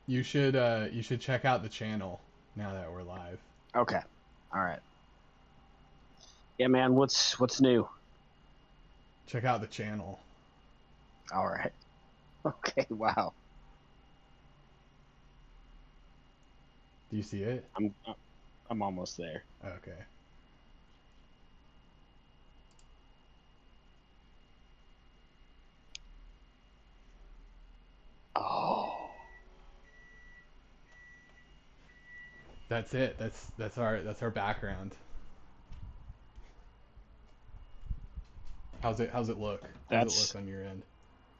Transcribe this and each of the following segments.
you should check out the channel now that we're live. Okay. All right. Yeah, man. What's new? Check out the channel. All right. Okay. Wow. Do you see it? I'm almost there. Okay. Oh. That's it. That's our background. How's it look? How's it look That's on your end?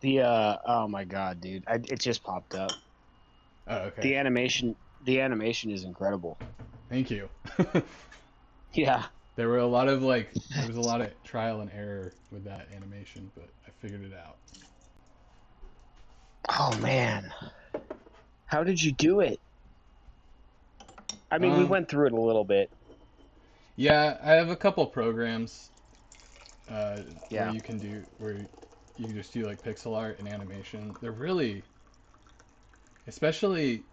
the Oh my god, dude. It just popped up. Oh, okay. The animation is incredible. Thank you. Yeah. There was a lot of trial and error with that animation, but I figured it out. Oh man. How did you do it? I mean, we Um, went through it a little bit. yeah, I have a couple programs Yeah. where you can just do like pixel art and animation. They're really, especially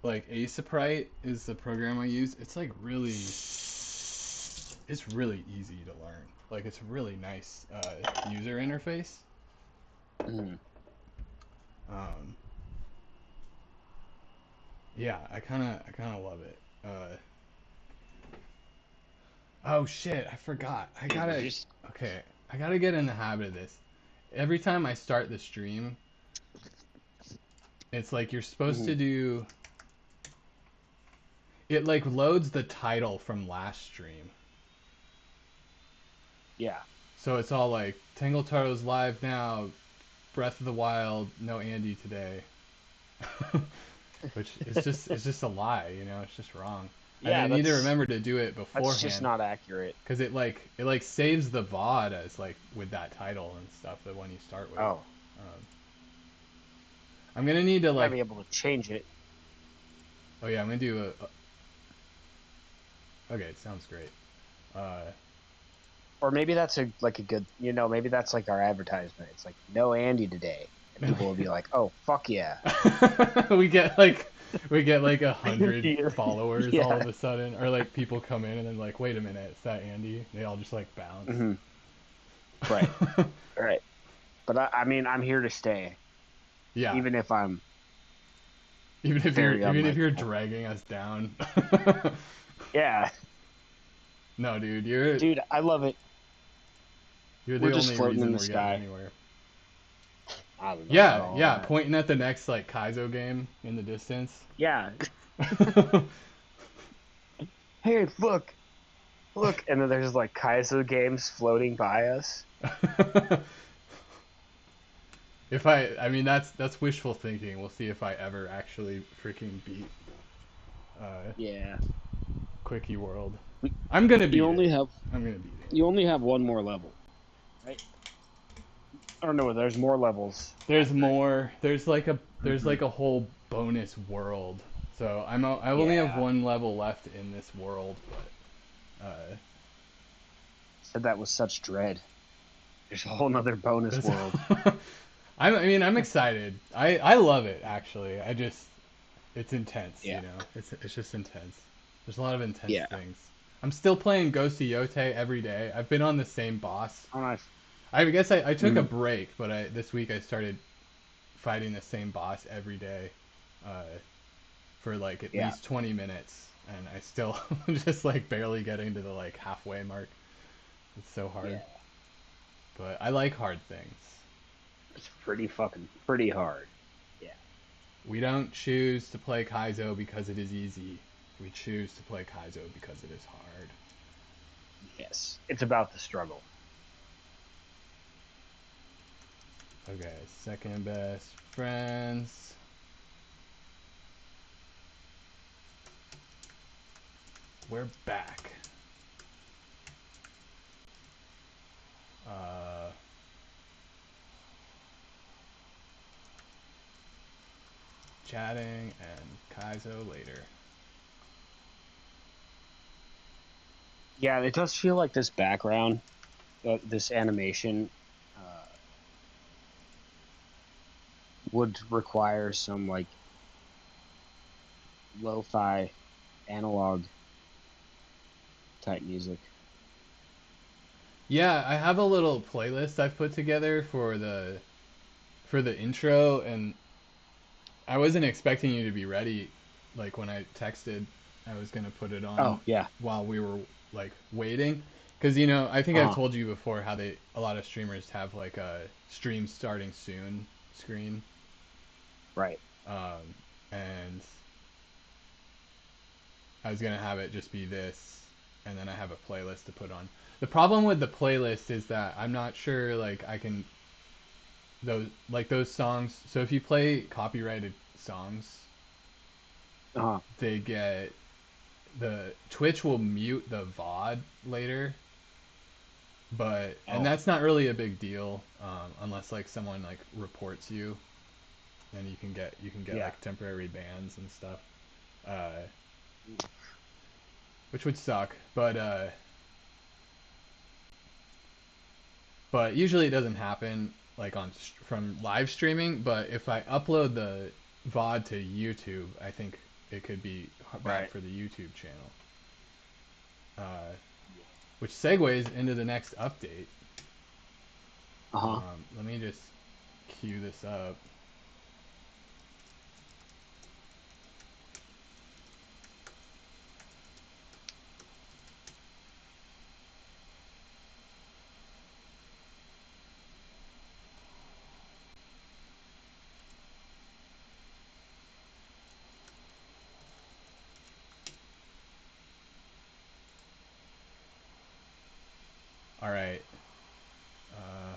like Aseprite is the program I use. It's really easy to learn. Like it's a really nice user interface. Mm. Um, yeah, I kind of love it. Oh shit, I forgot. Dude, we're just. Okay, I gotta get in the habit of this. Every time I start the stream, it's like you're supposed to Mhm. do. It like loads the title from last stream. Yeah. So it's all like Tangle Taro's live now, Breath of the Wild, no Andy today. Which is just it's just a lie, you know, it's just wrong. And I Yeah. need to That's remember to do it that's just beforehand not accurate. because it like saves the VOD as like with that title and stuff the one you start with. Oh. Um, I'm gonna need to You gotta like be able to change it. oh yeah I'm gonna do okay it sounds great. Uh, Or maybe that's a good, maybe that's like our advertisement. It's like no Andy today, and no, people will be like, "Oh fuck yeah." we get like we get like 100 Yeah. followers all Yeah. of a sudden, or like people come in and then like, wait a minute, is that Andy? They all just like bounce. Hmm. Right. Right. But I mean, I'm here to stay, Yeah, even if I'm very even if you're unlikable. dragging us down. Yeah, No, dude, dude, I love it. you're We're the just only floating in reason the we're getting sky. anywhere. I don't know about Yeah, all yeah, that. pointing at the next like Kaizo game in the distance. Yeah. Hey, look, and then there's like Kaizo games floating by us. I mean that's wishful thinking. We'll see if I ever actually freaking beat uh Yeah. Quickie World. We, I'm gonna you beat it. only have I'm gonna beat it. you only have one more level, right? Or no, there's more levels There's after it. more. There's Hmm. like a whole bonus world. So I only have Yeah. one level left in this world, but Said that with such dread. There's a whole nother bonus that's world. I mean I'm excited. I love it actually. It's intense, you Yeah. know. It's just intense. There's a lot of intense Yeah. things. I'm still playing Ghost of Yote every day. I've been on the same boss. Oh, I. I guess I took a Mm, break, but this week I started fighting the same boss every day uh, for like at yeah. least 20 minutes, and I still just like barely getting to the like halfway mark. It's so hard, Yeah. but I like hard things. It's pretty hard. Yeah. We don't choose to play Kaizo because it is easy. We choose to play Kaizo because it is hard. Yes. It's about the struggle. Okay, second best friends. We're back. Uh, Chatting and Kaizo later. Yeah, it does feel like this background, this animation, would require some like lo-fi, analog type music. Yeah, I have a little playlist I've put together for the intro, and I wasn't expecting you to be ready. Like when I texted, I was gonna put it on Oh yeah. while we were like waiting, because you know I think I've Uh-huh. told you before how a lot of streamers have like a stream starting soon screen, Right. um, and I was gonna have it just be this, and then I have a playlist to put on. The problem with the playlist is that I'm not sure like I can those songs. So if you play copyrighted songs, Uh-huh. they get the Twitch will mute the VOD later, and Oh that's not really a big deal unless like someone like reports you, then you can get yeah. like temporary bans and stuff, uh, which would suck. But usually it doesn't happen like on from live streaming. But if I upload the VOD to YouTube, I think it could be bad Right. for the YouTube channel. Uh, which segues into the next update. Uh-huh. Let me just cue this up. All right. Uh,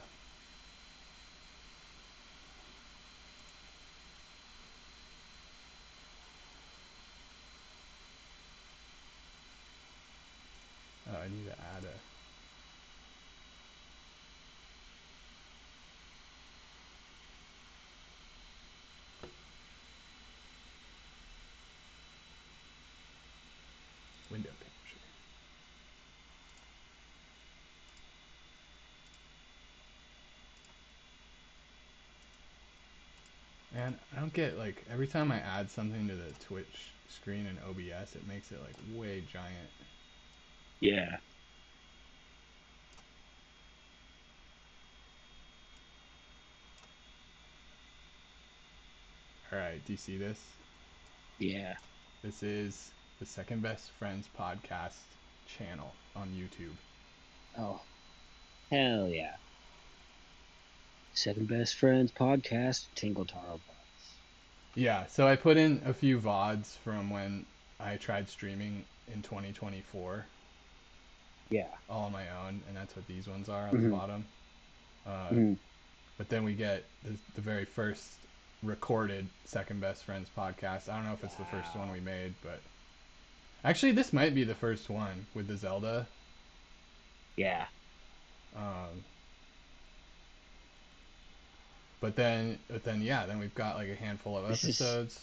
I need to add a. Window capture. And I don't get like every time I add something to the Twitch screen in OBS, it makes it like way giant. Yeah. All right, do you see this? Yeah. This is the Second Best Friends podcast channel on YouTube. Oh, hell yeah. Second Best Friends podcast, Tingle Taro Buds. Yeah, so I put in a few VODs from when I tried streaming in 2024, Yeah. all on my own, and that's what these ones are at the Mm-hmm. bottom. Uh, Mm-hmm. but then we get the very first recorded Second Best Friends podcast. I don't know if it's the first one Wow. we made, but actually, this might be the first one with the Zelda. Yeah. Um, yeah, then we've got like a handful of This is episodes.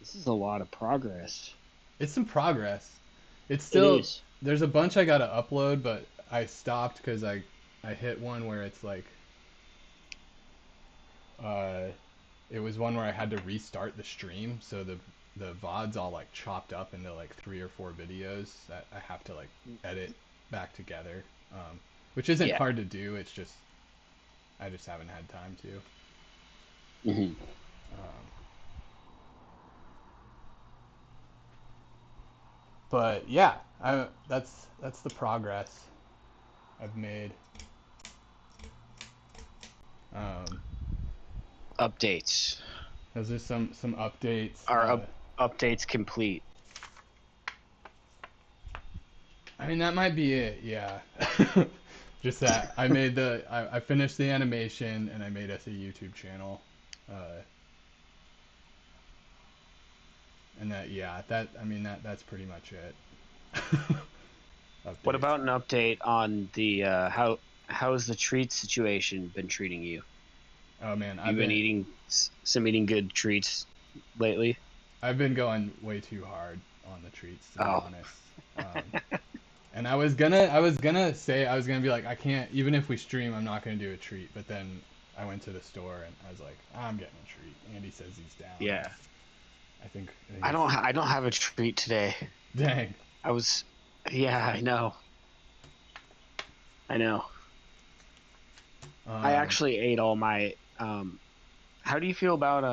this is a lot of progress. It's some progress. It's It still is. there's a bunch I gotta upload, but I stopped because I hit one where it's like uh, it was one where I had to restart the stream, so the VOD's all like chopped up into like 3 or 4 videos that I have to like edit back together, which isn't Yeah. hard to do. It's just I just haven't had time to. Mm-hmm. Um, but yeah, that's the progress I've made. Um, Updates. those are some updates. Our updates complete. I mean that might be it. Yeah. Just that I finished the animation and I made us a YouTube channel, uh, and that yeah that I mean that's pretty much it. What Updates. about an update on the how's the treat situation been treating you? Oh man, You've been eating some eating good treats lately? I've been going way too hard on the treats to be Oh. honest. Um, and I was gonna be like I can't even if we stream I'm not gonna do a treat, but then I went to the store and I was like I'm getting a treat. Andy says he's down. Yeah. I think it's I don't have a treat today. dang. I was, yeah, I know. I know. I Um, actually ate all my. How do you feel about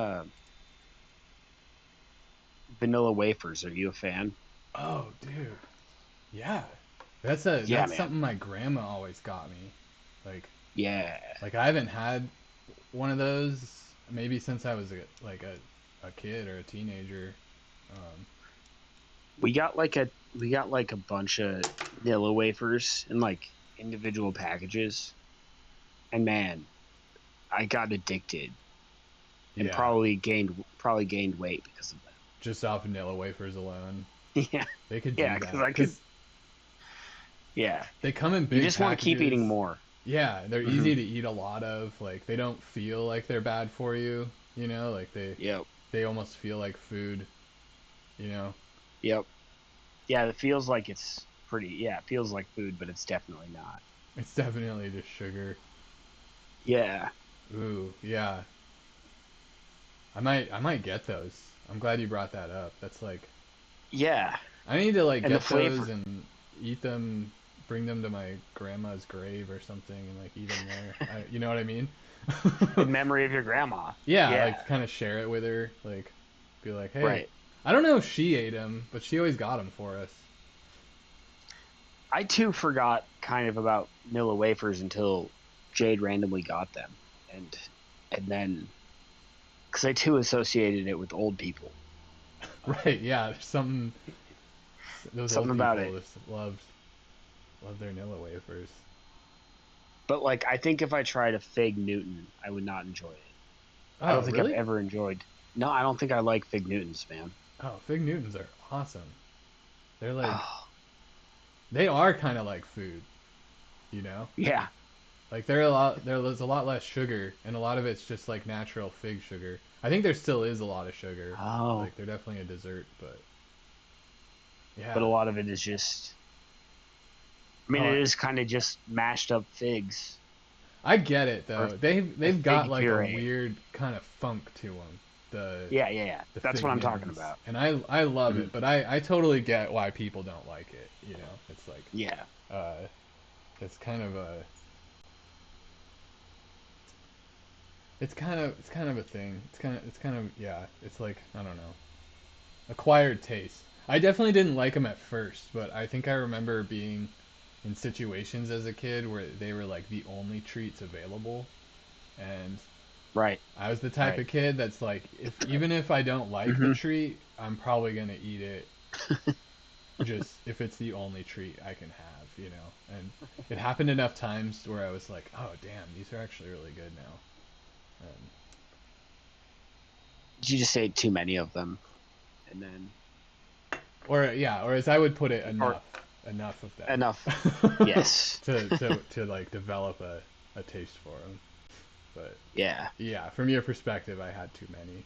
vanilla wafers? Are you a fan? oh, dude, yeah, Yeah, that's man. something my grandma always got me. Like, Yeah. I haven't had one of those maybe since I was a kid or a teenager. Um, We got like a bunch of vanilla wafers in like individual packages, and man, I got addicted and yeah, probably gained weight because of just off vanilla wafers alone, them. Yeah. they could Yeah, do because that I could. because Yeah. they come in You big just want to keep packages. eating more. Yeah, they're Hmm. easy to eat a lot of. Like they don't feel like they're bad for you. You know, like Yep. they almost feel like food. You know, Yep. Yeah, it feels like it's pretty. Yeah, it feels like food, but it's definitely not. it's definitely just sugar. Yeah. Ooh, yeah. I might get those. I'm glad you brought that up. That's like Yeah. I need to like And the get those flavor, and eat them, bring them to my grandma's grave or something, and like eat them there. You know what I mean? in memory of your grandma. Yeah, Yeah. like kind of share it with her. Like, be like, hey, Right. I don't know if she ate them, but she always got them for us. I too forgot kind of about Nilla wafers until Jade randomly got them, and then because I too associated it with old people. Um, Right? Yeah. There's something. Those Something old about people it. just love their Nilla wafers. But like, I think if I tried a Fig Newton, I would not enjoy it. I don't Oh, think I've really? ever enjoyed. No, I don't think I like Fig Newtons, man. Oh, fig Newtons are awesome. They're like Oh, they are kind of like food, you know? yeah. Like there's a lot less sugar and a lot of it's just like natural fig sugar. I think there still is a lot of sugar. Oh, Like they're definitely a dessert, but but yeah. a lot of it is just. I mean, Oh, it is kind of just mashed up figs I get it or though. a They've got fig like a puree. weird kind of funk to them. The Yeah, yeah, yeah. the That's fig what I'm talking Newtons, about. and I love Hmm. it, but I totally get why people don't like it. You know, it's like Yeah. uh, it's kind of a thing. It's kind of yeah. It's like I don't know, acquired taste. I definitely didn't like them at first, but I think I remember being in situations as a kid where they were like the only treats available, and Right. I was the type Right. of kid that's like, if even if I don't like the Hmm. treat, I'm probably gonna eat it just if it's the only treat I can have, you know. And it happened enough times where I was like, oh damn, these are actually really good now. And, You just ate too many of them, and then or yeah, or as I would put it, or enough of enough. them Yes. to like develop a taste for them. But Yeah. yeah, from your perspective, I had too many.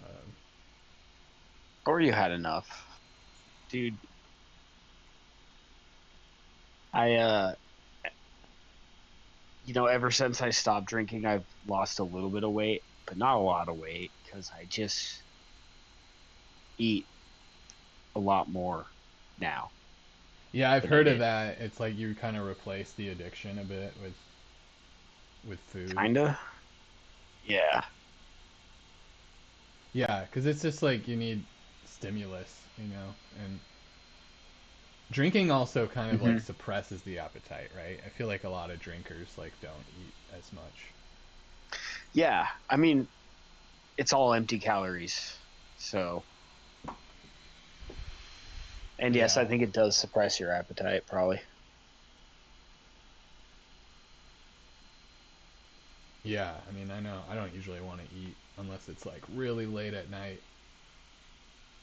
Um, Or you had enough, dude. I ever since I stopped drinking, I've lost a little bit of weight, but not a lot of weight because I just eat a lot more now yeah, I've than I heard of did. that. It's like you kind of replace the addiction a bit with food. Kinda. Yeah. Yeah, because it's just like you need stimulus, you know, and drinking also kind of like Hmm. suppresses the appetite, right? I feel like a lot of drinkers like don't eat as much. Yeah. I mean, it's all empty calories. So, and yes, I Yeah, think it does suppress your appetite, probably. yeah. I mean, I know I don't usually want to eat unless it's like really late at night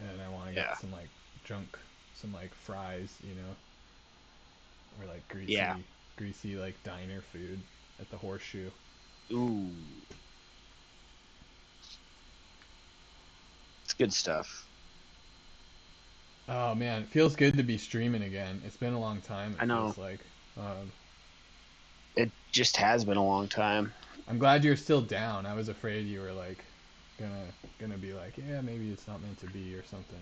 and I want to get Yeah. some like junk, some like fries, you know, or like Yeah. greasy like diner food at the Horseshoe. Ooh, it's good stuff. Oh man, it feels good to be streaming again. It's been a long time. It I know feels like. Um, it just has been a long time. I'm glad you're still down. I was afraid you were like gonna be like, yeah, maybe it's not meant to be or something.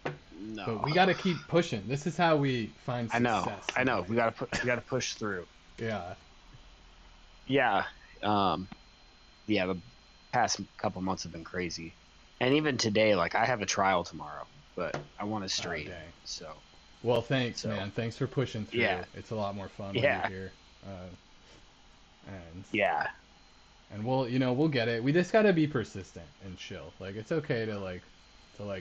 But No. we got to keep pushing. This is how we find I know. success I in know. life. We gotta push through. Yeah. Yeah. Um. Yeah. The past couple months have been crazy, and even today, like I have a trial tomorrow, but I want to Oh stream. dang. So. Well, thanks, So. man. Thanks for pushing Yeah. through. It's a lot more fun when you're Yeah. here. And Yeah. we'll get it. We just gotta be persistent and chill. Like it's okay to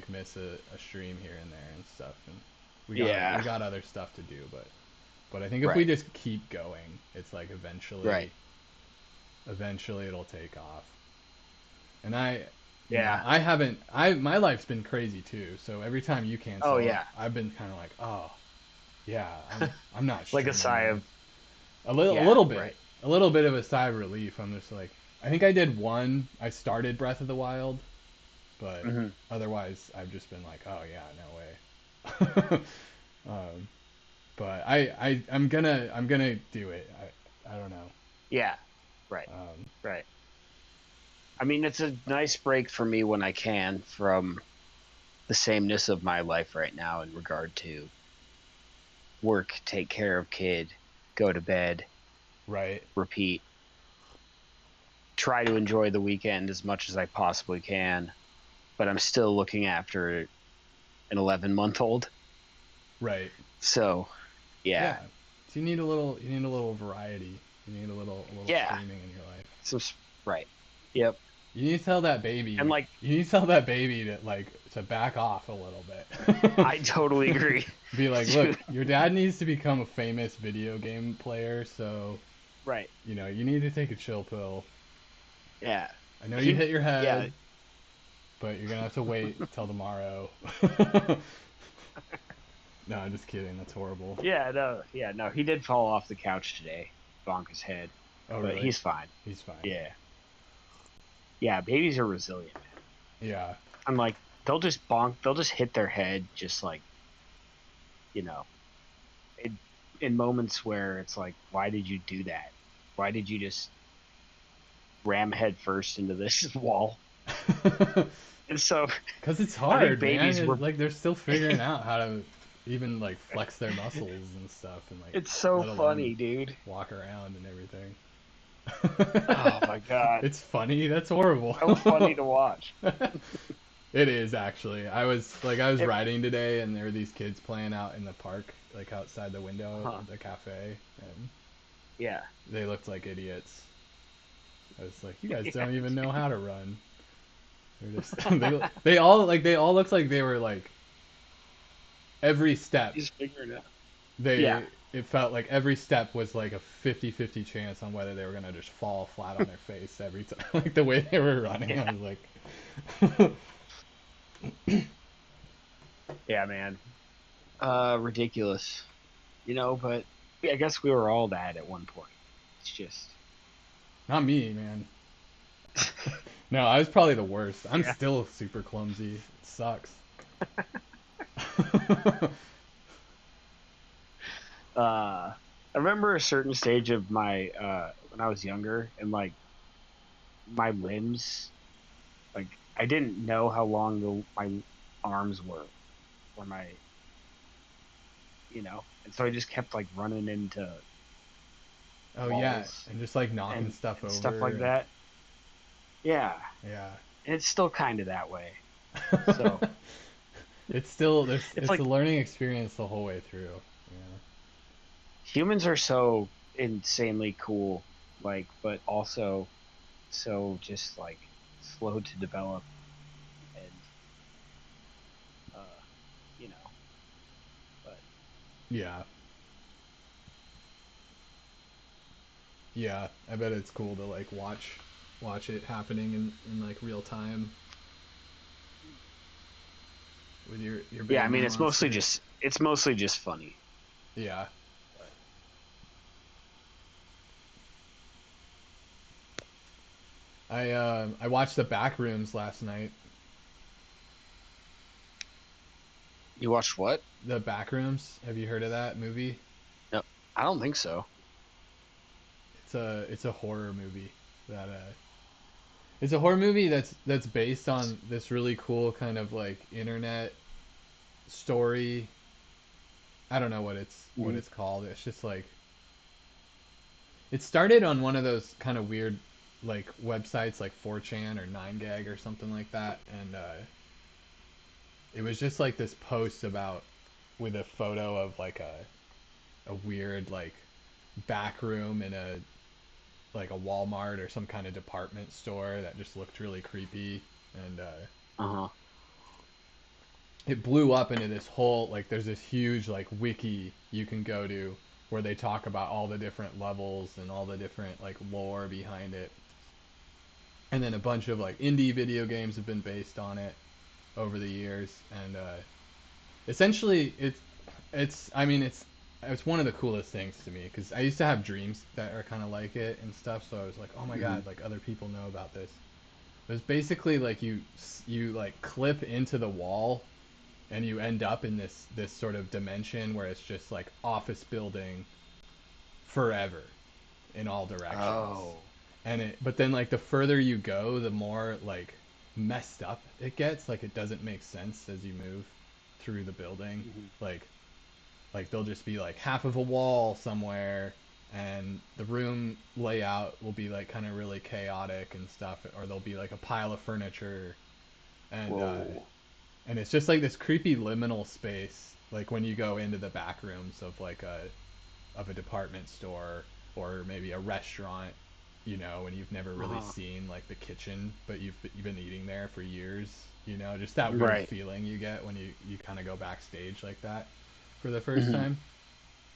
miss a stream here and there and stuff. And we Yeah. got other stuff to do, but I think if we Right. just keep going, it's like Right. eventually it'll take off. And I, Yeah. I haven't. My life's been crazy too. So every time you Oh cancel, yeah. I've been kind of like, oh, yeah, I'm not Like a streaming sigh then. of A yeah. little bit, Right. a little bit of a sigh of relief. I'm just like, I think I did one. I started Breath of the Wild, but Hmm. otherwise I've just been like, oh yeah, no way. um, but I'm gonna do it. I don't know. Yeah. Right. Um, Right. I mean, it's a nice break for me when I can from the sameness of my life right now in regard to work, take care of kid, go to bed, right. repeat, try to enjoy the weekend as much as I possibly can, but I'm still looking after an 11-month-old. Right. So, yeah. Yeah. So you need a little variety. You need a little Yeah. streaming in your life. So, right. Yep. You need to tell that baby. And like, You need to tell that baby to back off a little bit. I totally agree. Be like, look, your dad needs to become a famous video game player, so Right. you need to take a chill pill. Yeah. I know you He, hit your yeah. head, but you're gonna have to wait till tomorrow. No, I'm just kidding. That's horrible. Yeah. No. Yeah. No, he did fall off the couch today, bonk his head, Oh, but really? he's fine. He's fine. Yeah. Yeah. Babies are resilient, man. Yeah. I'm like, they'll just hit their head, just like, you know, in, in moments where it's like, why did you do that? Why did you just ram head first into this wall? And so Cause it's I think hard, man. babies It's were, like they're still figuring out how to even like flex their muscles and stuff, and like it's so let alone funny, dude. walk around and everything. Oh my God. It's funny. That's horrible. So funny to watch. It is actually. I was It, riding today, and there were these kids playing out in the park, like outside the window huh. of the cafe, and Yeah. they looked like idiots. I was like, you guys don't even know how to run. They're just they all looked like they were like every step Just figuring it out. Yeah. they it felt like every step was like a 50-50 chance on whether they were gonna just fall flat on their face every time. Like the way they were running, I Yeah. was like, Yeah, man. Ridiculous. But yeah, I guess we were all that at one point. It's just, not me, man. No, I was probably the worst. I'm yeah. still super clumsy. It sucks. I remember a certain stage of my when I was younger, and like my limbs, like I didn't know how long my arms were, or and so I just kept like running into Oh yeah, walls and just like knocking and stuff and stuff over like and that. Yeah, yeah. and it's still kind of that way. So It's still it's it's a like learning experience the whole way through. Yeah. humans are so insanely cool, like, but also so just like slow to develop, and uh, you know, but Yeah. Yeah, I bet it's cool to like watch it happening in like real time with your yeah, I baby mean, monster. it's mostly just funny. Yeah. But I watched the back rooms last night. you watched what? The back rooms. Have you heard of that movie? No, I don't think so. It's a horror movie that It's a horror movie that's based on this really cool kind of like internet story. I don't know what Mhm. it's called. It's just like it started on one of those kind of weird like websites like 4chan or 9gag or something like that, and it was just like this post about with a photo of like a weird like back room in a like a Walmart or some kind of department store that just looked really creepy, and Uh-huh. it blew up into this whole like there's this huge like wiki you can go to where they talk about all the different levels and all the different like lore behind it, and then a bunch of like indie video games have been based on it over the years, and essentially it's I mean it's one of the coolest things to me because I used to have dreams that are kind of like it and stuff, so I was like, oh my Mhm. god, like other people know about this. It's basically like you like clip into the wall and you end up in this sort of dimension where it's just like office building forever in all directions. Oh. And it but then like the further you go, the more like messed up it gets. Like it doesn't make sense as you move through the building. Mhm. Like like there'll just be like half of a wall somewhere and the room layout will be like kind of really chaotic and stuff, or there'll be like a pile of furniture, and Whoa. it's just like this creepy liminal space like when you go into the back rooms of like a department store or maybe a restaurant, you know, and you've never really Uh-huh. seen like the kitchen, but you've been eating there for years, you know, just that weird Right. feeling you get when you kind of go backstage like that for the first Mhm. time.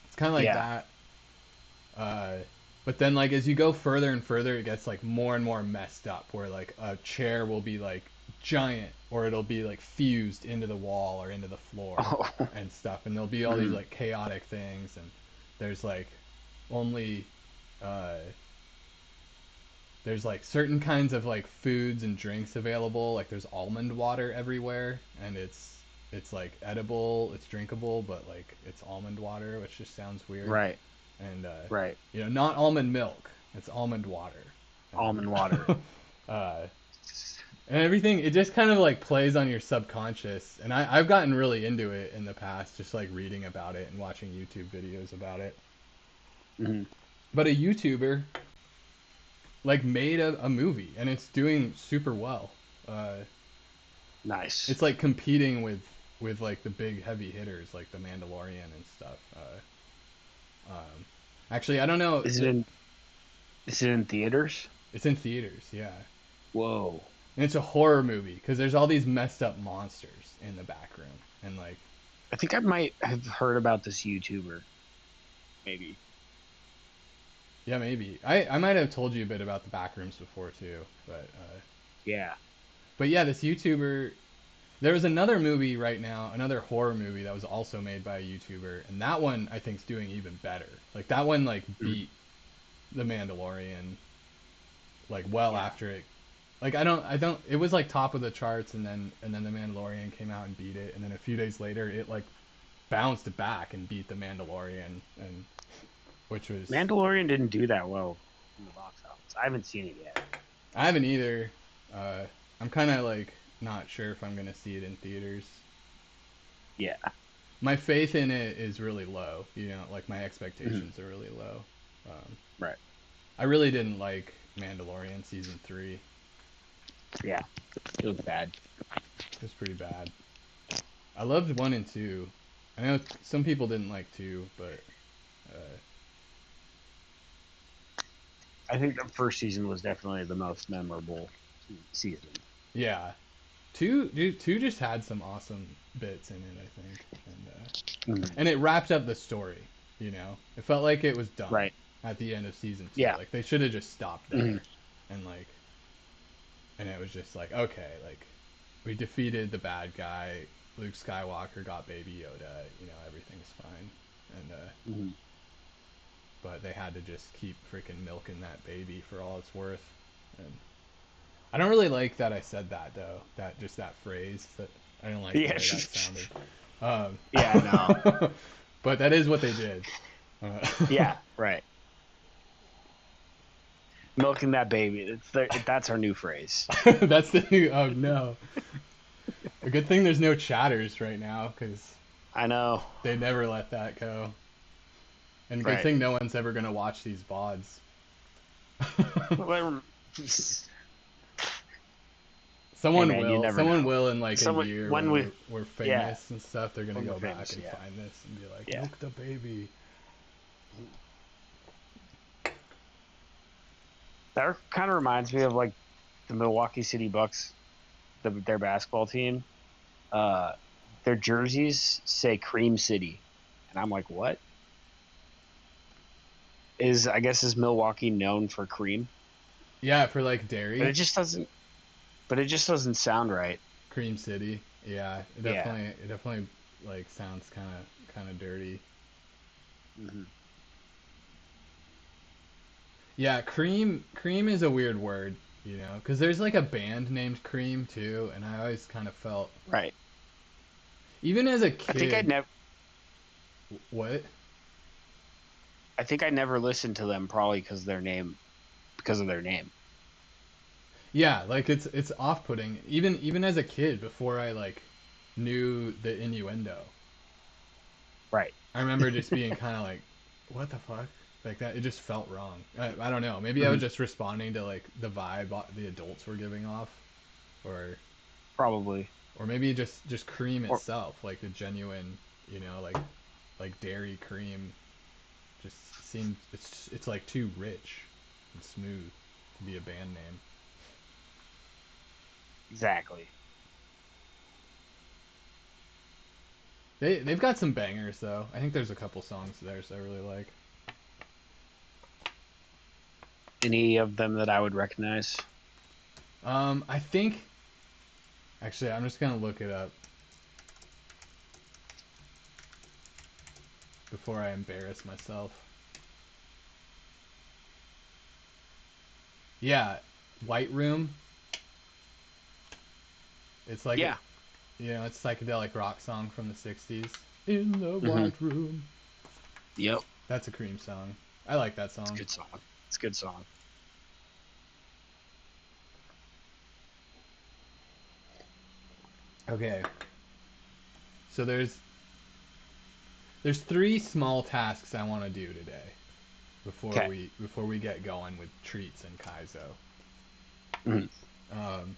It's kind of like Yeah. that. Uh, but then like as you go further and further, it gets like more and more messed up. Where like a chair will be like giant, or it'll be like fused into the wall or into the floor Oh. and stuff. And there'll be all these Mhm. like chaotic things, and there's like only uh, there's like certain kinds of like foods and drinks available. Like there's almond water everywhere, and it's like edible, it's drinkable, but like it's almond water, which just sounds weird. Right. And Right. you know, not almond milk, it's almond water. Almond water. And uh, and everything it just kind of like plays on your subconscious. And I've gotten really into it in the past, just like reading about it and watching YouTube videos about it. Mhm. But a YouTuber like made a movie and it's doing super well. Uh, Nice. it's like competing with like the big heavy hitters like the Mandalorian and stuff. Actually, I don't know. Is it in is it in theaters? It's in theaters, yeah, Whoa. and it's a horror movie because there's all these messed up monsters in the back room, and like I think I might have heard about this YouTuber. Maybe. yeah, maybe I might have told you a bit about the back rooms before too, Yeah. but yeah, this YouTuber. There was another movie right now, another horror movie that was also made by a YouTuber, and that one I think's doing even better. Like that one like Mhm. beat The Mandalorian like well Yeah. after it. Like I don't it was like top of the charts, and then The Mandalorian came out and beat it, and then a few days later it like bounced back and beat The Mandalorian, and which was Mandalorian didn't do that well in the box office. I haven't seen it yet. I haven't either. Uh, I'm kind of like not sure if I'm gonna see it in theaters. Yeah. My faith in it is really low. You know, like my Mhm. expectations are really low. Um, Right. I really didn't like Mandalorian season 3. Yeah. It was bad. It was pretty bad. I loved 1 and 2. I know some people didn't like 2, but I think the first season was definitely the most memorable season. yeah, 2 dude, 2 just had some awesome bits in it, I think, Mhm. and it wrapped up the story. You know, it felt like it was done Right. at the end of season 2. Yeah. Like they should have just stopped Mhm. there, and like and it was just like okay, like we defeated the bad guy. Luke Skywalker got Baby Yoda. You know, everything's fine, and Mhm. but they had to just keep freaking milking that baby for all it's worth. And I don't really like that I said that though. That just that phrase. That I don't like the Yeah. way that sounded. Yeah. No. But that is what they did. Uh, Yeah. Right. Milking that baby. That's our new phrase. That's the new. Oh no. A good thing there's no chatters right now, because I know. they never let that go. And good Right. thing no one's ever gonna watch these VODs. Well, hey Someone man, you will. never Someone know. will in like a Someone year when when we we're yeah famous and stuff. They're gonna when we're go back famous, and yeah, find this and be like, yeah. "Milk the baby." That kind of reminds me of like the Milwaukee City Bucks, their basketball team. Uh, their jerseys say Cream City, and I'm like, what is? I guess is Milwaukee known for cream? Yeah, for like But dairy, it just doesn't. But it just doesn't sound right. Cream City. Yeah, Yeah. it definitely like sounds kind of dirty. Hmm. Yeah, cream is a weird word, you know, because there's like a band named Cream too, and I always kind of felt, Right. even as a I think I kid, never. what? I think I never listened to them probably because of their name. Yeah, like it's off-putting. Even as a kid, before I like knew the innuendo, Right. I remember just being kind of like, what the fuck? Like that, it just felt wrong. I don't know. Maybe I was Hmm. just responding to like the vibe the adults were giving off, or Probably. or maybe just cream Or itself, like the genuine, you know, like dairy cream, just seemed it's like too rich and smooth to be a band name. exactly. They've got some bangers though. I think there's a couple songs there I really like. Any of them that I would recognize? I think actually I'm just gonna look it up before I embarrass myself. Yeah, White Room. It's like Yeah. it's psychedelic rock song from the '60s. In the Hmm. White Room. Yep. That's a Cream song. I like that It's a song. good song. It's a good song. Okay, so there's three small tasks I want to do today Okay. before we get going with treats and kaizo. Hmm. Um,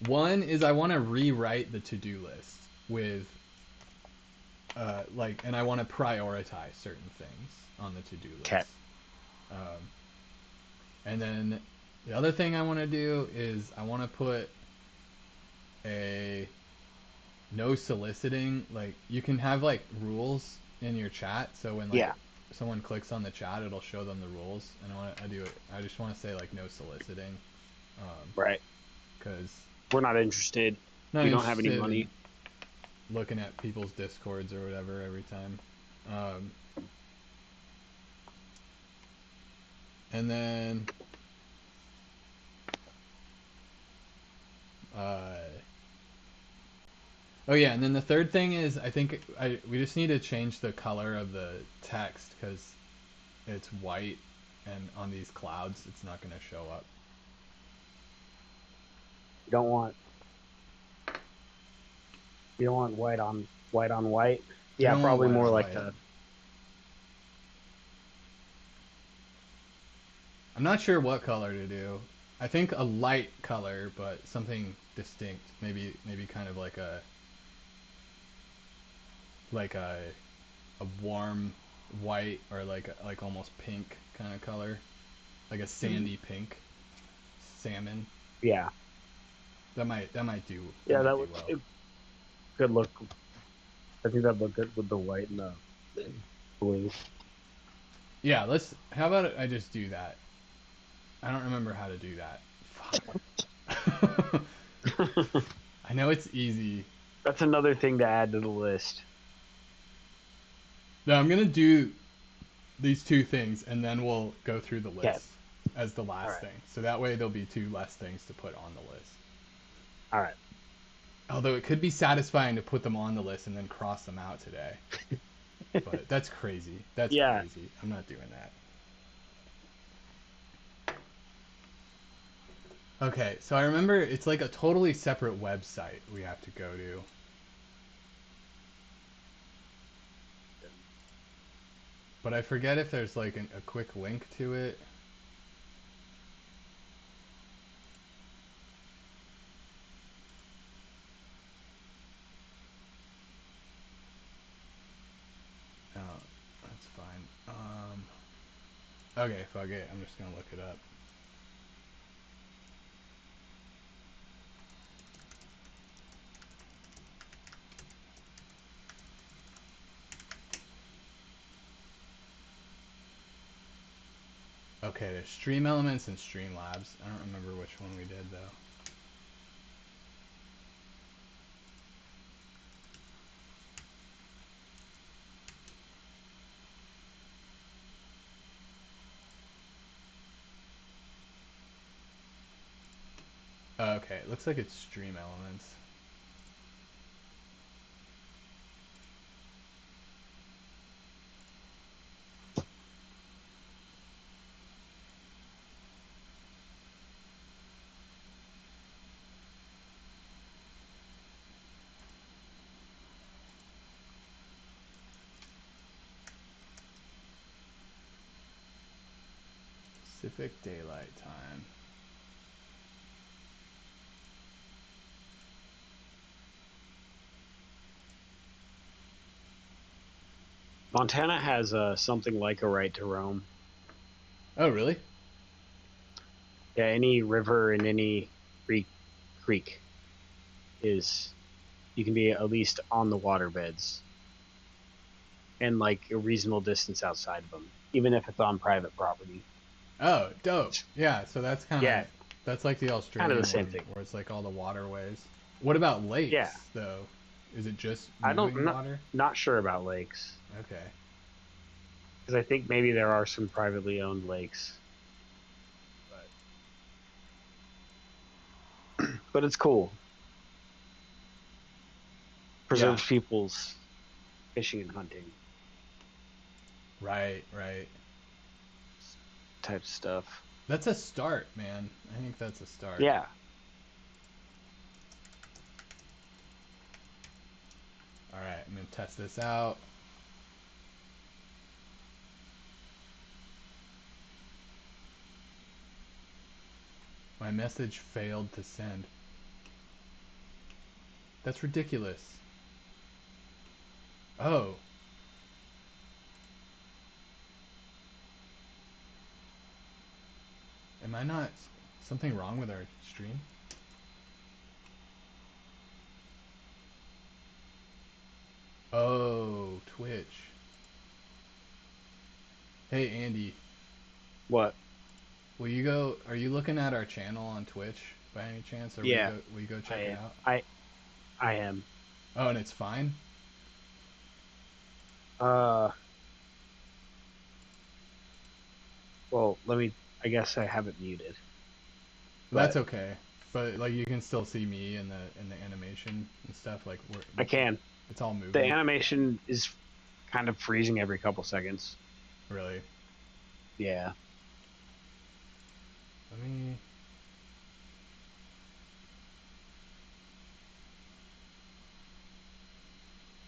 One is I want to rewrite the to-do list with and I want to prioritize certain things on the to-do Okay. list. Um, and then the other thing I want to do is I want to put a no soliciting. Like you can have like rules in your chat, so when like Yeah. someone clicks on the chat, it'll show them the rules. And I do it. I just want to say like no soliciting, Right. because We're not interested. I'm not We don't have any interested in money. looking at people's discords or whatever every time. Um, and then uh, oh yeah, and then the third thing is I think we just need to change the color of the text because it's white, and on these clouds it's not going to show up. You don't want white on white. I Yeah, don't want probably white more on like white. the I'm not sure what color to do. I think a light color, but something distinct. Maybe kind of like a warm white, or like almost pink kind of color, like a mm, sandy pink, salmon. yeah. That Yeah, might that do would well. it could look I think that'd look good with the white and the blue. Yeah, let's. How about I just do that? I don't remember how to do that. Fuck. I know it's easy. That's another thing to add to the list. No, I'm gonna do these two things, and then we'll go through the Okay. list as the All last right. thing. So that way there'll be two less things to put on the list. All right. Although it could be satisfying to put them on the list and then cross them out today. But that's crazy. That's Yeah. crazy. I'm not doing that. Okay, so I remember it's like a totally separate website we have to go to. But I forget if there's like a quick link to it. Oh, that's fine. Okay, fuck it. I'm just gonna look it up. Okay, there's Stream Elements and Streamlabs. I don't remember which one we did though. Okay, it looks like it's Stream Elements. Pacific Daylight Time. Montana has something like a right to roam. Oh, really? Yeah, any river and any creek is you can be at least on the waterbeds and like a reasonable distance outside of them, even if it's on private property. Oh, dope. Yeah, so Yeah, that's like the kind of the Australian same one thing. where it's like all the waterways. What about Yeah, lakes though? Is it just I don't moving water? not sure about lakes Okay. because I think maybe there are some privately owned lakes, but it's cool. Yeah. Preserves people's fishing and hunting Right, right. type stuff. That's a start, man. I think that's a start. Yeah, All right, I'm going to test this out. My message failed to send. That's ridiculous. Oh, am I not something wrong with our stream? Oh, Twitch. Hey Andy, what? will you go are you looking at our channel on Twitch by any chance or Yeah, will you go check it I out? I I am. Oh, and it's fine? Uh, well, let me. I guess I have it muted, That's but okay. But like you can still see me in the animation and stuff like I can. it's all The moving. animation is kind of freezing every couple seconds. Really. Yeah, Let me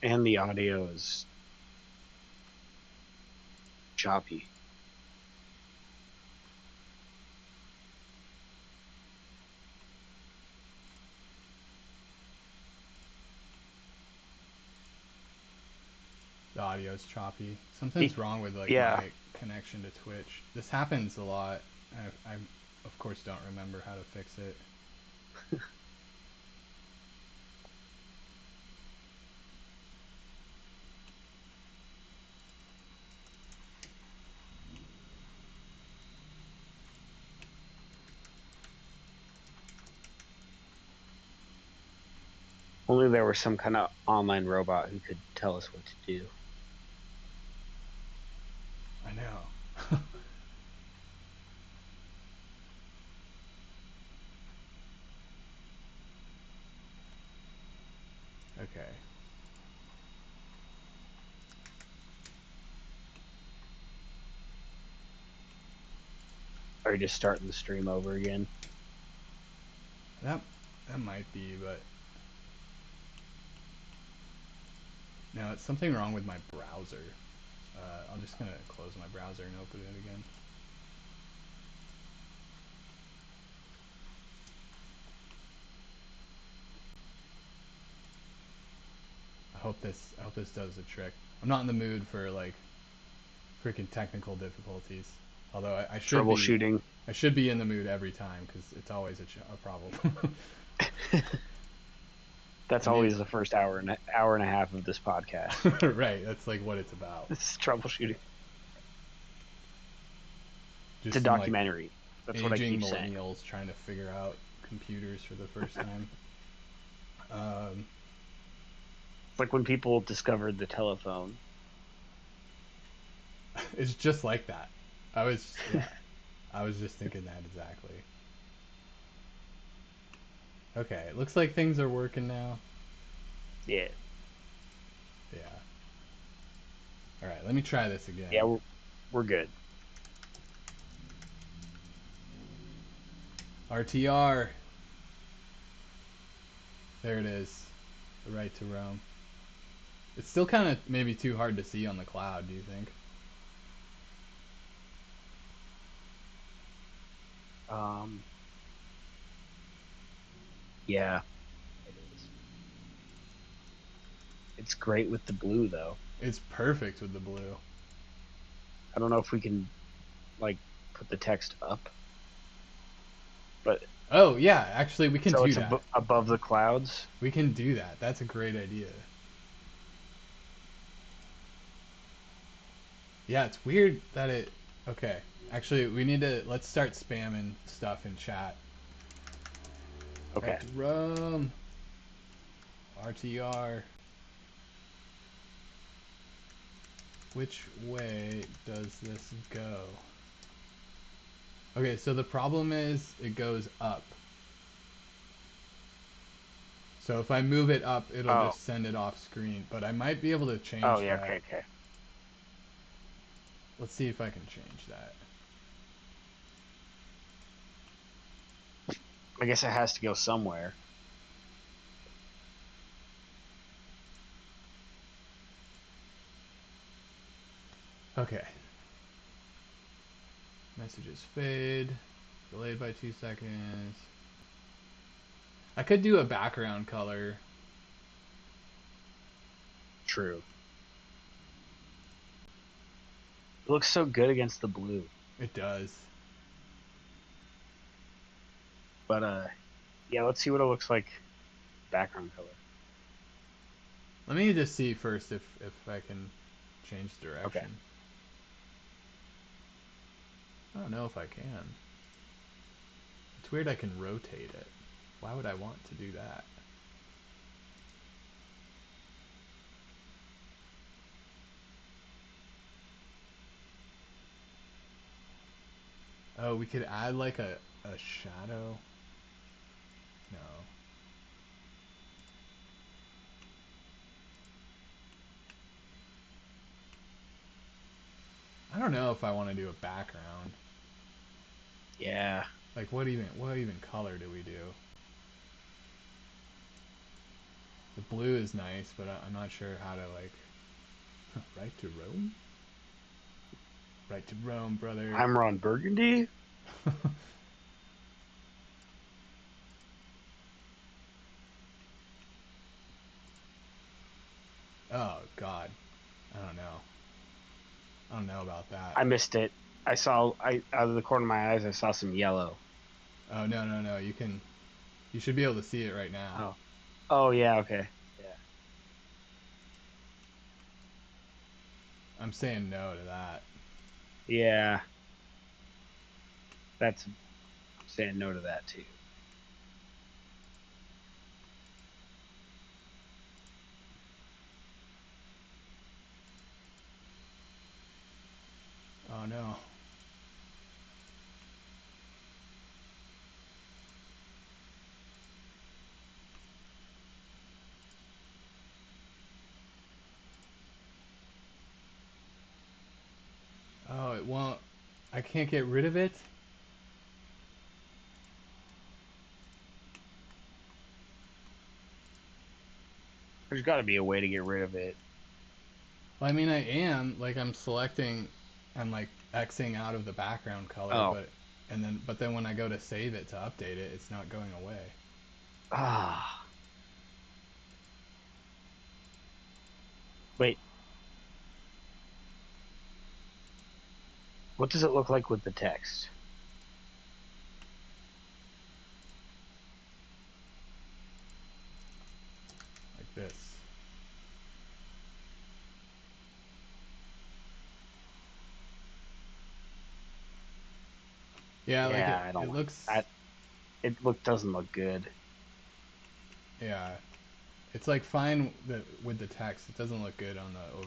and the audio is choppy. the audio's choppy. Something's wrong with like Yeah, my connection to Twitch. This happens a lot. I of course don't remember how to fix it. only there was some kind of online robot who could tell us what to do. I know. Okay. Are you just starting the stream over again? That that might be, but no, it's something wrong with my browser. I'm just gonna close my browser and open it again. I hope this does the trick. I'm not in the mood for like freaking technical difficulties. Although Troubleshooting. I should be in the mood every time because it's always a problem. That's I mean, always the first hour and a half of this podcast. right? That's like what it's about. It's troubleshooting. It's Just a some like documentary. That's what I aging keep saying. millennials trying to figure out computers for the first time. Um, It's like when people discovered the telephone. it's just like that. Yeah, I was just thinking that exactly. Okay, it looks like things are working now. Yeah. Yeah. All right, let me try this again. Yeah, we're good. RTR. There it is. The right to roam. It's still kind of maybe too hard to see on the cloud, do you think? Um, yeah, it is. It's great with the blue though. It's perfect with the blue. I don't know if we can like put the text up, but Oh, yeah, actually we can so do it's that. above the clouds. We can do that. That's a great idea. Yeah, it's weird that it. Okay, actually, we need to. Let's start spamming stuff in chat. Okay. Right to roam. RTR. Which way does this go? Okay, so the problem is it goes up. So if I move it up, it'll Oh. just send it off screen. But I might be able to Oh change yeah. that. Okay. Okay. Let's see if I can change that. I guess it has to go somewhere. Okay. Messages fade. Delayed by 2 seconds. I could do a background color. True. It looks so good against the blue. It does. But yeah. Let's see what it looks like. Background color. Let me just see first if I can change Okay. direction. I don't know if I can. It's weird I can rotate it. Why would I want to do that? Oh, we could add like a shadow. No. I don't know if I want to do a background. Yeah. Like what even color do we do? The blue is nice, but I'm not sure how to like right to Rome? Right to Rome, brother. I'm Ron Burgundy. Oh god. I don't know. I don't know about that. I missed it. I saw. I out of the corner of my eyes, I saw some yellow. Oh no. You should be able to see it right now. Oh. Oh yeah. Okay. Yeah. I'm saying no to that. Yeah. That's. I'm saying no to that too. Oh no. Oh, it won't. I can't get rid of it? There's got to be a way to get rid of it. Well, I mean, I am like I'm selecting, I'm like Xing out of the background color, Oh. but then when I go to save it to update it, it's not going away. Ah. Wait. What does it look like with the text? Like this. Yeah, like Yeah, it, I don't it like looks, that. Doesn't look good. yeah, it's like fine with the text. It doesn't look good on the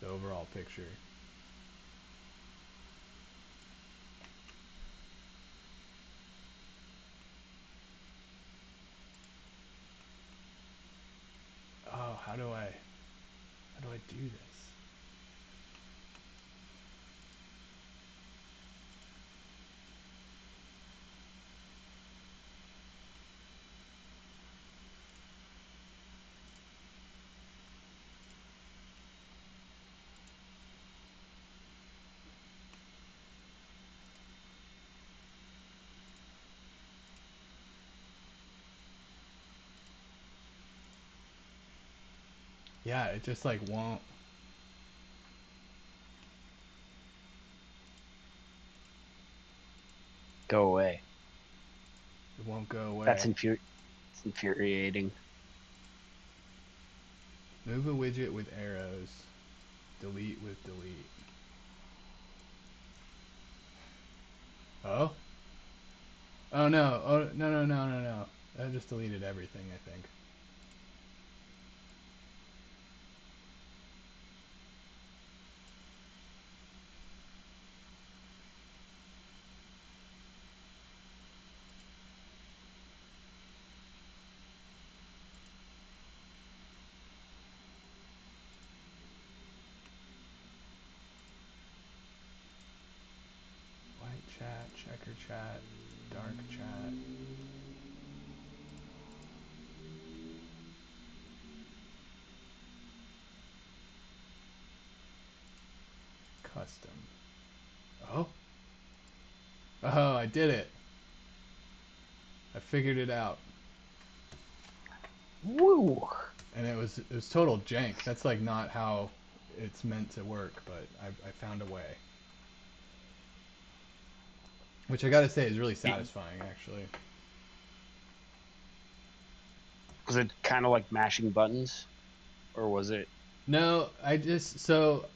overall picture. Oh, how do I do this? Yeah, it just like won't. Go away. It won't go That's away. it's infuriating. Move a widget with arrows. Delete with delete. Oh? Oh no. Oh no no no no no. I just deleted everything, I think. White chat, checker chat, dark chat, custom. Oh? Oh, I did it. I figured it out. Woo! And it was total jank. That's like not how it's meant to work, but I found a way. Which I gotta say is really satisfying, actually. Was it kind of like mashing buttons, or was it? No, I just so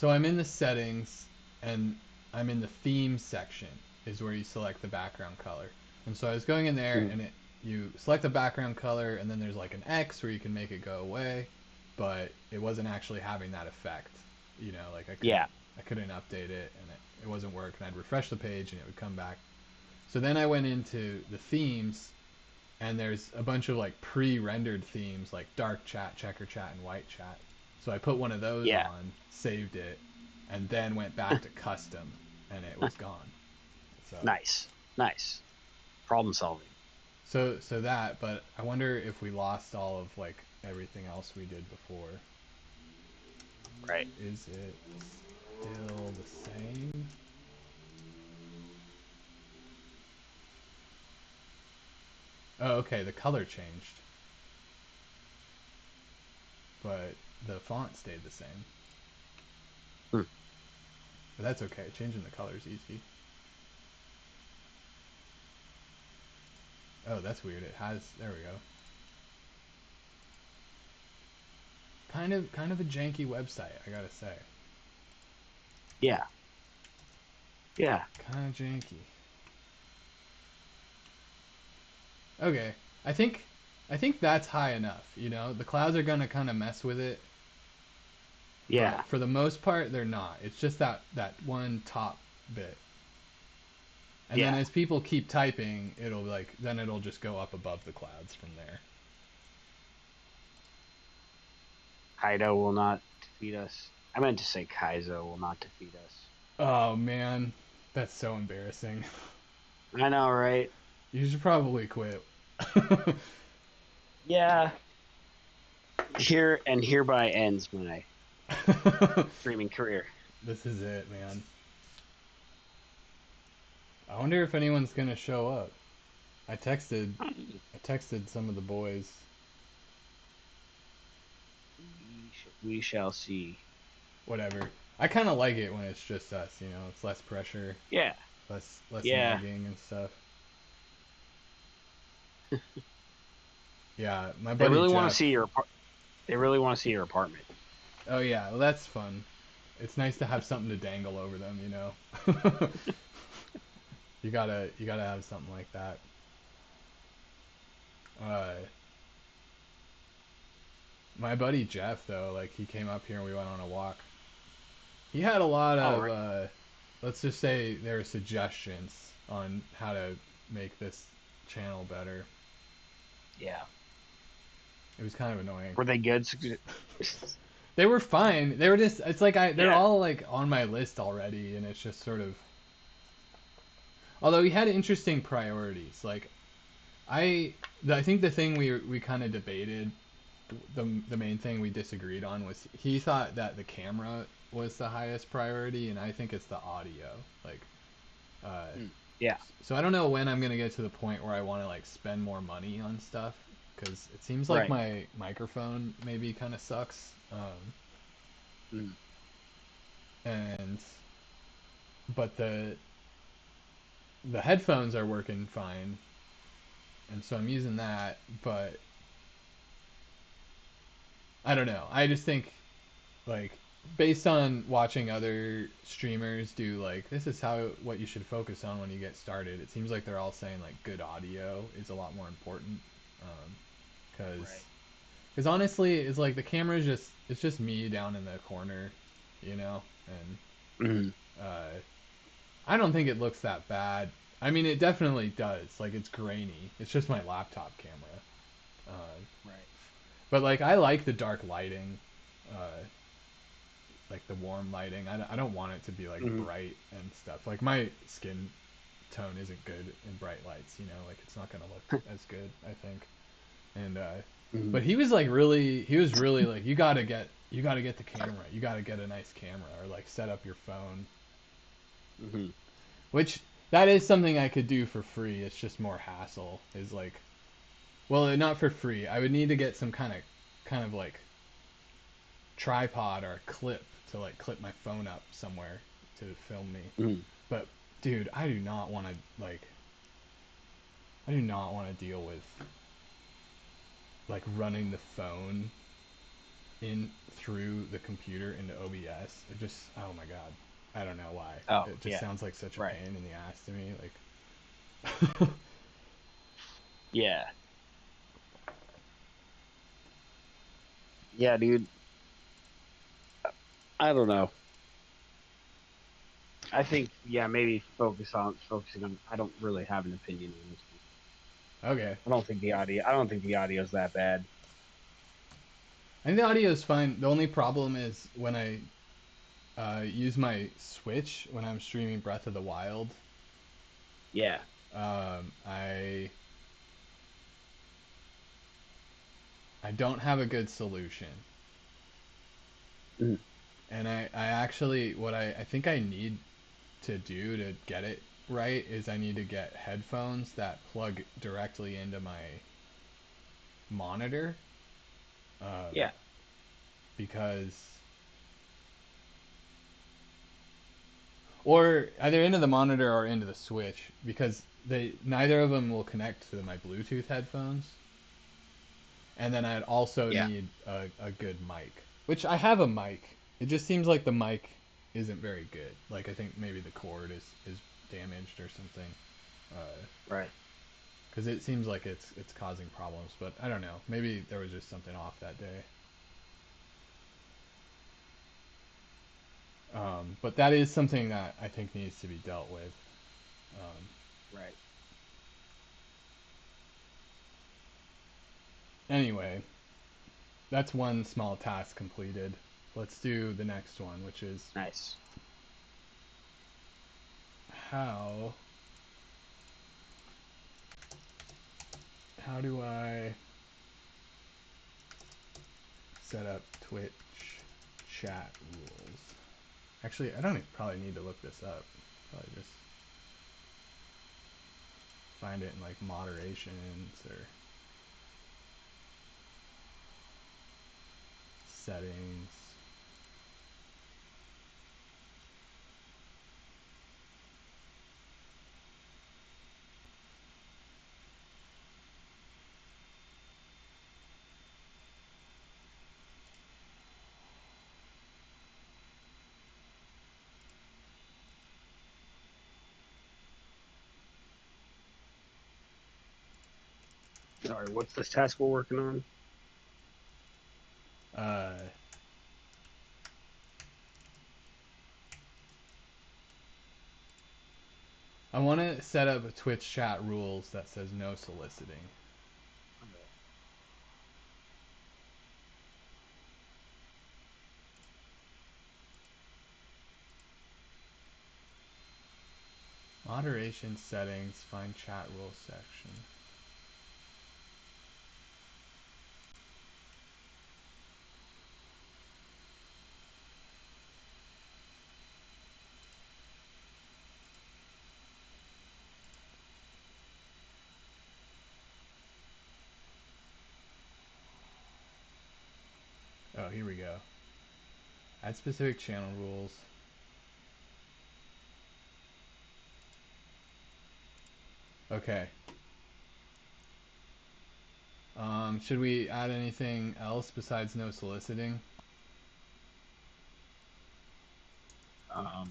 I'm in the settings and I'm in the theme section is where you select the background color. And so I was going in there Mm, and you select the background color and then there's like an X where you can make it go away, but it wasn't actually having that effect. Like yeah. I couldn't update it and it wasn't working. I'd refresh the page and it would come back. So then I went into the themes and there's a bunch of like pre-rendered themes like dark chat, checker chat, and white chat. So I put one of those Yeah. on, saved it, and then went back to custom, and it was gone. So Nice. Nice. Problem solving. so that, but I wonder if we lost all of like everything else we did before. Right. Is it still the same? Oh, okay, the color changed, but the font stayed the same. Hmm. But that's okay. Changing the color is easy. Oh, that's weird. It has. There we go. Kind of a janky website, I gotta say. Yeah. Yeah. Kind of janky. Okay, I think I think that's high enough. The clouds are gonna kind of mess with it, but Yeah. for the most part, they're not. It's just that one top bit, and then Yeah. as people keep typing, it'll just go up above the clouds from there. Kaido will not defeat us. I meant to say Kaizo will not defeat us. Oh man, that's so embarrassing. I know, right? You should probably quit. Yeah. Hereby ends my streaming career. This is it, man. I wonder if anyone's gonna show up. I texted I texted some of the boys. We shall see. Whatever. I kind of like it when it's just us. You know, it's less pressure, Yeah, less yeah. nagging and stuff. Yeah, my They buddy really want to Jeff. see your. They really want to see your apartment. Oh yeah, well that's fun. It's nice to have something to dangle over them. You know. You gotta have something like that. Uh, my buddy Jeff though, like he came up here and we went on a walk. He had a lot Oh, of right. let's just say there are suggestions on how to make this channel better. Yeah. It was kind of annoying. Were they good? They were fine. They were just it's like they're Yeah. all like on my list already and it's just sort of although he had interesting priorities. Like I think the thing we kind of debated the main thing we disagreed on was he thought that the camera was the highest priority and I think it's the audio. Like uh Mm, yeah. so I don't know when I'm gonna get to the point where I want to like spend more money on stuff because it seems like Right. my microphone maybe kind of sucks. Mm, And but the headphones are working fine, and so I'm using that. But I don't know. I just think like based on watching other streamers do like this is how what you should focus on when you get started. It seems like they're all saying like good audio is a lot more important because right. because honestly it's like the camera's just it's just me down in the corner, you know, and Mm, uh, I don't think it looks that bad. I mean, it definitely does. Like, it's grainy. It's just my laptop camera. Uh, right. but like, I like the dark lighting, uh, like the warm lighting. I don't want it to be like Mm, bright and stuff. Like my skin tone isn't good in bright lights. You know, like it's not gonna look as good. I think. And mm, but he was like really, he was really like, you gotta get the camera. You gotta get a nice camera or like set up your phone. mm, Which that is something I could do for free. It's just more hassle. Is like, well, not for free. I would need to get some kind of like tripod or clip to like clip my phone up somewhere to film me. mm. But dude, I do not want to like I do not want to deal with like running the phone in through the computer into OBS. It just oh my god. I don't know why. Oh, It just yeah. sounds like such a Right. pain in the ass to me. Like Yeah. Yeah, dude. I don't know. I think yeah, maybe focusing on. I don't really have an opinion on this one. okay. I don't think the audio. I don't think the audio's that bad. I think the audio is fine. The only problem is when I use my Switch when I'm streaming Breath of the Wild. Yeah. I don't have a good solution, Mm, and I actually what I think I need to do to get it right is I need to get headphones that plug directly into my monitor, yeah. because or either into the monitor or into the Switch because they neither of them will connect to my Bluetooth headphones. And then I'd also Yeah. need a good mic, which I have a mic. It just seems like the mic isn't very good. Like I think maybe the cord is damaged or something, Right. because it seems like it's causing problems. But I don't know. Maybe there was just something off that day. But that is something that I think needs to be dealt with. Um, Right. anyway, that's one small task completed. Let's do the next one, which is Nice. how how do I set up Twitch chat rules. Actually, I don't probably need to look this up. Probably just find it in like moderations or settings. Sorry, what's this task we're working on? Uh, I want to set up a Twitch chat rules that says no soliciting. Moderation settings, find chat rules section. Oh, here we go. Add specific channel rules. Okay. Should we add anything else besides no soliciting? Um,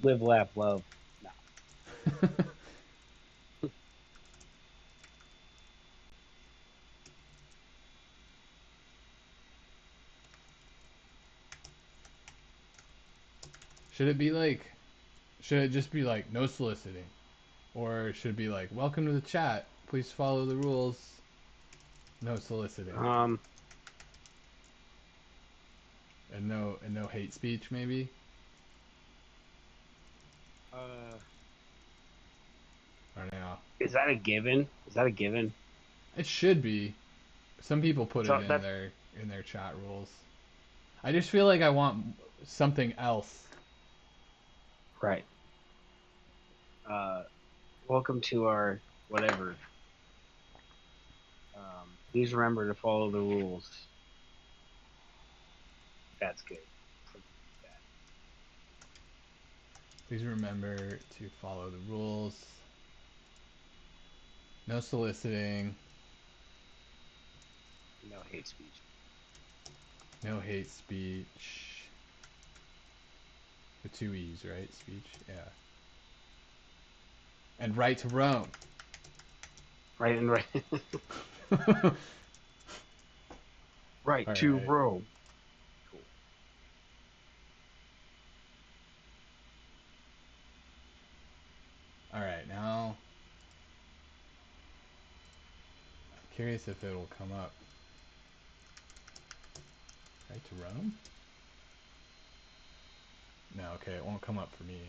live, laugh, love. No. Should it be like, should it just be like no soliciting? Or should it be like, welcome to the chat, please follow the rules, no soliciting? Um, And no hate speech maybe? uh, Or no? is that a given? Is that a given? It should be. Some people put it So that in their chat rules. I just feel like I want something else. right. Uh, welcome to our whatever. Please remember to follow the rules. That's good. Please remember to follow the rules. No soliciting. No hate speech. No hate speech. With two E's, right? Speech? Yeah. And right to roam. Right and right. Right to Alright. Rome. Cool. Alright, now I'm curious if it'll come up. Right to roam? No, okay, it won't come up for me.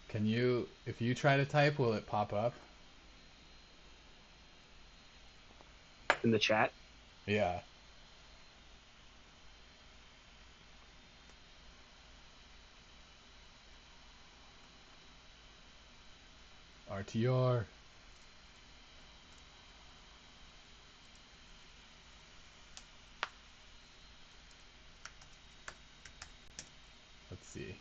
Can you, if you try to type, will it pop up? In the chat. Yeah. RTR. Let's see.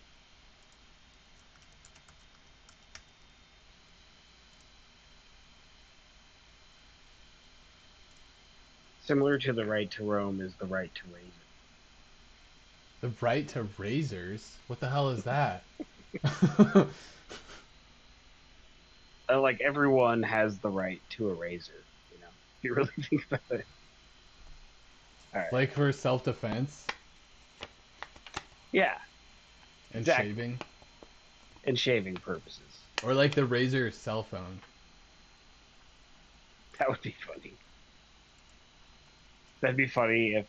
Similar to the right to Rome is the right to razor. The right to razors? What the hell is that? Like everyone has the right to a razor. You know, if you really think about it. All right. Like for self-defense Yeah, and exactly. shaving? And shaving purposes. Or like the razor cell phone? That would be funny. That'd be funny if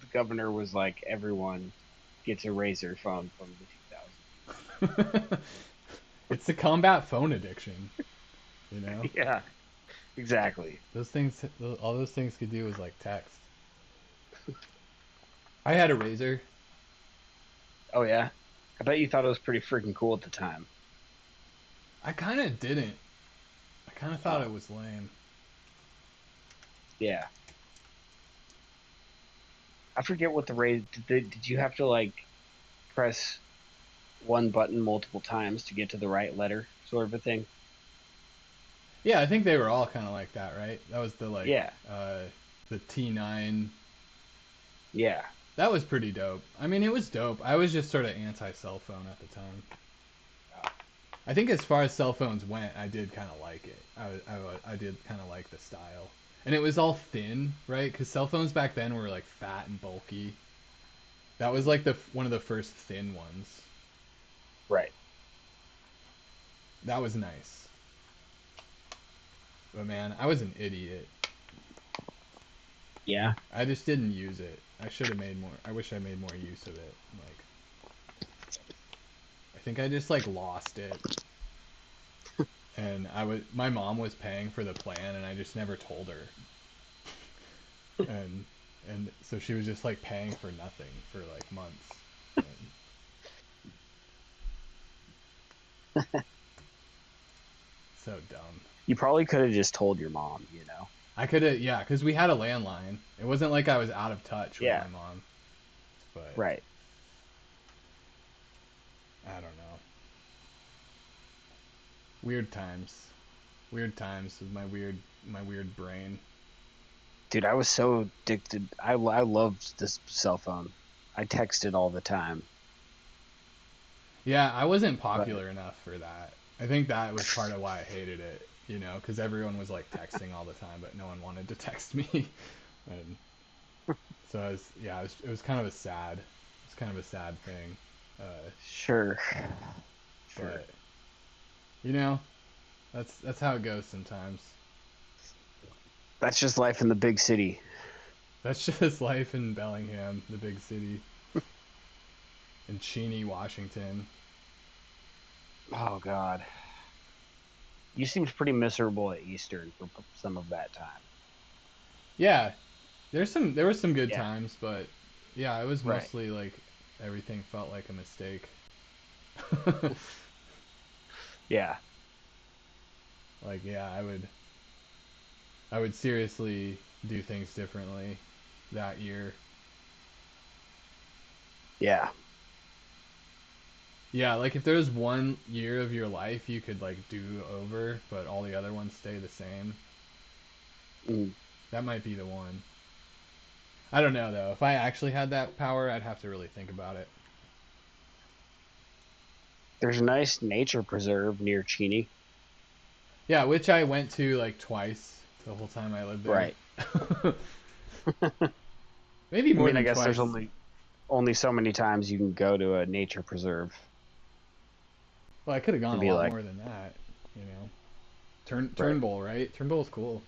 the governor was like, everyone gets a razor phone from the 2000s. It's to combat phone addiction. You know, Yeah, exactly. those things, all those things could do was like text. I had a razor. Oh yeah, I bet you thought it was pretty freaking cool at the time. I kind of didn't. I kind of thought Oh it was lame. yeah, I forget what the raise. Did you have to like press one button multiple times to get to the right letter, sort of a thing? Yeah, I think they were all kind of like that, right? That was the like Yeah, uh, the T9. yeah. That was pretty dope. I mean, it was dope. I was just sort of anti cell phone at the time. I think as far as cell phones went, I did kind of like it. I did kind of like the style. And it was all thin, right? Because cell phones back then were like fat and bulky. That was like the one of the first thin ones. Right. That was nice. But man, I was an idiot. Yeah. I just didn't use it. I should have made more. I wish I made more use of it. Like, I think I just like lost it. And my mom was paying for the plan and I just never told her. And so she was just like paying for nothing for like months. And so dumb. You probably could have just told your mom, I could have, yeah, because we had a landline. It wasn't like I was out of touch with Yeah. my mom, but Right. I don't know. Weird times. Weird times with my weird brain. Dude, I was so addicted. I loved this cell phone. I texted all the time. Yeah, I wasn't But popular enough for that. I think that was part of why I hated it, you know, because everyone was like texting all the time, but no one wanted to text me. And so yeah, it was kind of a sad, it's kind of a sad thing. Uh, sure. Sure. but you know, that's how it goes sometimes. That's just life in the big city. That's just life in Bellingham, the big city, in Cheney, Washington. Oh God. You seemed pretty miserable at Eastern for some of that time. Yeah, there were some good Yeah. times, but yeah, it was Right. mostly like everything felt like a mistake. Yeah. Like yeah, I would seriously do things differently that year. Yeah. Yeah, like if there was one year of your life you could like do over, but all the other ones stay the same, Mm. that might be the one. I don't know though. If I actually had that power, I'd have to really think about it. There's a nice nature preserve near Cheney. Yeah, which I went to like twice the whole time I lived there. Right. Maybe I more mean, I than guess there's twice. only so many times you can go to a nature preserve Well, I could have gone and a be lot like, more than that, you know. right. Turnbull, right? Turnbull's cool.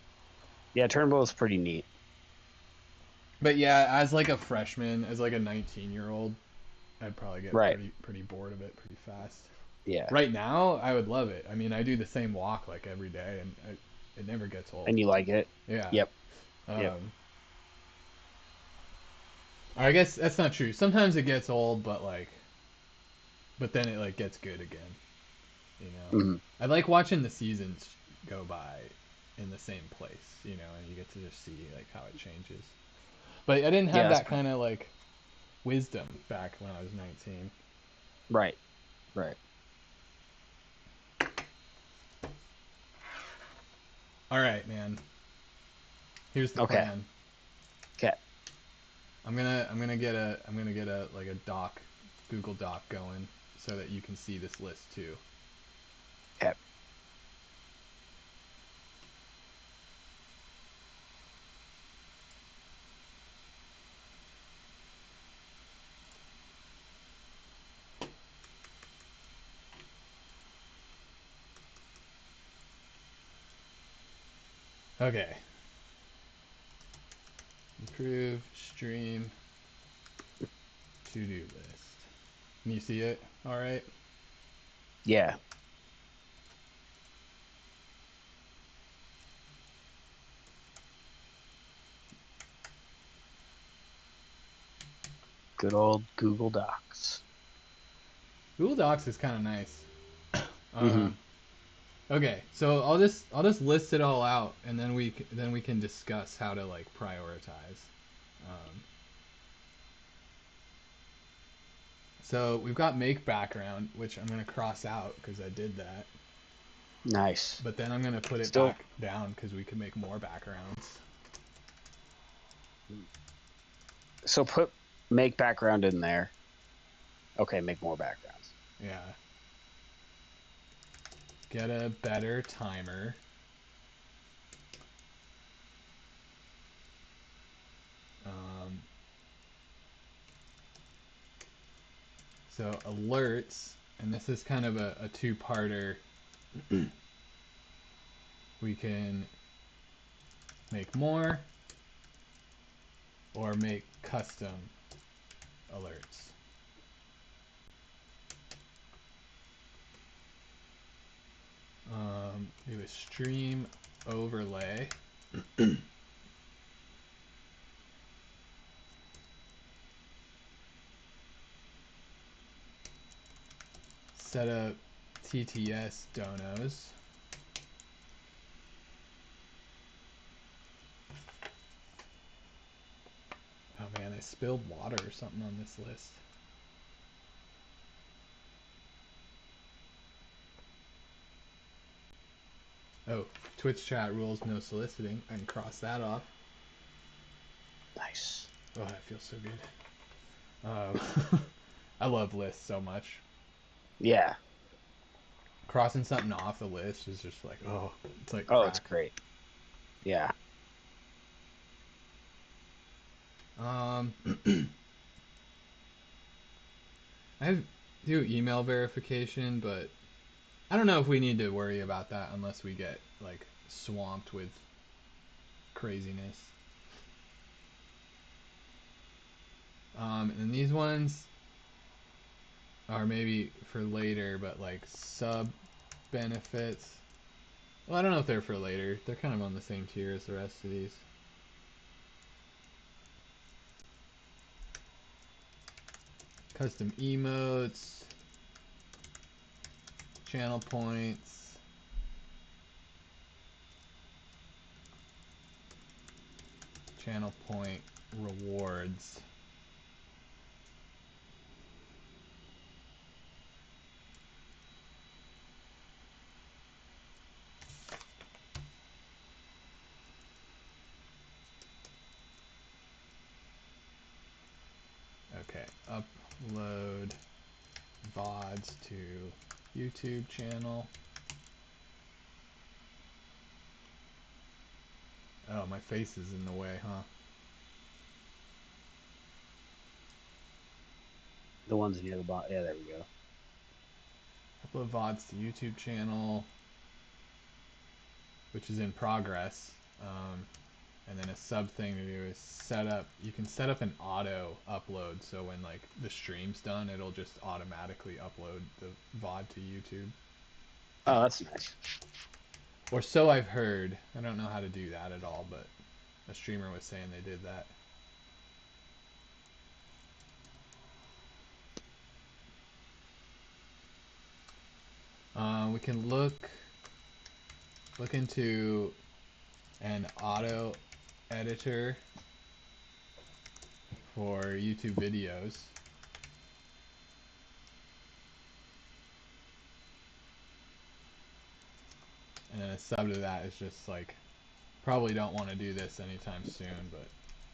Yeah, Turnbull is pretty neat. But yeah, as like a freshman, as like a 19-year-old, I'd probably get Right. pretty bored of it pretty fast. Yeah. Right now, I would love it. I mean, I do the same walk like every day, and it never gets old. And you like it? Yeah. Yep. Yep. Um, I guess that's not true. Sometimes it gets old, but then it like gets good again. You know, Hmm. I like watching the seasons go by in the same place. You know, and you get to just see like how it changes. But I didn't have Yeah, that's that kind of like wisdom back when I was 19. right. Right. All right, man. Here's the Okay. plan. Okay. I'm gonna get a like a doc, Google Doc going so that you can see this list too. Okay. Okay. Improve stream to do list. Can you see it? All right. Yeah. Good old Google Docs. Google Docs is kind of nice. Mm-hmm. Um, okay, so I'll just list it all out, and then we can discuss how to like prioritize. Um, so we've got make background, which I'm gonna cross out because I did that. Nice. But then I'm gonna put it Still, back down because we can make more backgrounds. so put make background in there. Okay, make more backgrounds. Yeah. Get a better timer. Um, so alerts, and this is kind of a two-parter. We can make more or make custom alerts. Do a stream overlay. Set up TTS donos. Oh man, I spilled water or something on this list. Oh, Twitch chat rules no soliciting. I can cross that off. Nice. Oh, that feels so good. I love lists so much. Yeah. Crossing something off the list is just like, oh, it's like Oh, it's crack. great. Yeah. Um, I do email verification, but I don't know if we need to worry about that unless we get like swamped with craziness. And then these ones are maybe for later, but like sub benefits. Well, I don't know if they're for later. They're kind of on the same tier as the rest of these. Custom emotes, channel points, channel point rewards. Okay, upload VODs to YouTube channel. Oh, my face is in the way, huh? The ones near the bottom. Yeah, there we go. Upload VODs to YouTube channel, which is in progress. And then a sub thing to do is set up. You can set up an auto upload, so when like the stream's done, it'll just automatically upload the VOD to YouTube. Oh, that's nice. Or so I've heard. I don't know how to do that at all, but a streamer was saying they did that. We can look into an auto editor for YouTube videos. And then a sub to that is just like, probably don't want to do this anytime soon, but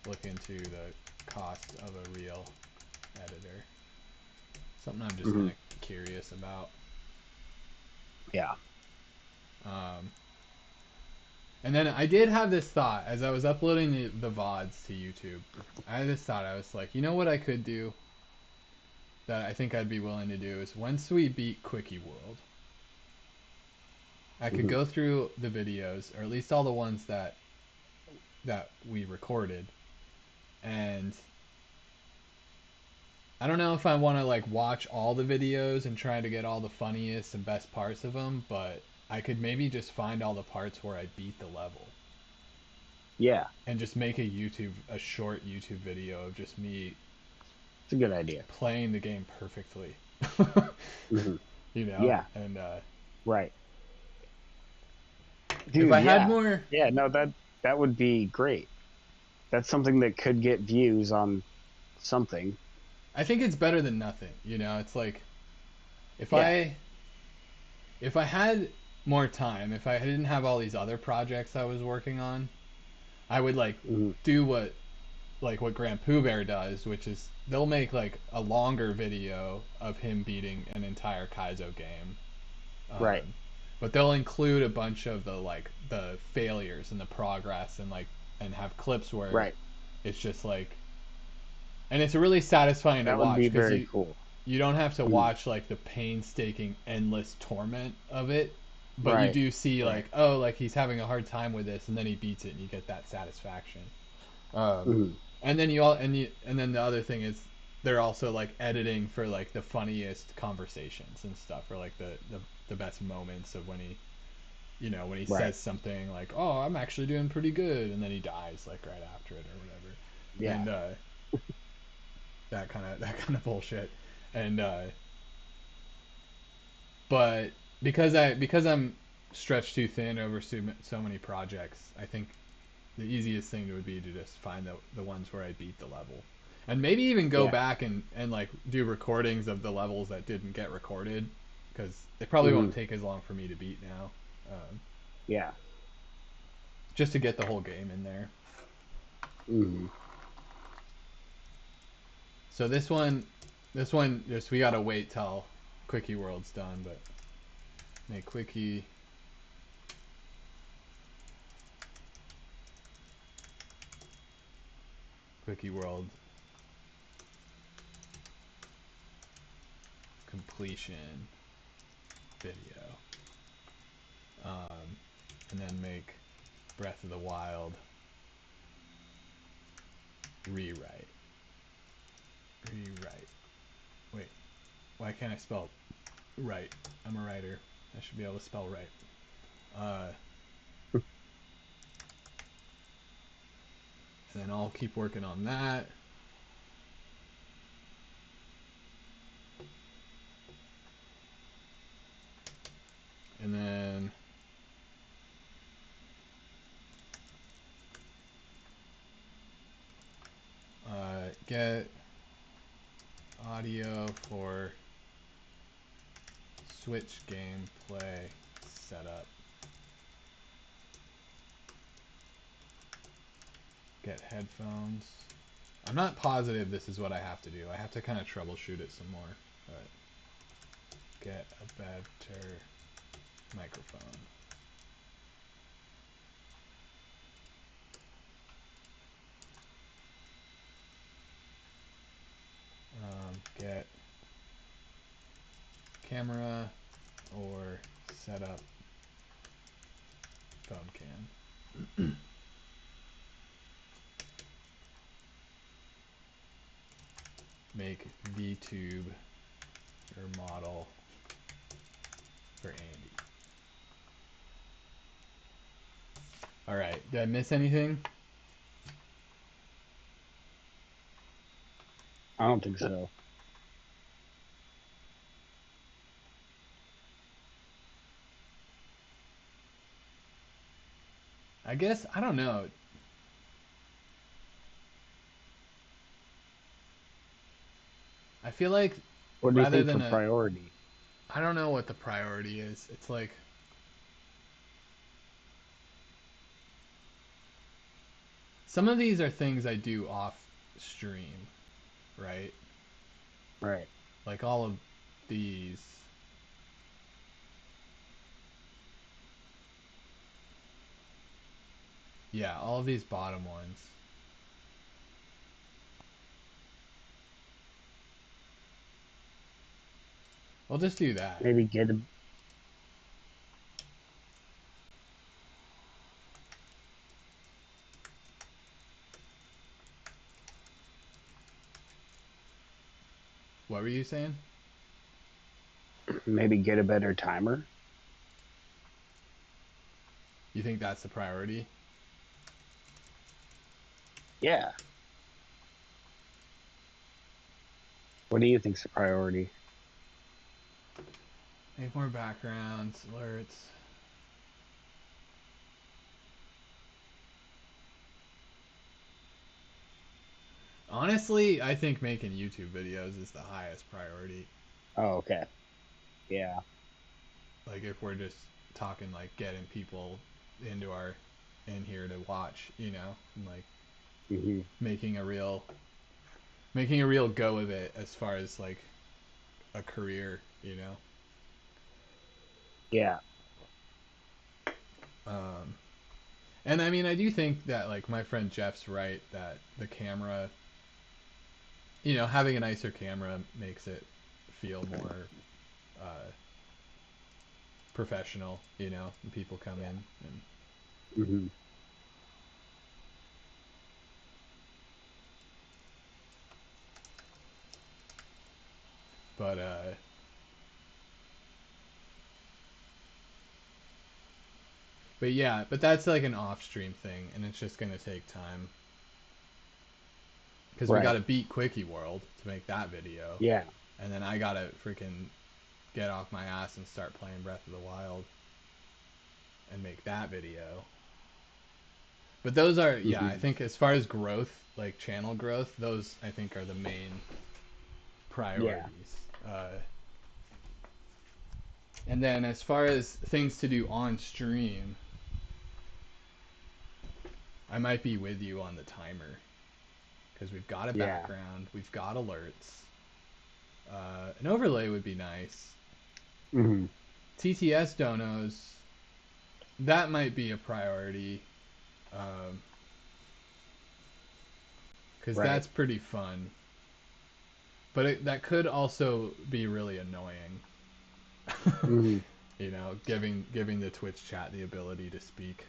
look into the cost of a real editor. Something I'm just Mm-hmm. kind of curious about. Yeah. Um, and then I did have this thought as I was uploading the VODs to YouTube. I had this thought. I was like, you know what I could do that I think I'd be willing to do is once we beat Quickie World, I could Mm-hmm. go through the videos, or at least all the ones that we recorded, and I don't know if I want to like watch all the videos and try to get all the funniest and best parts of them, but I could maybe just find all the parts where I beat the level Yeah. and just make a short YouTube video of just me It's a good idea. playing the game perfectly. Hmm. You know, Yeah. and Right. if Dude, I had yeah. more, Yeah, no, that would be great. That's something that could get views on something. I think it's better than nothing. You know, it's like if Yeah. I if I had more time, if I didn't have all these other projects I was working on, I would like Hmm. do what Grand Pooh Bear does, which is they'll make like a longer video of him beating an entire Kaizo game. Right. But they'll include a bunch of the failures and the progress and have clips where Right. it's just like and it's really satisfying to That would watch be because very you cool. you don't have to Mhm. watch like the painstaking endless torment of it, but you Right. do see Right. like oh like he's having a hard time with this and then he beats it and you get that satisfaction. um, Hmm. and then and then the other thing is they're also like editing for like the funniest conversations and stuff or like the best moments of when he when he Right. says something like oh I'm actually doing pretty good and then he dies like right after it or whatever Yeah. and that kind of bullshit and but because I'm stretched too thin over so many projects, I think the easiest thing would be to just find the ones where I beat the level, and maybe even go Yeah. back and like do recordings of the levels that didn't get recorded, because it probably Hmm. won't take as long for me to beat now, Yeah. just to get the whole game in there. Hmm. So this one just we gotta wait till Quickie World's done, but make Quickie World completion video, and then make Breath of the Wild rewrite. Rewrite. Wait, why can't I spell right? I'm a writer. I should be able to spell right. Uh, and then I'll keep working on that. And then get audio for Switch gameplay setup. Get headphones. I'm not positive this is what I have to do. I have to kind of troubleshoot it some more. But get a better microphone. Get camera or set up phone cam. Make VTube or model for Andy. All right. Did I miss anything? I don't think so. I guess I don't know. I feel like What do you rather think than for a priority? I don't know what the priority is. It's like some of these are things I do off stream, right? Right. Like all of these. Yeah, all of these bottom ones. We'll just do that. Maybe get a, What were you saying? maybe get a better timer. You think that's the priority? Yeah. What do you think's the priority? Make more backgrounds, alerts. Honestly, I think making YouTube videos is the highest priority. Oh, okay. Yeah. Like if we're just talking like getting people into our in here to watch, and like Hmm. making a real making a real go of it as far as like a career. Yeah. Um, and I mean, I do think that like my friend Jeff's right that the camera, having a nicer camera makes it feel more uh, professional. When people come Yeah. in, and Hmm. but yeah, but that's like an off stream thing, and it's just gonna take time because we got Right. to beat Quickie World to make that video, Yeah. and then I gotta freaking get off my ass and start playing Breath of the Wild and make that video. But those are, yeah, I Hmm. think as far as growth, like channel growth, those I think are the main Yeah. priorities. And then as far as things to do on stream, I might be with you on the timer because we've got a Yeah. background, we've got alerts. An overlay would be nice. Hmm. TTS donos, that might be a priority because Right. that's pretty fun. But that could also be really annoying. Hmm. Giving the Twitch chat the ability to speak.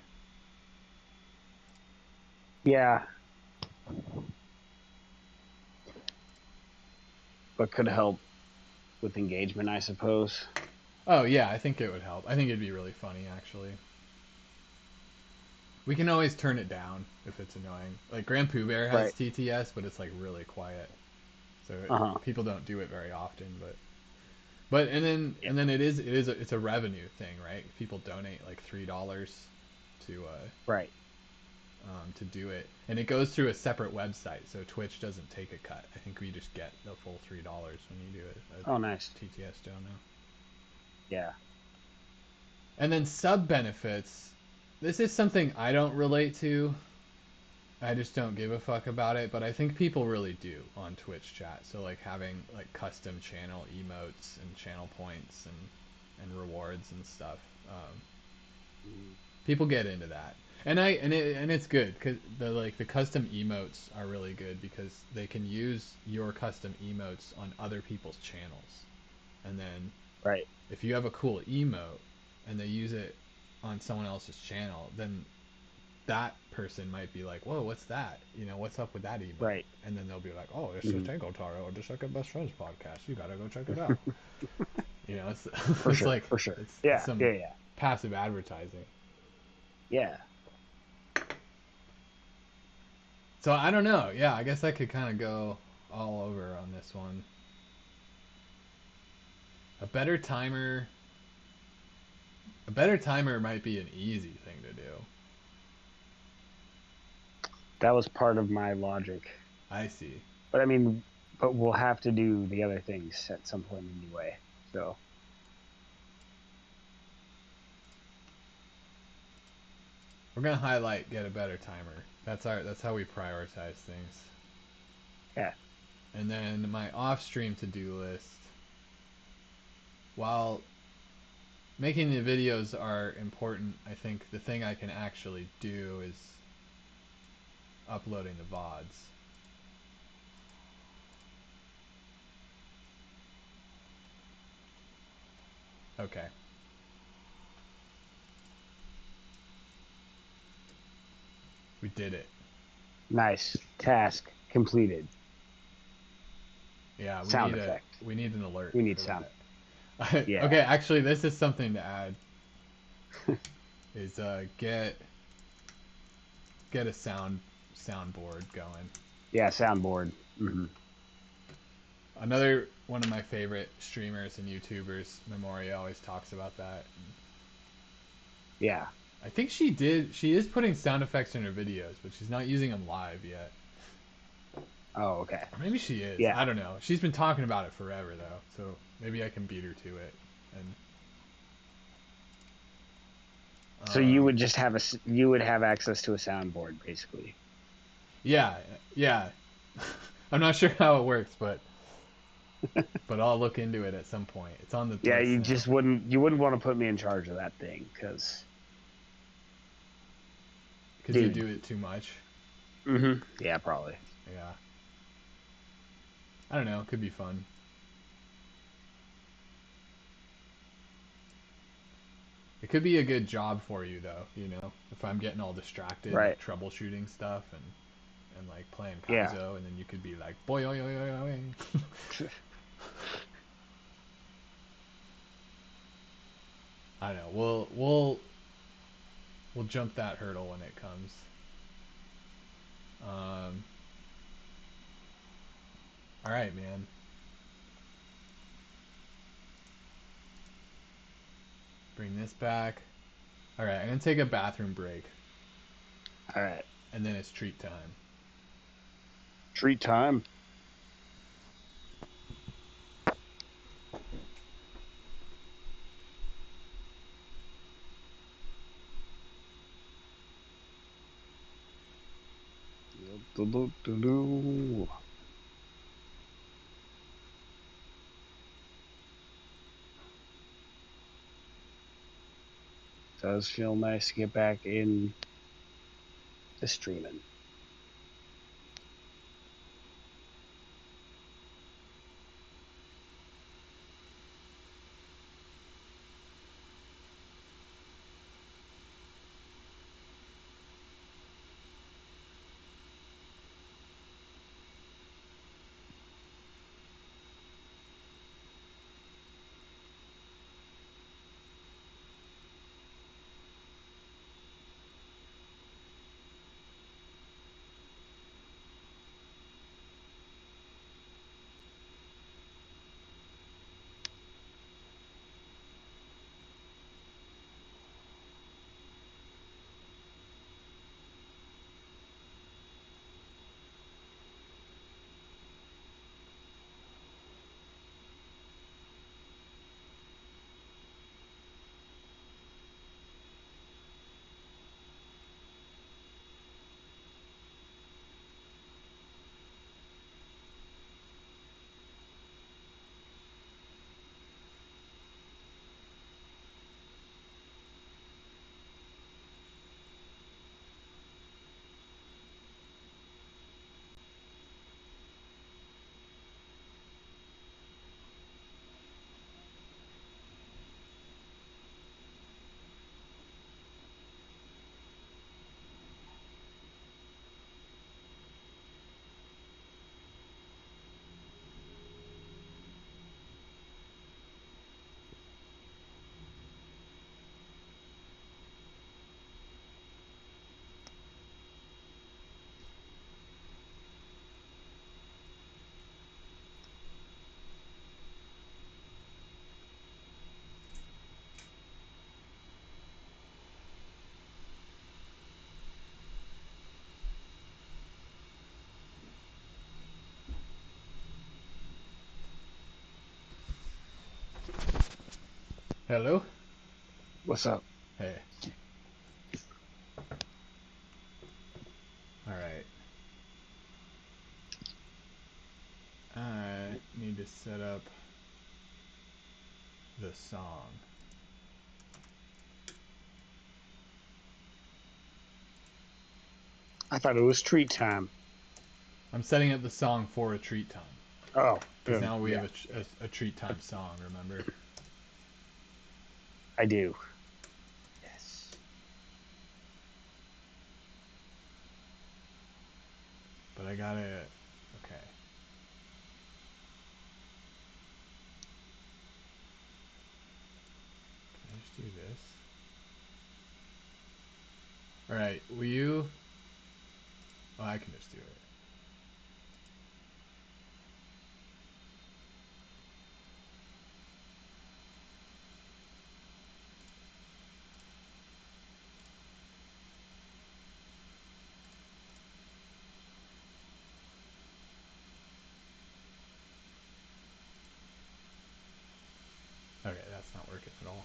Yeah. But could help with engagement, I suppose. Oh yeah, I think it would help. I think it'd be really funny actually. We can always turn it down if it's annoying. Like Grand Pooh Bear has Right. TTS, but it's like really quiet, so Uh huh. people don't do it very often. But Yeah. and then it's a revenue thing, right? People donate like $3 Right. to do it, and it goes through a separate website, so Twitch doesn't take a cut. I think we just get the full $3 when you do Oh, nice. a TTS dono. Yeah. And then sub benefits. This is something I don't relate to. I just don't give a fuck about it, but I think people really do on Twitch chat. So like having like custom channel emotes and channel points and rewards and stuff. Mhm. People get into that, and it's good because the custom emotes are really good because they can use your custom emotes on other people's channels, and then Right. if you have a cool emote and they use it on someone else's channel, then that person might be like, "Whoa, what's that? What's up with that emote?" Right. And then they'll be like, "Oh, it's the Hmm. Tango Taro or the Second Best Friends podcast. You gotta go check it out." It's For it's sure. like For sure. it's Yeah. some Yeah. Yeah. passive advertising. Yeah. So I don't know. Yeah, I guess I could kind of go all over on this one. A better timer. A better timer might be an easy thing to do. That was part of my logic. I see. But I mean, but we'll have to do the other things at some point anyway. So We're gonna highlight get a better timer. That's how we prioritize things. yeah. And then my off-stream to-do list. While making the videos are important, I think the thing I can actually do is uploading the VODs. Okay. We did it. Nice. Task completed. Yeah, Sound effect. we need an alert We need for sound. that. Yeah. Okay, actually this is something to add is get a soundboard going. Yeah. Soundboard. Hmm. Another one of my favorite streamers and YouTubers, Memoria, always talks about that. Yeah. I think she did. She is putting sound effects in her videos, but she's not using them live yet. Oh, okay. Or maybe she is. Yeah. I don't know. She's been talking about it forever though, so maybe I can beat her to it. And So you would just have you would have access to a soundboard, basically. yeah, yeah. I'm not sure how it works, but I'll look into it at some point. It's on the Yeah, list you now. just wouldn't want to put me in charge of that thing, Because you dude. do it too much. Yeah, probably. Yeah. I don't know. It could be fun. It could be a good job for you though, if I'm getting all distracted Right. troubleshooting stuff and like playing Yeah. Kaizo, and then you could be like boy oy, oy, oy, oy. I don't know. We'll jump that hurdle when it comes. All right, man. Bring this back. All right, I'm gonna take a bathroom break, All right. and then it's treat time. Treat time. Does feel nice to get back in to streaming. Hello. What's up? Hey. All right. I need to set up the song. I thought it was treat time. I'm setting up the song for a treat time. Oh, Because now we yeah, have a treat time song, remember? I do. Yes. But I gotta. Okay. Can I just do this? Alright, will you. Oh, I can just do it. it's not working at all.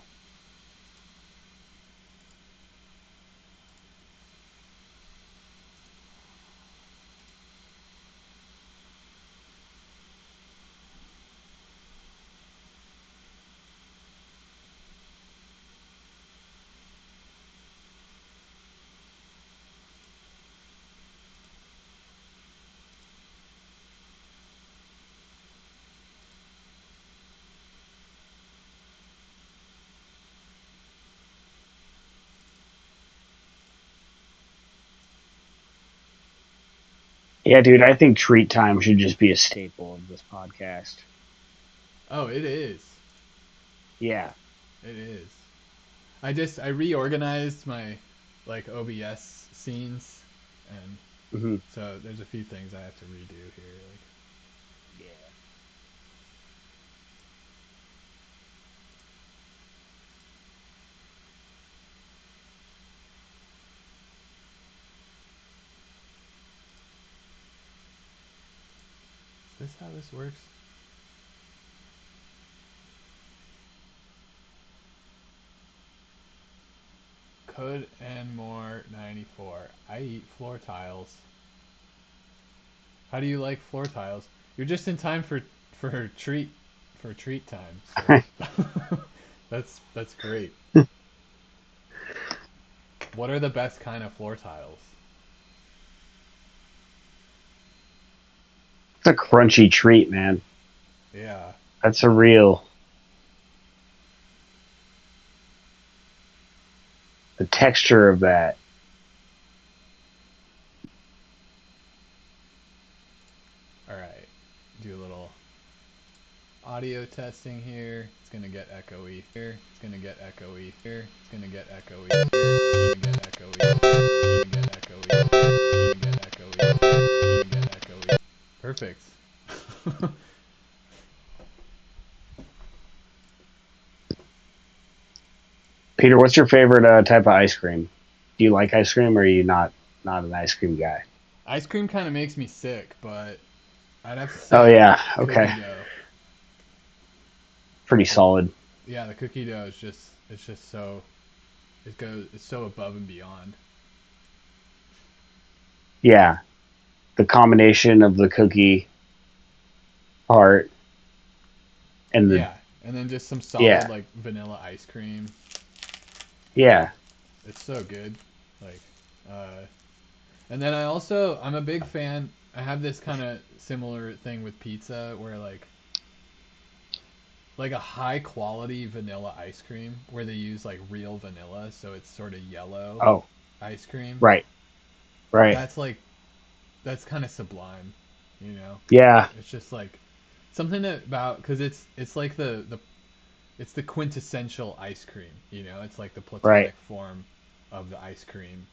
Yeah, dude, I think treat time should just be a staple of this podcast. Oh, it is. Yeah. It is. I reorganized my like OBS scenes, and Mm-hmm. so there's a few things I have to redo here. Like, Yeah. is this how this works? Could and more 94. I eat floor tiles. How do you like floor tiles? You're just in time for treat for treat time. So that's great. What are the best kind of floor tiles? It's a crunchy treat, man. Yeah. That's a real. The texture of that. All right. Do a little audio testing here. It's gonna get echoey here. It's gonna get echoey here. It's gonna get echoey here. It's gonna get echoey. It's gonna get echoey. It's gonna get echoey. It's gonna get echoey. Perfect. Peter, what's your favorite type of ice cream? Do you like ice cream, or are you not an ice cream guy? Ice cream kind of makes me sick, but I'd have to Oh say yeah, cookie okay, dough. pretty Like, solid. yeah, the cookie dough is just it's just so it's so above and beyond. Yeah, the combination of the cookie part and the Yeah, and then just some solid yeah like vanilla ice cream. yeah It's so good. Like, uh, and then I'm a big fan. I have this kind of similar thing with pizza where like a high quality vanilla ice cream where they use like real vanilla, so it's sort of yellow oh ice cream. right right That's like that's kind of sublime, you know. yeah It's just like something about because it's like the it's the quintessential ice cream, you know. It's like the right platonic form of the ice cream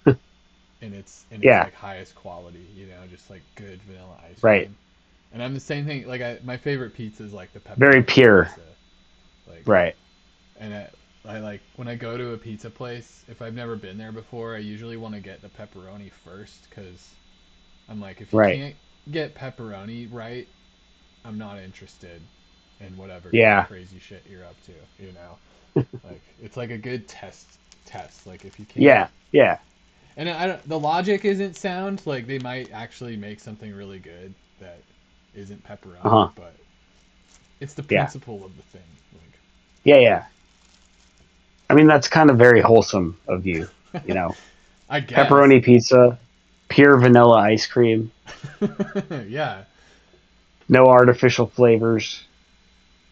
in its yeah like highest quality, you know, just like good vanilla ice right cream. And I'm the same thing. Like my favorite pizza is like the very pepperoni pure pizza. Like, right and I like when I go to a pizza place. If I've never been there before, I usually want to get the pepperoni first because I'm like, if you right can't get pepperoni right, I'm not interested in whatever kind of yeah crazy shit you're up to. You know, like it's like a good test. Like if you can't, yeah yeah and I don't, the logic isn't sound. Like they might actually make something really good that isn't pepperoni, uh-huh but it's the yeah principle of the thing. yeah. I mean, that's kind of very wholesome of you, you Like, know. I guess. Pepperoni pizza, pure vanilla ice cream, Yeah. no artificial flavors,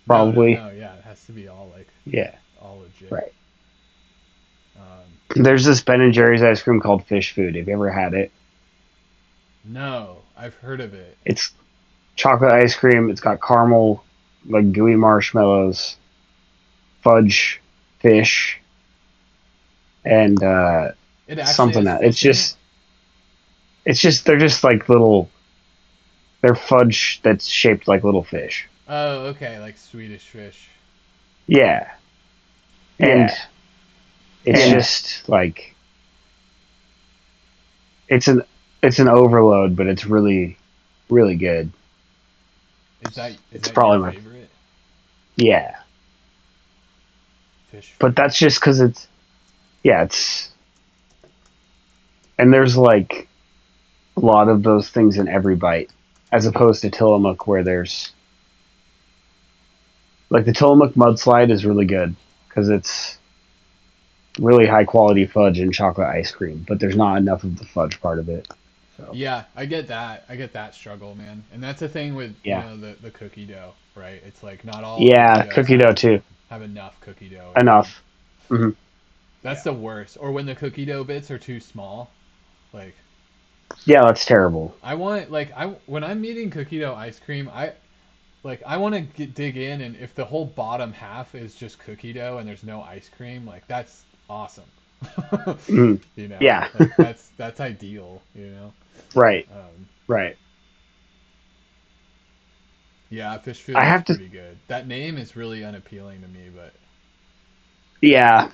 No, no, probably. no. Yeah, it has to be all like Yeah, all legit. right. Um, There's this Ben and Jerry's ice cream called Fish Food. Have you ever had it? no, I've heard of it. It's chocolate ice cream. It's got caramel, like gooey marshmallows, fudge, fish, and It actually something has else. fish in it. They're just like little. They're fudge that's shaped like little fish. Oh, okay, like Swedish fish. Yeah, and it's just like it's an it's an overload, but it's really good. Is It's that your probably my favorite? yeah Fish but food. that's just because it's and there's like a lot of those things in every bite, as opposed to Tillamook where there's like the Tillamook mudslide is really good because it's really high quality fudge and chocolate ice cream, but there's not enough of the fudge part of it. So Yeah, I get that. I get that struggle, man. And that's the thing with, yeah, the cookie dough, right? It's like not all cookie yeah, doughs cookie dough too. have enough cookie dough in them. Enough. Hmm. That's Yeah, the worst. Or when the cookie dough bits are too small. Like yeah, that's terrible. I want like I when I'm eating cookie dough ice cream, I want to dig in, and if the whole bottom half is just cookie dough and there's no ice cream, like that's awesome. Mm. You know, Yeah, like that's ideal. You know. right, Um, right. yeah, fish I food is have to. pretty good. That name is really unappealing to me, but Yeah,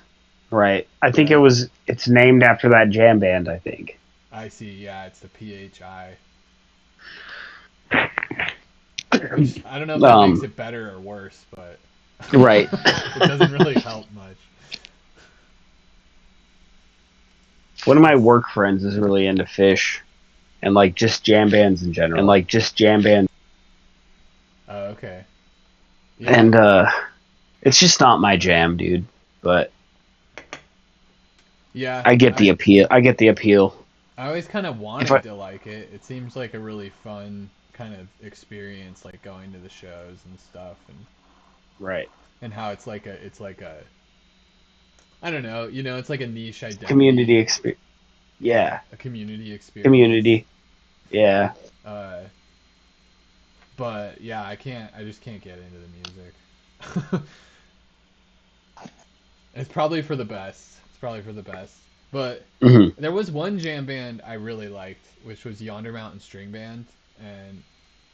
right. I think yeah, it's named after that jam band, I think. I see. Yeah, it's the PHI, which I don't know if that makes Um, it better or worse, but right. it doesn't really help much. One of my It's work friends is really into fish and like just jam bands in general. okay. Yeah, And it's just not my jam, dude. But yeah. I get the appeal. I get the appeal. I always kind of If I wanted to like it. It seems like a really fun kind of experience, like going to the shows and stuff, right and how it's like a I don't know, it's like a niche community identity, experience, yeah, a community experience. community, yeah. Uh, but yeah, I just can't get into the music. It's probably for the best. It's probably for the best. But Hmm. there was one jam band I really liked, which was Yonder Mountain String Band, and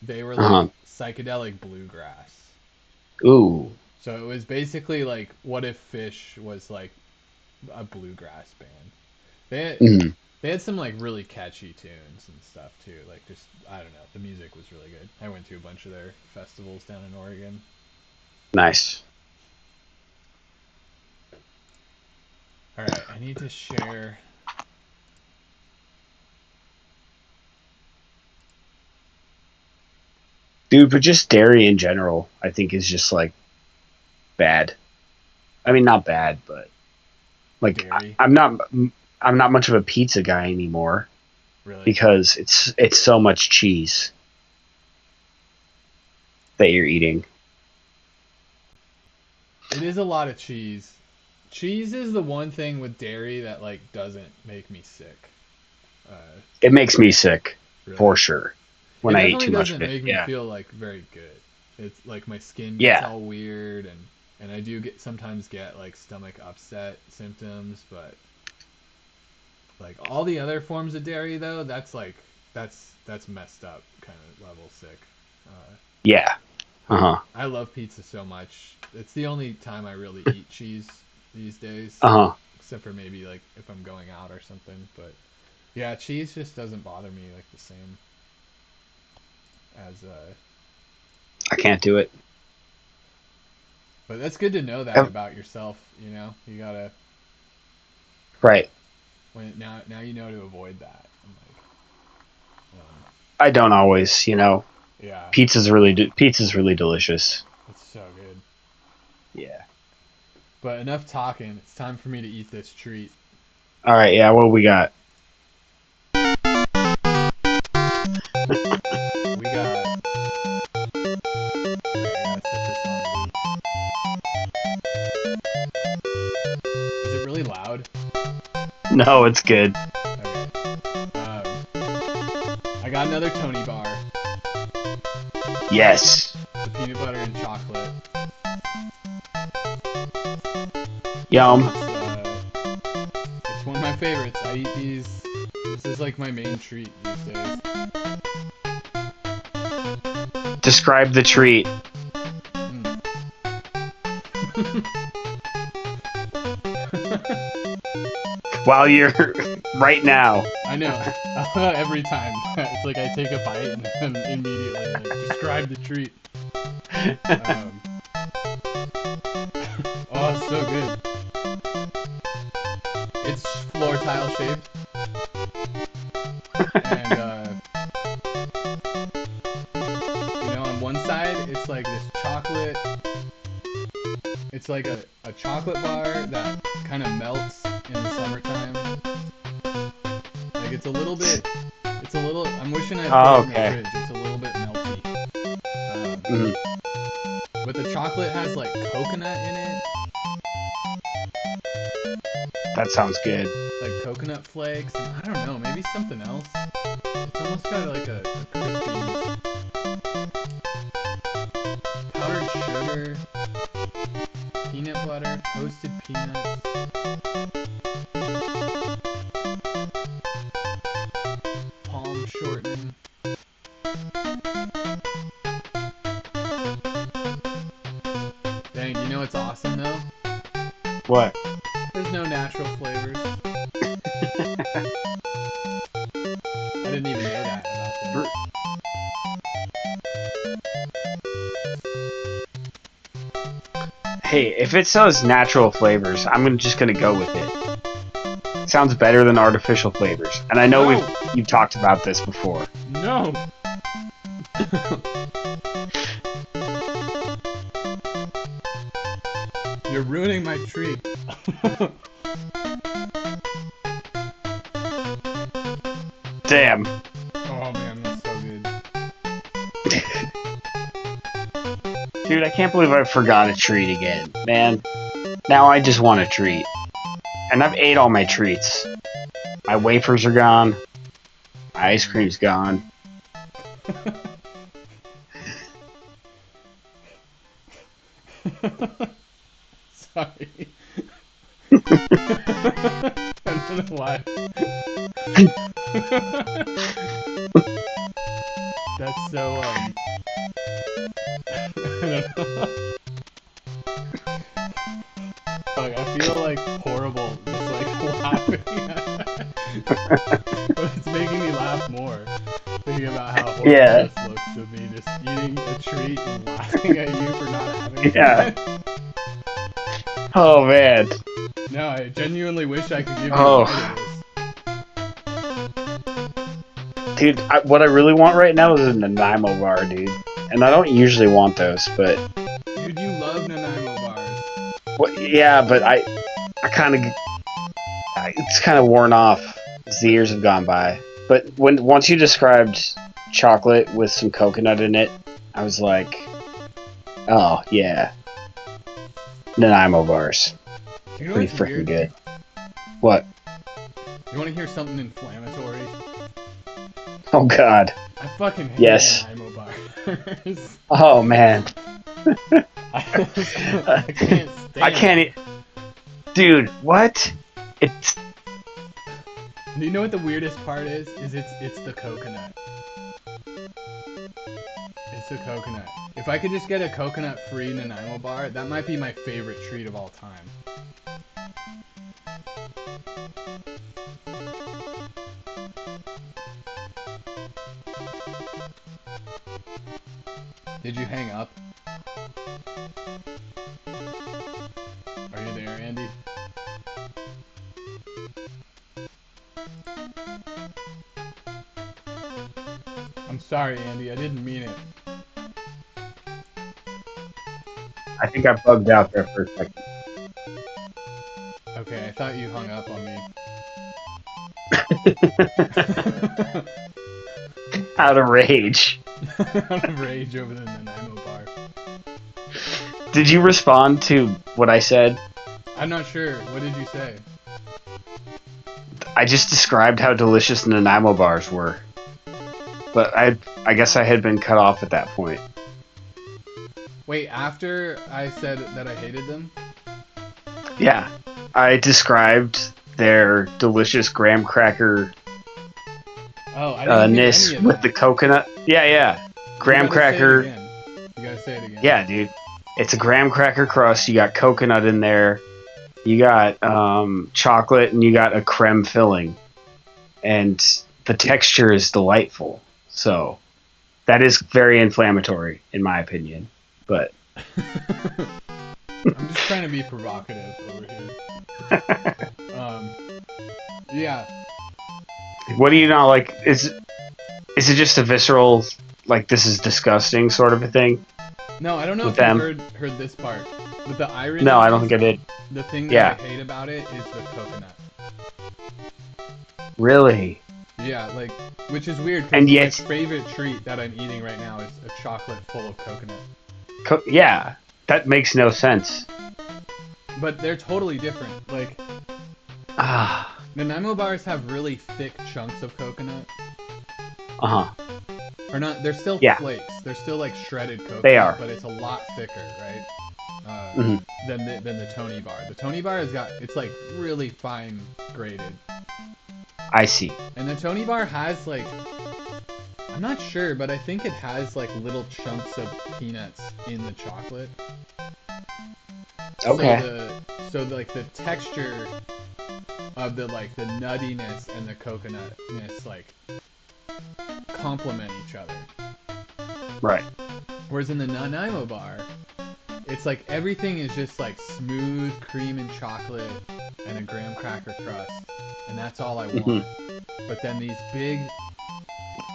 they were Uh like huh. psychedelic bluegrass. Ooh. So it was basically like what if Fish was like a bluegrass band. They had, Hmm. they had some like really catchy tunes and stuff too. Like just I don't know, the music was really good. I went to a bunch of their festivals down in Oregon. Nice. All right, I need to share. Dude, but just dairy in general, I think is just like bad. I mean, not bad, but like Dairy, I'm not much of a pizza guy anymore really. because it's so much cheese that you're eating. It is a lot of cheese. Cheese is the one thing with dairy that like doesn't make me sick. Uh, It makes me sick for really, sure it when I eat definitely too much of doesn't it. make me Yeah. feel like very good. It's like my skin gets Yeah. all weird, and I do sometimes get like stomach upset symptoms, but like all the other forms of dairy though, that's messed up kind of level sick. Uh, Yeah. Uh-huh. I love pizza so much. It's the only time I really eat cheese these days, Uh-huh. except for maybe like if I'm going out or something. But yeah, cheese just doesn't bother me like the same as. I can't do it. But that's good to know that Ev- about yourself. You gotta Right. when now you know to avoid that. I'm like, I don't always, you know. yeah, Pizza's really delicious. it's so good. Yeah. But enough talking. It's time for me to eat this treat. All right, yeah, what we got? We got. Okay, I gotta set this on loop. Is it really loud? No, it's good. Okay. I got another Tony bar. Yes. The peanut butter and chocolate. Yum. It's one of my favorites. I eat these. This is like my main treat these days. Describe the treat Mm. while you're right now. I know. Every time, it's like I take a bite and then immediately like describe the treat. Um, Oh, so good. It's floor tile shaped, and on one side it's like this chocolate. It's like a chocolate bar that kind of melts in the summertime. Like it's a little bit. It's a little. I'm wishing I'd put Oh, it in the okay. fridge. It's a little bit melty. Mhm. But the chocolate has like coconut in it, That sounds good. like coconut flakes, and I don't know, maybe something else. It's almost got like a crispy powdered sugar, peanut butter, toasted peanuts, palm shortening. Dang, you know what's awesome though? What? There's no natural flavors. I didn't even know that about them. Hey, if it says natural flavors, I'm just gonna go with it. Sounds better than artificial flavors. And I know No! you've talked about this before. No! You're ruining my treat. Damn. Oh man, that's so good. Dude, I can't believe I forgot a treat again. Man, now I just want a treat. And I've ate all my treats. My wafers are gone. My ice cream's gone. Sorry. I don't know why. That's so I don't know. Like, I feel like horrible just like laughing but it's making me laugh more thinking about how horrible Yeah. this looks to me just eating a treat and laughing at you for not having Yeah. it. Oh, man. No, I genuinely wish I could give you Oh. a bite of this. Dude, what I really want right now is a Nanaimo bar, dude. And I don't usually want those, but... Dude, you love Nanaimo bars. Well, yeah, but I kind of... It's kind of worn off as the years have gone by. But once you described chocolate with some coconut in it, I was like, oh, yeah. Nanaimo bars. You know Pretty what's freaking weird? good. What? You want to hear something inflammatory? Oh, God. I fucking hate Yes. Nanaimo bars. Oh, man. I can't stand I can't... it. Dude, what? It's... Do you know what the weirdest part is? It's the coconut. It's the coconut. If I could just get a coconut-free Nanaimo bar, that might be my favorite treat of all time. Did you hang up? Are you there, Andy? I'm sorry, Andy. I didn't mean it. I think I bugged out there for a second. Okay, I thought you hung up on me. Out of rage. Out of rage over the Nanaimo bar. Did you respond to what I said? I'm not sure. What did you say? I just described how delicious Nanaimo bars were. But I guess I had been cut off at that point. Wait, after I said that I hated them? Yeah. I described their delicious graham cracker Oh, I didn't hear ness any of with that. the coconut. Yeah. Graham You gotta say it cracker. again. You gotta say it again. Yeah, dude. It's a graham cracker crust. You got coconut in there. You got chocolate, and you got a creme filling. And the texture is delightful. So that is very inflammatory, in my opinion. But I'm just trying to be provocative over here. Yeah. What do you not like? Is it just a visceral, like this is disgusting sort of a thing No, I don't know with if you them? heard this part. But the No, irony I don't is think I did. the thing that I Yeah, hate about it is the coconut. really. Yeah, like which is weird because And my yet, favorite treat that I'm eating right now is a chocolate full of coconut. yeah, that makes no sense. But they're totally different. Like Ah, Nanaimo bars have really thick chunks of coconut. uh-huh. Or not, they're still Yeah, flakes. They're still like shredded they coconut, are. but it's a lot thicker, right? Hmm. Than the Tony bar. The Tony bar has got it's like really fine grated, I see. and the Tony bar has like I'm not sure, but I think it has like little chunks of peanuts in the chocolate. So Okay. like the texture of the like the nuttiness and the coconutness like complement each other. Right. Whereas in the Nanaimo bar, it's like everything is just like smooth cream and chocolate and a graham cracker crust, and that's all I Hmm. want. But then these big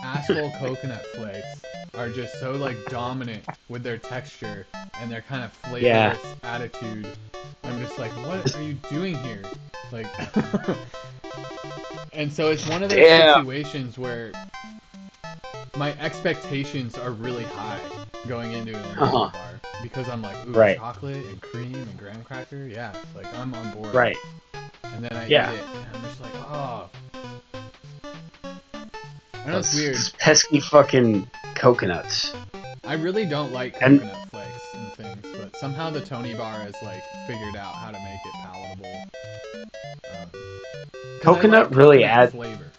asshole coconut flakes are just so like dominant with their texture and their kind of Yeah. flavorless attitude. I'm just like, what are you doing here? Like, and so it's one of those Damn. situations where my expectations are really high going into an Nanaimo Uh-huh. bar because I'm like, ooh, Right. chocolate and cream and graham cracker, yeah, like I'm on board. Right. And then I eat Yeah. it, and I'm just like, oh, I know it's weird. Those pesky fucking coconuts. I really don't like And coconut flakes and things, but somehow the Tony bar has like figured out how to make it palatable. Because I like coconut really coconut add. flavor,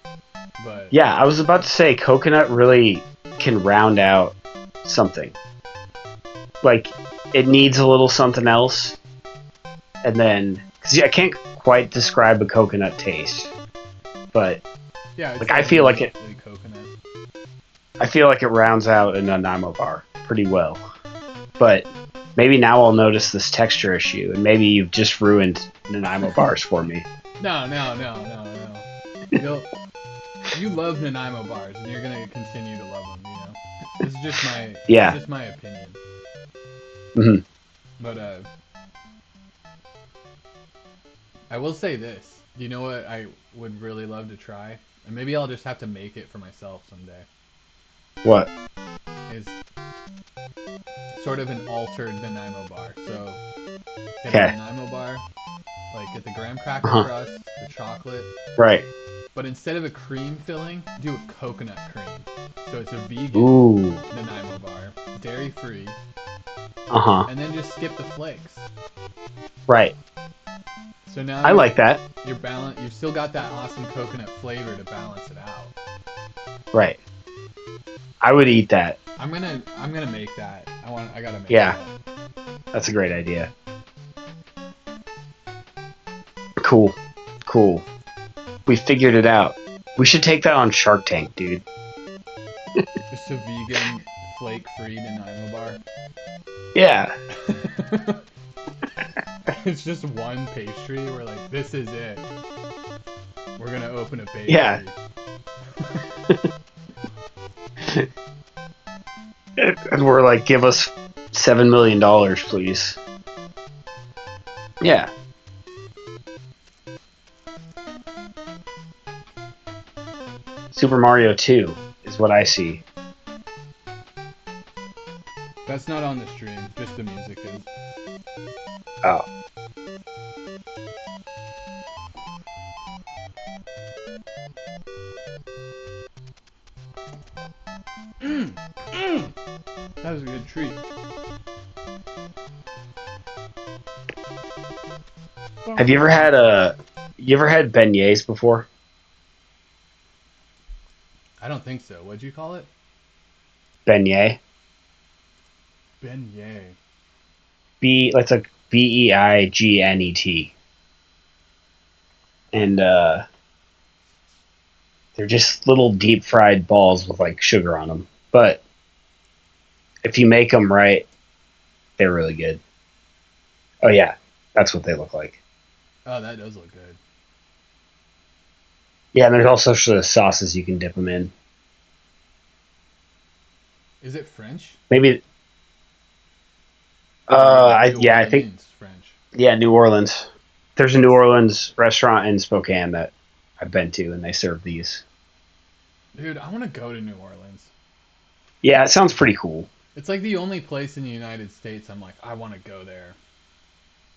but Yeah, I was about to say coconut really can round out something. Like it needs a little something else, and then because I can't quite describe a coconut taste, but yeah, it's like I like feel like it. immediately coconut. I feel like it rounds out a Nanaimo bar pretty well. But maybe now I'll notice this texture issue, and maybe you've just ruined Nanaimo bars for me. No. You'll you love Nanaimo bars, and you're gonna continue to love them. You know, this is Yeah. just my opinion. Hmm. But I will say this. You know what I would really love to try, and maybe I'll just have to make it for myself someday. What? Is sort of an altered Nanaimo bar. So get a Okay. Nanaimo bar, like get the graham Uh cracker huh. crust, the chocolate, Right. but instead of a cream filling, do a coconut cream. So it's a vegan Ooh. Nanaimo bar, dairy free, Uh huh. and then just skip the flakes. Right. So now I like that. you've still got that awesome coconut flavor to balance it out. Right. I would eat that. I'm gonna make that. I gotta make Yeah. that. That's a great idea. Cool. Cool. We figured it out. We should take that on Shark Tank, dude. Just a vegan flake free Nanaimo bar. Yeah. It's just one pastry. We're like, this is it. We're gonna open a Yeah. bakery. And we're like, give us $7 million, please. Yeah. Super Mario 2 is what I see. That's not on the stream. Just the music is. Oh. That was a good treat. Have you ever had beignets before? I don't think so. What'd you call it? Beignet. Beignet. It's like Beignet. And they're just little deep fried balls with like sugar on them. But if you make them right, They're really good. Oh yeah, that's what they look like. Oh, that does look good. Yeah, and there's also sort of sauces you can dip them in. Is it French? Maybe. Or like New Yeah, I think Orleans French? yeah, New Orleans. There's a New That's Orleans restaurant in Spokane that I've been to, and they serve these. dude. I want to go to New Orleans. Yeah, it sounds pretty cool. It's like the only place in the United States I'm like I want to go there. In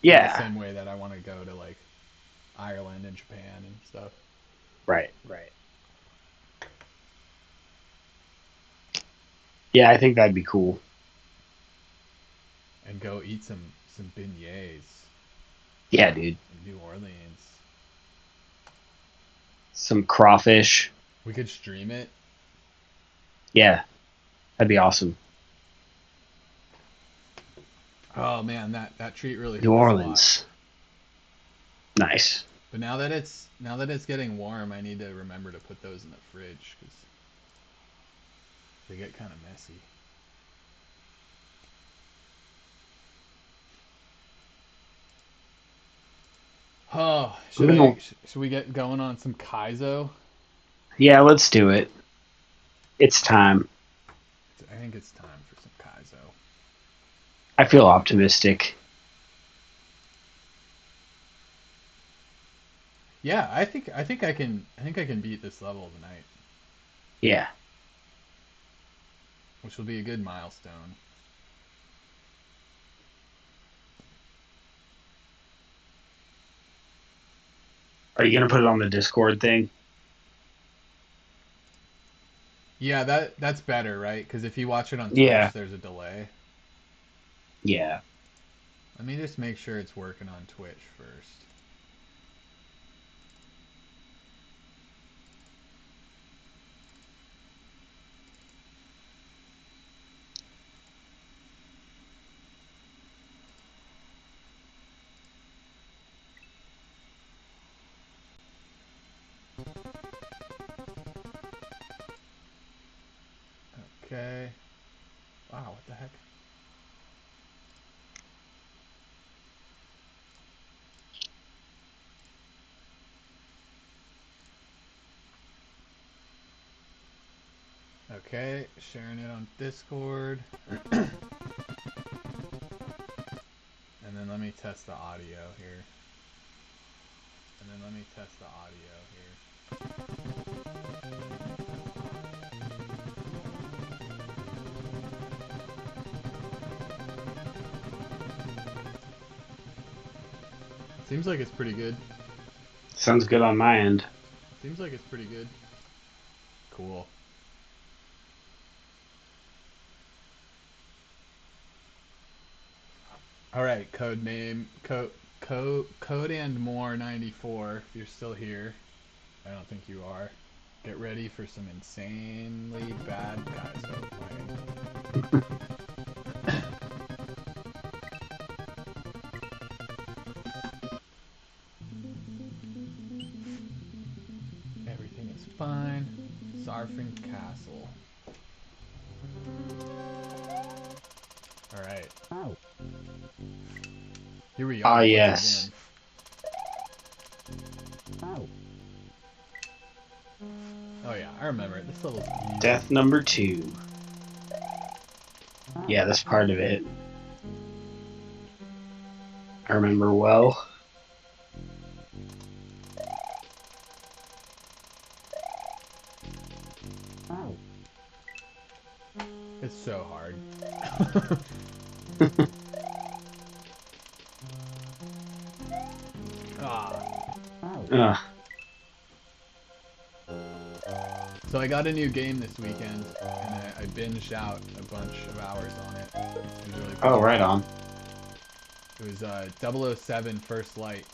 the Yeah, same way that I want to go to like Ireland and Japan and stuff. right, right. Yeah, I think that'd be cool. And go eat some beignets Yeah, dude. in New Orleans. Some crawfish. We could stream it. Yeah, that'd be awesome. Oh man, that treat really New hit the spot. Orleans. Nice. But now that it's getting warm, I need to remember to put those in the fridge because they get kind of messy. Oh, I'm gonna. should we get going on some Kaizo? Yeah, let's do it. It's time. I think it's time for some Kaizo. I feel optimistic. Yeah, I think I can beat this level tonight, Yeah. which will be a good milestone. Are you gonna put it on the Discord thing? Yeah, that's better, right? Because if you watch it on Twitch, Yeah. there's a delay. Yeah. Let me just make sure it's working on Twitch first. Okay. Wow, what the heck? Okay, sharing it on Discord. And then let me test the audio here. And then let me test the audio here. Seems like it's pretty good. Sounds good on my end. Seems like it's pretty good. Cool. All right, code name, code and more 94. If you're still here, I don't think you are. Get ready for some insanely bad guys playing. Everything is fine. Sawrfing Castle. All right. Here we Ah, are. yes. Oh yeah, I remember it. This level's easy. Death number 2. Yeah, that's part of it. I remember well. It's so hard. Ah. Ugh. So I got a new game this weekend, and I binged out a bunch of hours on it. It was really Oh, cool. right on. It was 007 First Light.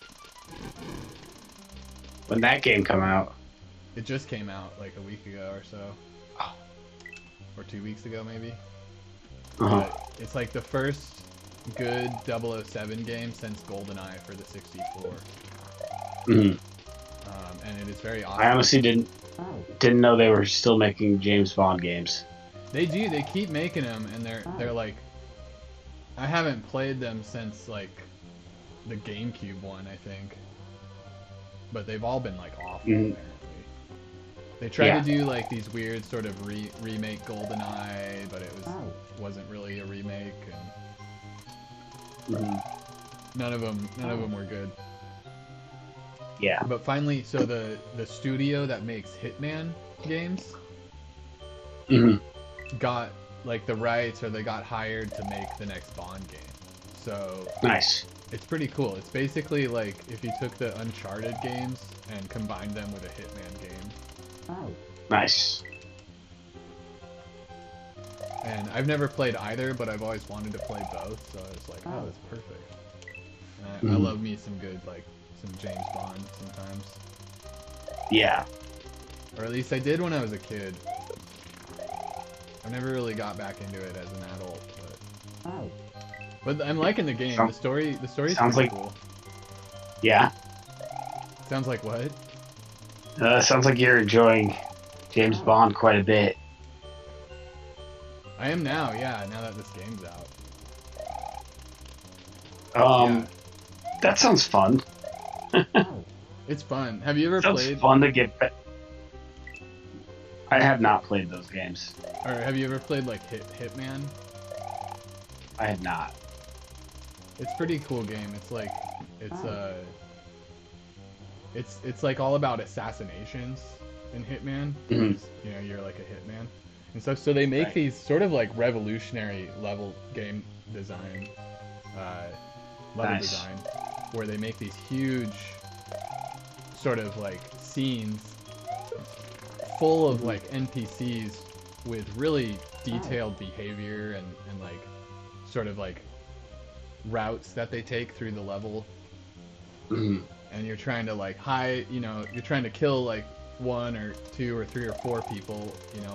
When that game come out? It just came out like a week ago or so. Oh. Or 2 weeks ago maybe. Uh-huh. But it's like the first good 007 game since GoldenEye for the 64. Mm. And it is very awesome. I honestly didn't know they were still making James Bond games. They do. They keep making them, and they're like I haven't played them since like the GameCube one, I think. But they've all been like awful Mm, apparently. They tried to yeah. do like these weird sort of remake GoldenEye, but wasn't really a remake, and Mm, none of them were good. yeah. But finally, so the studio that makes Hitman games Mm, got like the rights, or they got hired to make the next Bond game. So nice. it's pretty cool. It's basically like if you took the Uncharted games and combined them with a Hitman game. Nice. And I've never played either, but I've always wanted to play both, so I was like, oh, that's perfect. And I Mm, love me some good, like, some James Bond sometimes. yeah. Or at least I did when I was a kid. I never really got back into it as an adult, but I'm liking the game. Sound- The story's sounds pretty like cool. yeah. Sounds like what? Sounds like you're enjoying James Bond quite a bit. I am now, yeah, now that this game's out. Yeah, Um, that sounds fun. it's fun. Have you ever Sounds played, fun to get. I have not played those games. or have you ever played like Hitman? I have not. It's a pretty cool game. It's like it's it's like all about assassinations in Hitman. Mhm. You know, you're like a hitman and stuff. So they make Right. these sort of like revolutionary level game design, uh, level Nice. design, where they make these huge sort of like scenes full of like NPCs with really detailed behavior and like sort of like routes that they take through the level, Mhm. and you're trying to like hide, you're trying to kill like one or two or three or four people,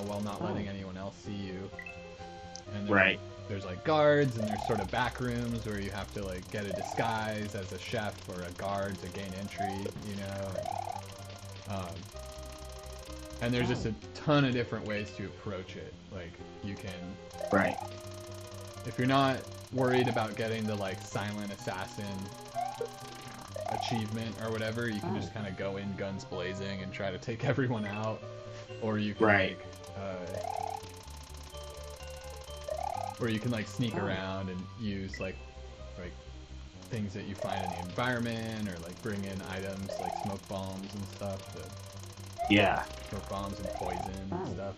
while not letting anyone else see you. And then Right. there's like guards, and there's sort of back rooms where you have to like get a disguise as a chef or a guard to gain entry, um, and there's just a ton of different ways to approach it. Like you can, Right. if you're not worried about getting the like silent assassin achievement or whatever, you can just kind of go in guns blazing and try to take everyone out, or you can Right. like sneak around and use like things that you find in the environment, or like bring in items like smoke bombs and stuff, Yeah. smoke bombs and poison and stuff.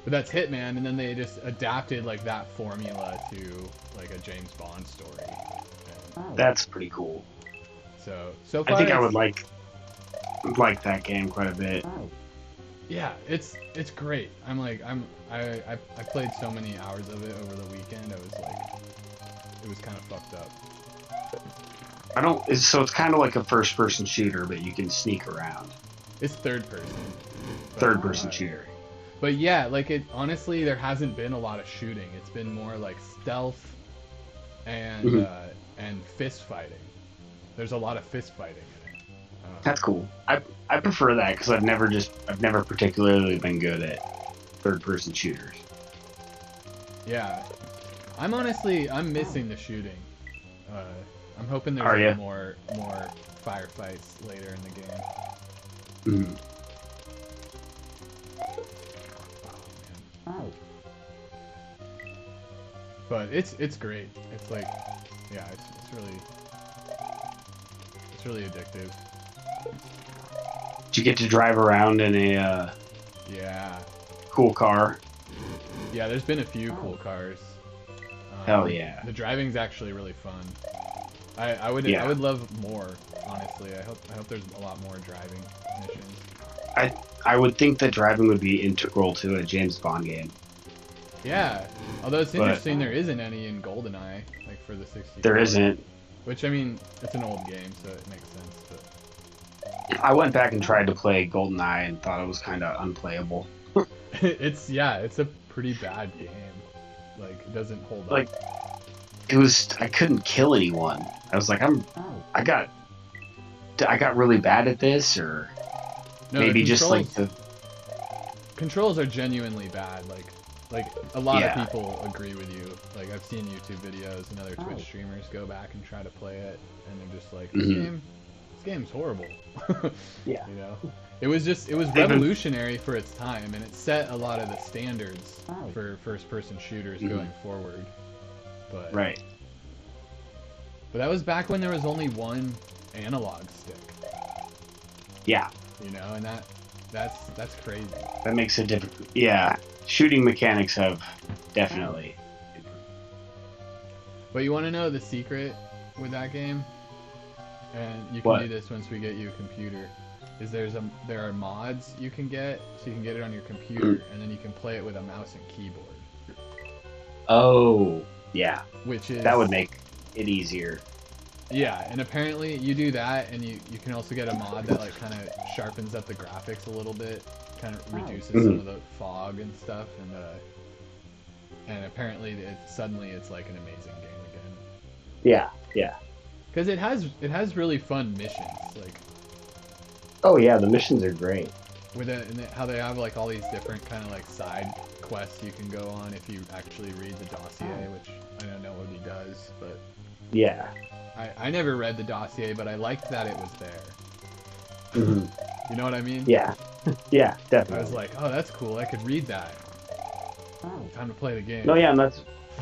But that's Hitman, and then they just adapted like that formula to like a James Bond story. And That's pretty cool. so I far think I would it's- like that game quite a bit. yeah, it's great. I played so many hours of it over the weekend. It was kind of fucked up. So it's kind of like a first-person shooter, but you can sneak around. It's third person. But, Third-person shooter. But yeah, like honestly, there hasn't been a lot of shooting. It's been more like stealth and Mhm. and fist fighting. There's a lot of fist fighting in it. That's cool. I prefer that because I've never particularly been good at third-person shooters. Yeah, I'm missing the shooting. I'm hoping Are there's ya? more firefights later in the game. Mhm. Oh, man. But it's great. It's like, yeah, it's really addictive. Did you get to drive around in a Yeah, cool car? yeah. There's been a few cool cars. Hell yeah. The driving's actually really fun. I would Yeah. love more, honestly. I hope there's a lot more driving missions. I would think that driving would be integral to a James Bond game. Yeah, although it's But- interesting there isn't any in GoldenEye, like for the 64. There isn't. Which, I mean, it's an old game, so it makes sense. But I went back and tried to play GoldenEye and thought it was kind of unplayable. it's a pretty bad game. Like, it doesn't hold Like, up. I couldn't kill anyone. I was like, I got really bad at this, or No, maybe the just like the controls are genuinely bad. Like a lot of Yeah. people agree with you. Like I've seen YouTube videos and other Twitch streamers go back and try to play it, and they're just like, this game's horrible. Yeah. You know, it was Even revolutionary for its time, and it set a lot of the standards for first-person shooters going forward. But right. but that was back when there was only one analog stick. Yeah. You know, and that's crazy. That makes it difficult. Yeah. Shooting mechanics have definitely. But you want to know the secret with that game? And you can What? do this once we get you a computer. Is there are mods you can get, so you can get it on your computer, and then you can play it with a mouse and keyboard. Oh, yeah. Which is That would make it easier. Yeah, and apparently you do that, and you can also get a mod that like kind of sharpens up the graphics a little bit, kind of reduces some of the fog and stuff, and apparently suddenly it's like an amazing game again. Yeah, yeah. Because it has really fun missions, like Oh yeah, the missions are great. with it, and how they have like all these different kind of like side quests you can go on if you actually read the dossier, which I don't know what he does, but Yeah. I never read the dossier, but I liked that it was there. You know what I mean? Yeah. Yeah, I definitely. was like, oh, that's cool. I could read that. Time to play the game. No, yeah, and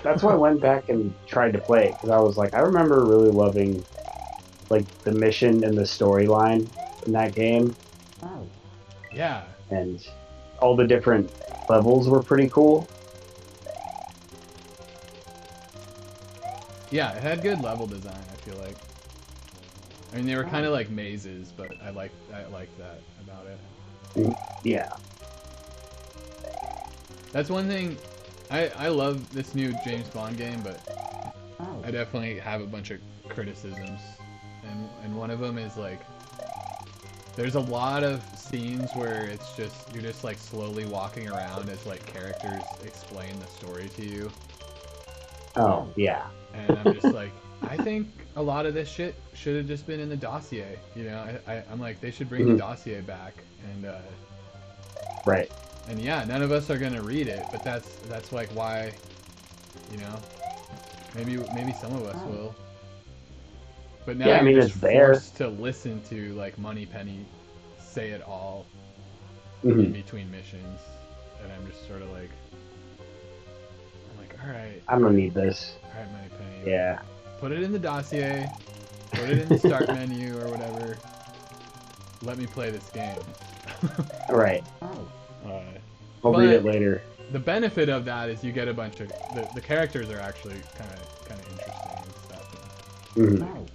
that's why I went back and tried to play it, because I was like, I remember really loving like the mission and the storyline in that game, Yeah. and all the different levels were pretty cool. Yeah, it had good level design, I feel like. I mean, they were kind of like mazes, but I liked that about it. Yeah. That's one thing. I love this new James Bond game, but I definitely have a bunch of criticisms, and one of them is like, there's a lot of scenes where you're just like slowly walking around as like characters explain the story to you, Oh, yeah. and I'm just like, I think a lot of this shit should have just been in the dossier. You know, I'm like, they should bring the dossier back, Right. and yeah, none of us are gonna read it, but that's like why, you know, maybe some of us will. But now Yeah, I you're mean, just it's there. forced to listen to like Moneypenny say it all Mhm. in between missions, and I'm just sort of like, all right, I don't need this. Moneypenny, Yeah. put it in the dossier, put it in the start menu or whatever. Let me play this game. Right. Uh, I'll read it later. the benefit of that is you get a bunch of the characters are actually kind of interesting and stuff. Mhm.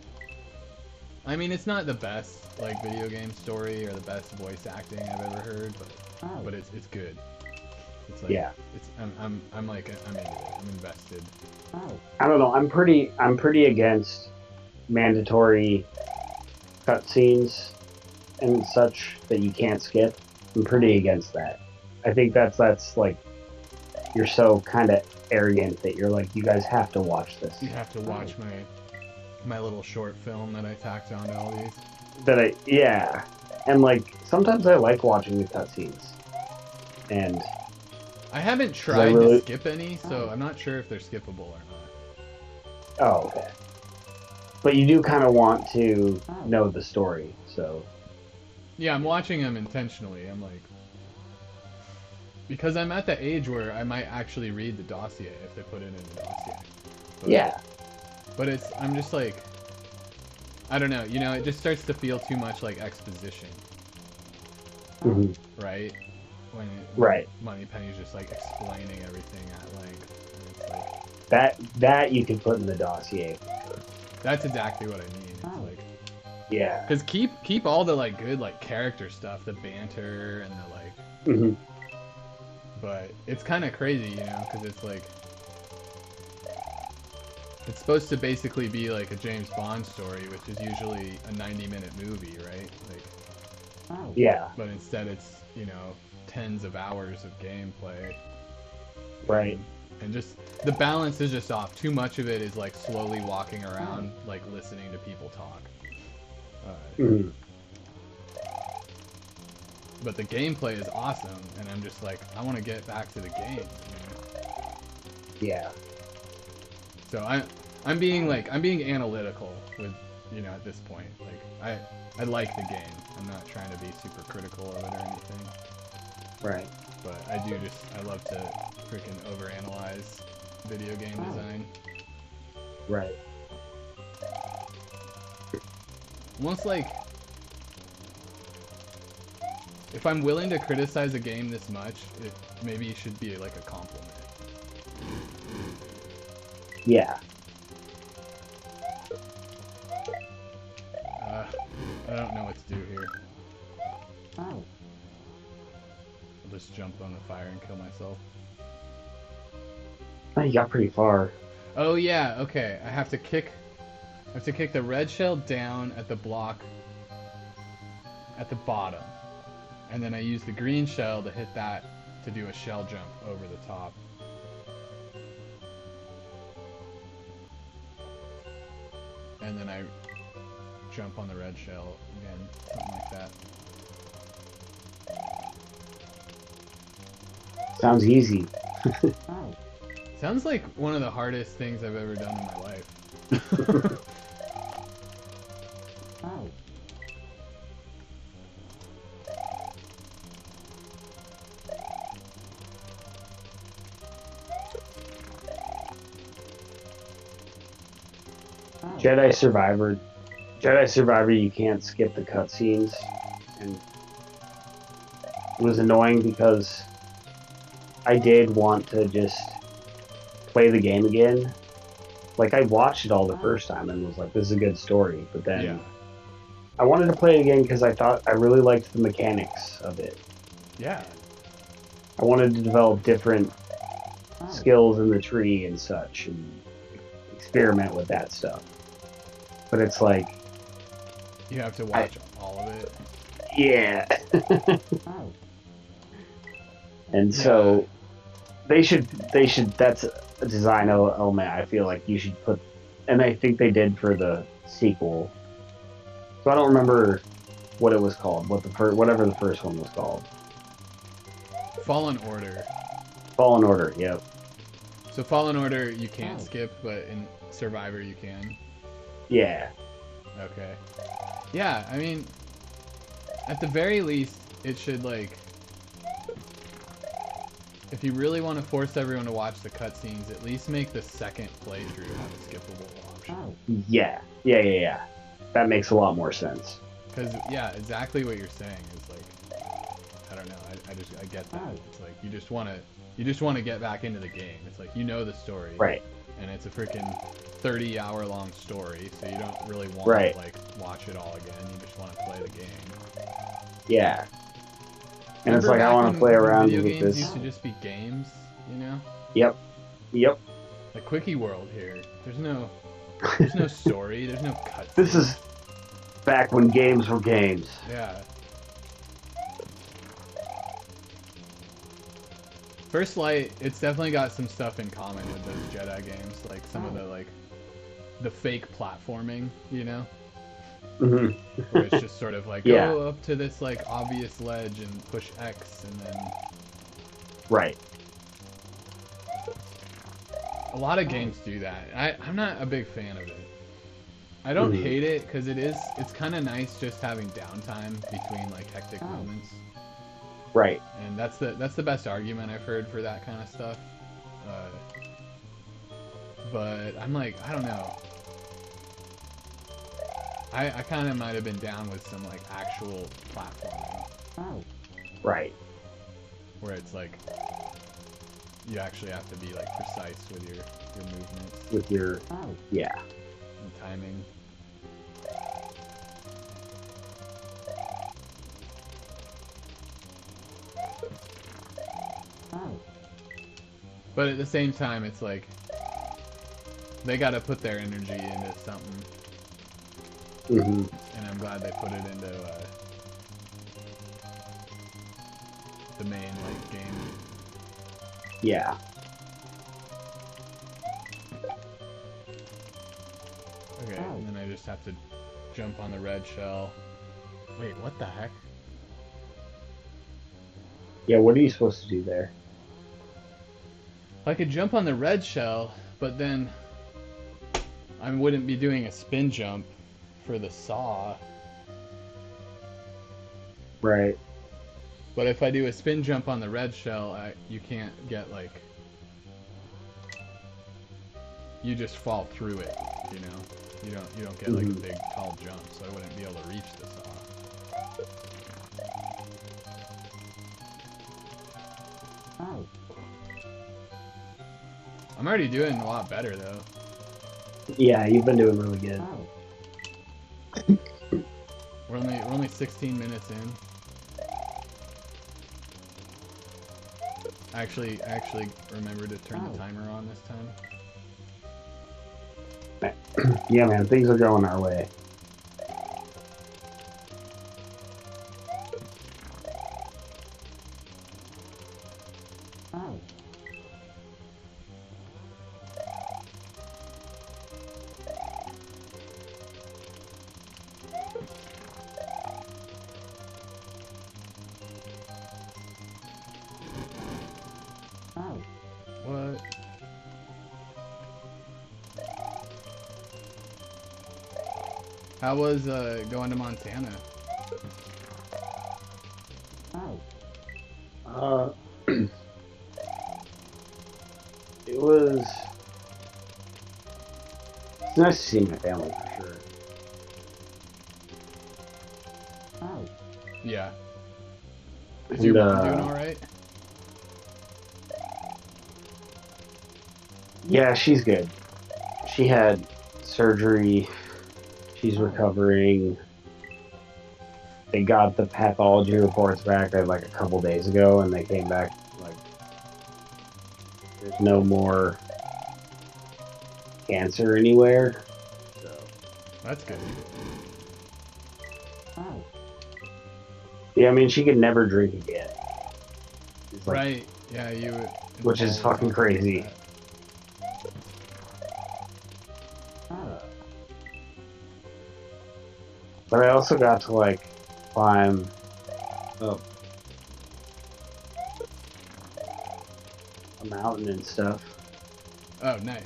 I mean, it's not the best like video game story or the best voice acting I've ever heard, but it's good. It's like, Yeah. It's I'm like I'm into it. I'm invested. I don't know. I'm pretty against mandatory cutscenes and such that you can't skip. I'm pretty against that. I think that's like, you're so kind of arrogant that you're like, you guys have to watch this. You have to watch my little short film that I tacked onto all these. Yeah, and like sometimes I like watching the cutscenes, and I haven't tried to skip any, so I'm not sure if they're skippable or not. Oh, okay. But you do kind of want to know the story, so. Yeah, I'm watching them intentionally. I'm like, because I'm at the age where I might actually read the dossier if they put it in the dossier. But, Yeah. But I'm just like, I don't know. You know, it just starts to feel too much like exposition. Right? When Moneypenny's just like explaining everything at length. And it's like, that you can put in the dossier. That's exactly what I mean. It's like, yeah. Because keep all the like good like character stuff, the banter and the like. But it's kind of crazy, you know, because it's like, it's supposed to basically be like a James Bond story, which is usually a 90-minute movie, right? Like. Yeah. But instead, it's, you know, tens of hours of gameplay. Right. And just the balance is just off. Too much of it is like slowly walking around, like listening to people talk. But the gameplay is awesome, and I'm just like, I want to get back to the game. You know? Yeah. So I'm being I'm being analytical with, at this point. Like I like the game. I'm not trying to be super critical of it or anything. Right. But I love to freaking overanalyze video game design. Right. Almost like if I'm willing to criticize a game this much, it maybe should be like a compliment. Yeah. I don't know what to do here. Oh. I'll just jump on the fire and kill myself. Oh, you got pretty far. Oh yeah, okay. I have to kick the red shell down at the block at the bottom. And then I use the green shell to hit that to do a shell jump over the top. And then I jump on the red shell again, something like that. Sounds easy. Sounds like one of the hardest things I've ever done in my life. Jedi Survivor. Jedi Survivor, you can't skip the cutscenes, and it was annoying because I did want to just play the game again. Like I watched it all the first time and was like, "This is a good story," but then Yeah. I wanted to play it again because I thought I really liked the mechanics of it. Yeah. I wanted to develop different skills in the tree and such, and experiment with that stuff. But it's like, You have to watch all of it. yeah. And so they should that's a design element I feel like you should put, and I think they did for the sequel. So I don't remember what it was called, whatever the first one was called. Fallen Order. Fallen Order, yep. So Fallen Order you can't skip, but in Survivor you can. Yeah. Okay. Yeah, I mean, at the very least, it should if you really want to force everyone to watch the cutscenes, at least make the second playthrough have a skippable option. Yeah. That makes a lot more sense. Because exactly what you're saying is I don't know. I get that. It's like you just want to get back into the game. It's like the story, right? And it's a freaking 30-hour long story, so you don't really want to watch it all again. You just want to play the game. Yeah. And Remember it's like I want to play around video with games this. Used to just be games, Yep. Like Quickie World here. There's no story. There's no cutscene. This is back when games were games. Yeah. First Light, it's definitely got some stuff in common with those Jedi games, like some of the fake platforming, Mm-hmm. Where it's just sort of go up to this obvious ledge and push X and then. Right. A lot of games do that. I'm not a big fan of it. I don't hate it because it's kind of nice just having downtime between hectic moments. Right. And that's the best argument I've heard for that kind of stuff. But I'm I don't know. I kind of might have been down with some actual platforming. Right. Where it's you actually have to be precise with your movements. With your yeah. And timing. But at the same time, it's they got to put their energy into something. And I'm glad they put it into the main game. Yeah. Okay, and then I just have to jump on the red shell. Wait, what the heck? Yeah, what are you supposed to do there? I could jump on the red shell, but then I wouldn't be doing a spin jump for the saw. Right. But if I do a spin jump on the red shell, you can't get like, you just fall through it, you know. You don't get like a big tall jump, so I wouldn't be able to reach the saw. Oh. I'm already doing a lot better though. Yeah, you've been doing really good. We're only 16 minutes in. I actually remembered to turn the timer on this time. Yeah, man, things are going our way. Oh. What? How was going to Montana? It was. It's nice to see my family for sure. Yeah. Is your mom doing all right? Yeah, she's good. She had surgery. She's recovering. They got the pathology reports back like a couple days ago, and they came back like there's no more cancer anywhere. So that's good. Yeah, I mean she could never drink again. Like, right? Yeah, you. Which is fucking crazy. But I also got to like climb up a mountain and stuff. Oh, nice.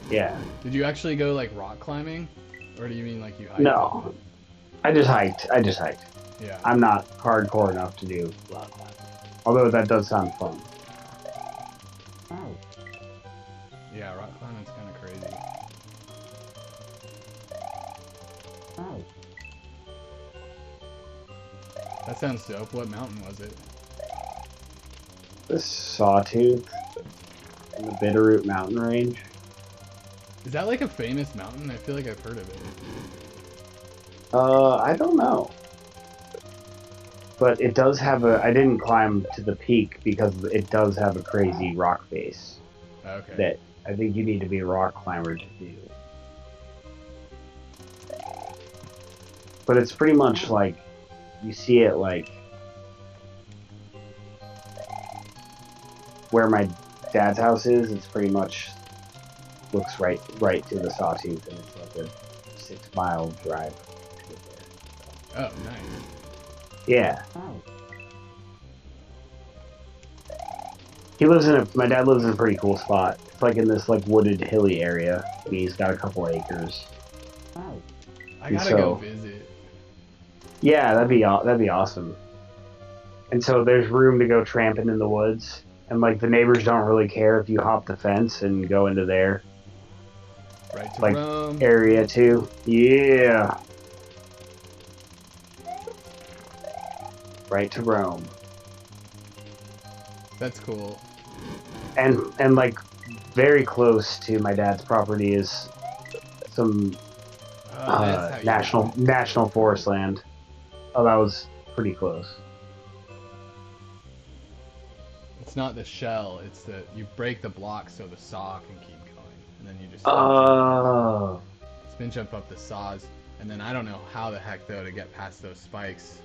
Yeah. Did you actually go like rock climbing, or do you mean like you hiked? No, I just hiked. Yeah. I'm not hardcore enough to do rock climbing, although that does sound fun. Yeah, rock climbing's kind of crazy. That sounds dope. What mountain was it? The Sawtooth in the Bitterroot Mountain Range. Is that like a famous mountain? I feel like I've heard of it. I don't know. But it does have a... I didn't climb to the peak because it does have a crazy rock face. Okay. That I think you need to be a rock climber to do. But it's pretty much like... You see it like... Where my dad's house is, it's pretty much... Looks right to the Sawtooth, and it's like a 6-mile drive to get there. Oh, nice. Yeah. My dad lives in a pretty cool spot. It's like in this like wooded, hilly area. And he's got a couple acres. I gotta go visit. Yeah, that'd be awesome. And so there's room to go tramping in the woods, and like the neighbors don't really care if you hop the fence and go into their right to like Rome area too. Yeah. Right to Rome. That's cool. And like very close to my dad's property is some national forest land. Oh, that was pretty close. It's not the shell, it's the you break the block so the saw can keep going, and then you just spin jump up the saws, and then I don't know how the heck though to get past those spikes.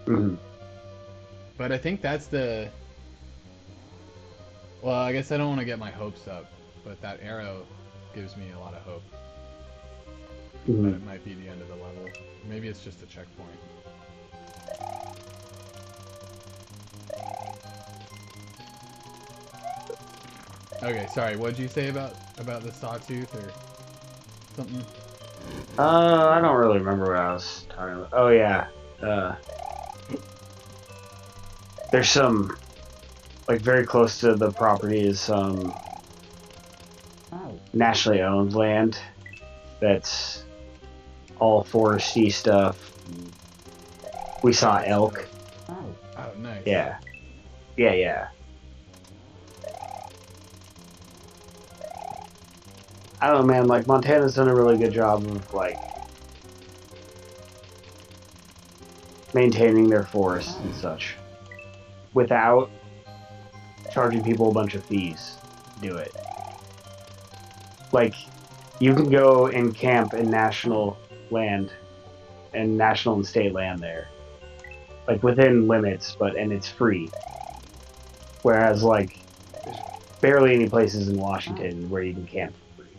But I think that's the... Well, I guess I don't want to get my hopes up, but that arrow gives me a lot of hope. That it might be the end of the level. Maybe it's just a checkpoint. Okay, sorry. What did you say about the sawtooth or something? I don't really remember what I was talking about. Oh yeah. Uh, there's some like very close to the property is some nationally owned land that's all foresty stuff. We Oh, saw that's elk. dope. Oh, nice. Yeah. Yeah, yeah. I don't know, man. Like Montana's done a really good job of like maintaining their forests and such without charging people a bunch of fees to do it. Like you can go and camp in national land and national and state land there, like within limits, but and it's free. Whereas like there's barely any places in Washington where you can camp for free.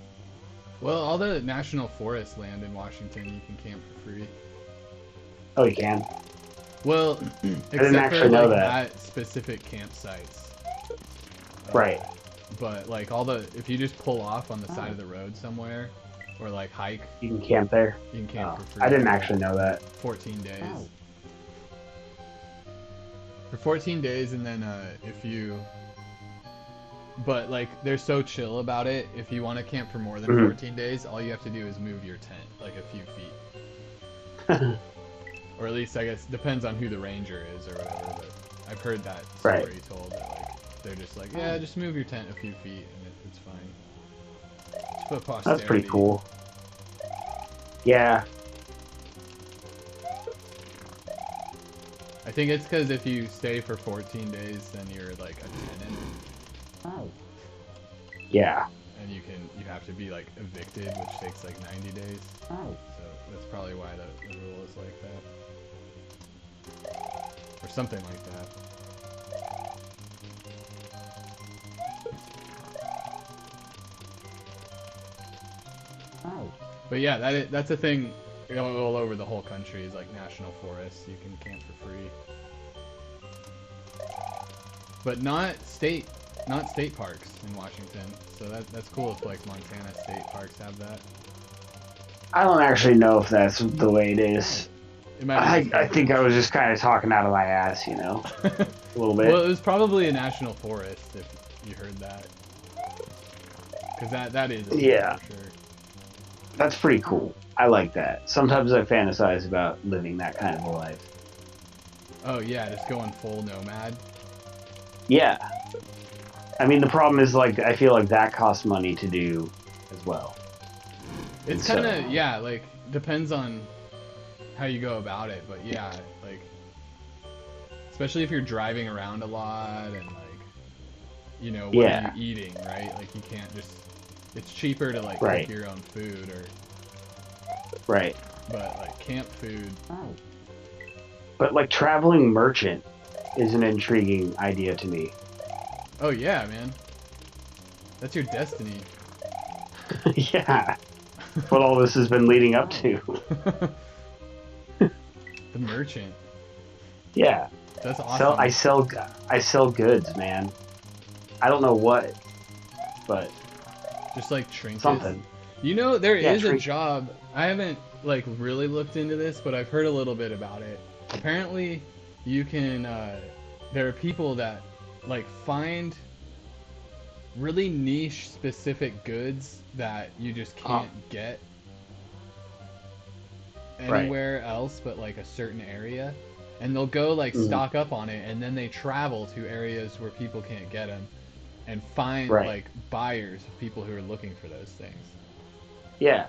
Well, all the national forest land in Washington, you can camp for free. Oh, you can? Well, I didn't except for actually know like that. at specific campsites. Uh, Right. but like all the, if you just pull off on the side of the road somewhere, or like hike, You can camp there. you can camp Oh, for I free didn't for like actually know that. 14 days. For 14 days, and then if you, but like they're so chill about it. If you want to camp for more than Mm-hmm. 14 days, all you have to do is move your tent like a few feet. Or at least I guess depends on who the ranger is or whatever. But I've heard that Right. story told that like they're just like, yeah, just move your tent a few feet and it's fine. Just for That's pretty posterity. cool. Yeah. I think it's because if you stay for 14 days, then you're like a tenant, Yeah. and you have to be like evicted, which takes like 90 days. So that's probably why the rule is like that, or something like that. But yeah, that's a thing all over the whole country is like national forests. You can camp for free, but not state parks in Washington. So that's cool if like Montana state parks have that. I don't actually know if that's the way it is. It might be just I think I Anchorage. was just kind of talking out of my ass, you know, a little Well, bit. it was probably a national forest if you heard that, because that is a thing Yeah, for sure. that's pretty cool. I like that. Sometimes I fantasize about living that kind of a life. Oh yeah, just going full nomad. Yeah. I mean, the problem is, like, I feel like that costs money to do as well. And It's kind so, of yeah, like depends on how you go about it, but yeah, like especially if you're driving around a lot and like what are you yeah, eating, right? Like you can't just it's cheaper to like cook right, your own food or right. but like camp food. But, like, traveling merchant is an intriguing idea to me. Oh yeah, man. That's your destiny. Yeah. What all this has been leading up to. The merchant. Yeah. That's Sell, awesome. I sell goods, man. I don't know what, but Just like trinkets. something. There Yeah, is a job. I haven't like really looked into this, but I've heard a little bit about it. Apparently, you can. There are people that like find really niche specific goods that you just can't get right. anywhere else but like a certain area, and they'll go like Mhm. stock up on it, and then they travel to areas where people can't get them and find Right. like buyers of people who are looking for those things. Yeah,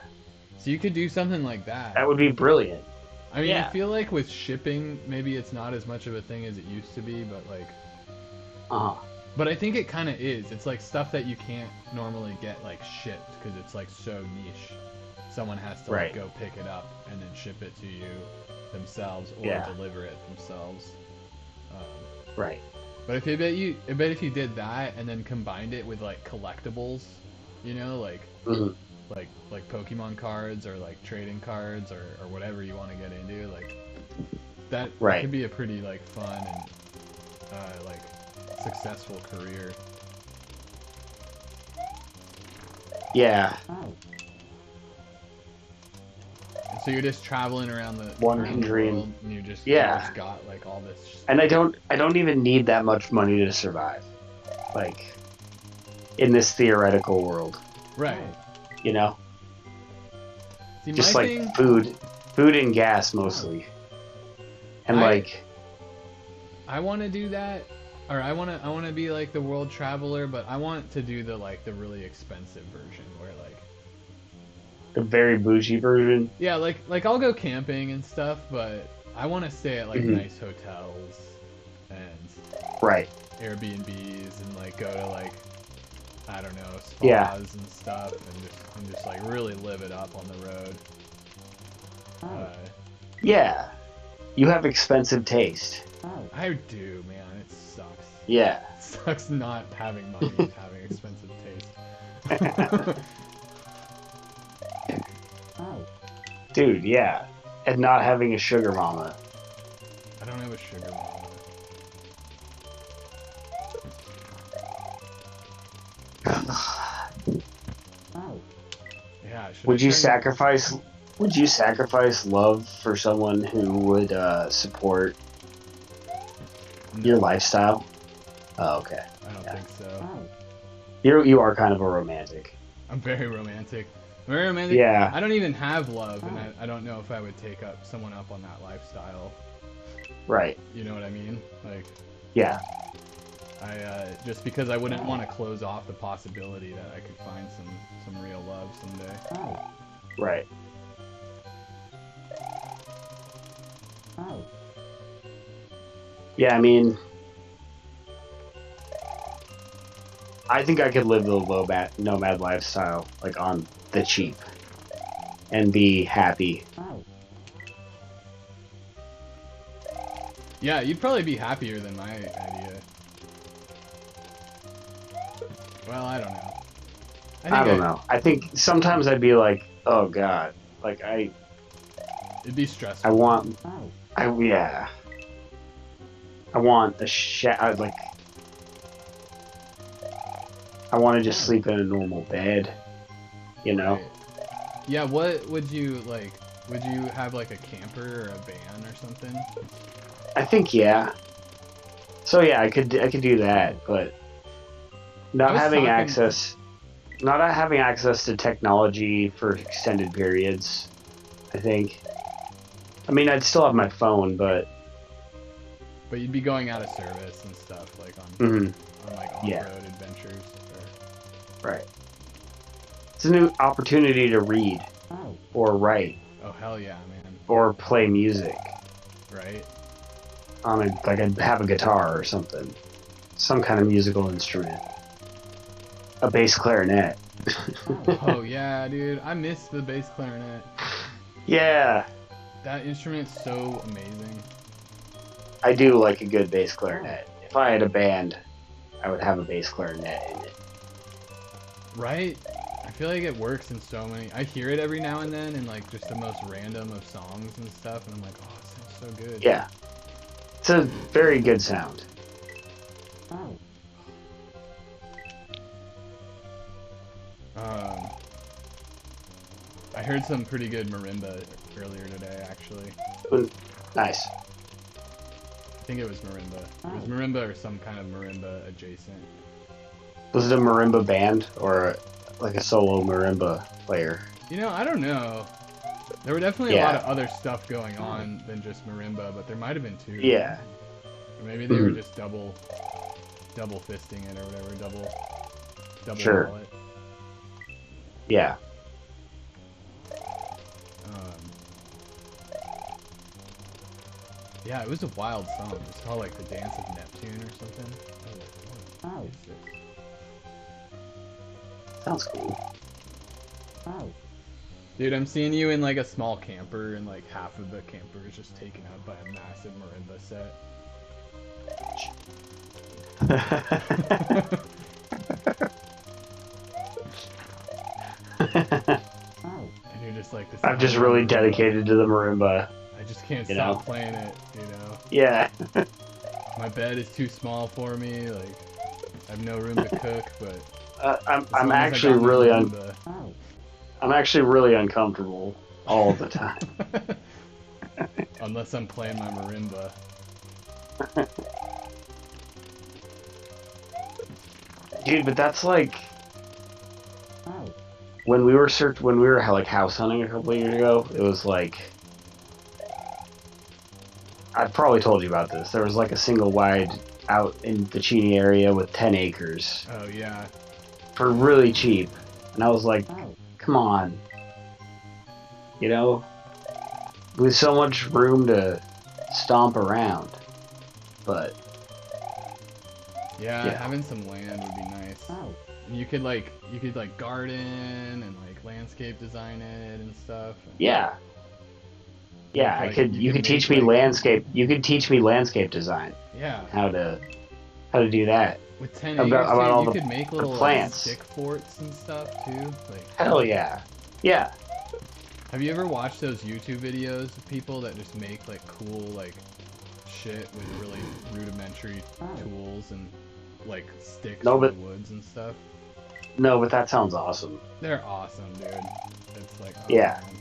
So you could do something like that. that would be brilliant. I mean, I Yeah. feel like with shipping, maybe it's not as much of a thing as it used to be, but like, Uh-huh. but I think it kind of is. It's like stuff that you can't normally get like shipped because it's like so niche. Someone has to like Right. go pick it up and then ship it to you themselves or Yeah. deliver it themselves. Um, Right. but I bet if you did that and then combined it with like collectibles, like Mhm. like Pokemon cards or like trading cards or whatever you want to get into, like that Right. could be a pretty like fun and like successful career. Yeah. And so you're just traveling around One around can the dream. world, and you Yeah. just got like all this. And I don't even need that much money to survive. Like in this theoretical world, Right. you know? See, my Just like thing, food and gas mostly. And I like I want to do that, or I want to be like the world traveler, but I want to do the really expensive version where like the very bougie version. yeah, like I'll go camping and stuff, but I want to stay at like Hmm. nice hotels and Right. Airbnbs and like go to like I don't know Yeah. spas and stuff and just like really live it up on the road. Uh, Yeah. You have expensive taste. I do, man. It sucks. Yeah. It sucks not having money and having expensive taste. Dude, yeah. And not having a sugar mama. I don't have a sugar mama. Yeah, should I Would you try? sacrifice would you sacrifice love for someone who would support your No, lifestyle? Oh, okay. I don't Yeah. think so. You are kind of a romantic. I'm very romantic. I'm very romantic. Yeah. I don't even have love, and I don't know if I would take up someone up on that lifestyle. Right. You know what I mean? Like, Yeah. I just because I wouldn't want to close off the possibility that I could find some real love someday. Right. Yeah, I mean, I think I could live the nomad lifestyle, like on the cheap, and be happy. Yeah, you'd probably be happier than my idea. Well, I don't know. I don't know. I think sometimes I'd be like, oh god, like It'd be I stressful. want, yeah, I want like I want to just sleep in a normal bed, you know? Right. Yeah, what would you like? Would you have like a camper or a van or something? I think yeah. So yeah, I could do that, but I not was having talking. access not having access to technology for extended periods, I think. I mean, I'd still have my phone, but But you'd be going out of service and stuff, like mhm, on like yeah, off-road adventures. right. It's a new opportunity to read or write Oh hell yeah, man! or play music Right? on like I'd have a guitar or something, some kind of musical instrument, a bass clarinet. Oh yeah, dude, I miss the bass clarinet. Yeah, That instrument's so amazing. I do like a good bass clarinet. If I had a band, I would have a bass clarinet in it. Right? I feel like it works in so many. I hear it every now and then in like just the most random of songs and stuff, and I'm like, oh, it sounds so good. Yeah, it's a very good sound. Um, I heard some pretty good marimba earlier today, actually. Nice. I think it was marimba. It was marimba or some kind of marimba adjacent. Was it a marimba band or like a solo marimba player? You know, I don't know. There were definitely a lot Yeah. of other stuff going on than just marimba, but there might have been two. Yeah. Or maybe they were Mhm. just double fisting it or whatever, double Sure. wallet. Yeah. Um, yeah, it was a wild song. It was called like the Dance of Neptune or something. What is this? Sounds cool. Dude, I'm seeing you in like a small camper, and like half of the camper is just taken up by a massive marimba set. And you're just like this. I'm just really dedicated to the marimba. I just can't you stop know? playing it, you know. Yeah. My bed is too small for me, like I have no room to cook, but As long as I got my marimba. I'm actually really uncomfortable all the time. Unless I'm playing my marimba. Dude, but that's like when we were like house hunting a couple of years ago, it was like I've probably told you about this. There was like a single wide out in the Cheney area with 10 acres Oh yeah. for really cheap. And I was like, come on. You know, with so much room to stomp around. But Yeah, you know, having some land would be nice. And you could like garden and like landscape design it and stuff. yeah. Yeah, Make I like could you you could could make teach me like landscape design. yeah. How to do that. With 10 acres, About dude, all you could make the little like plants. stick forts and stuff too. Like, Hell yeah. Yeah. have you ever watched those YouTube videos of people that just make like cool like shit with really rudimentary tools and like sticks No, from the but woods and stuff? no, but that sounds awesome. They're awesome, dude. It's like, oh Yeah. man.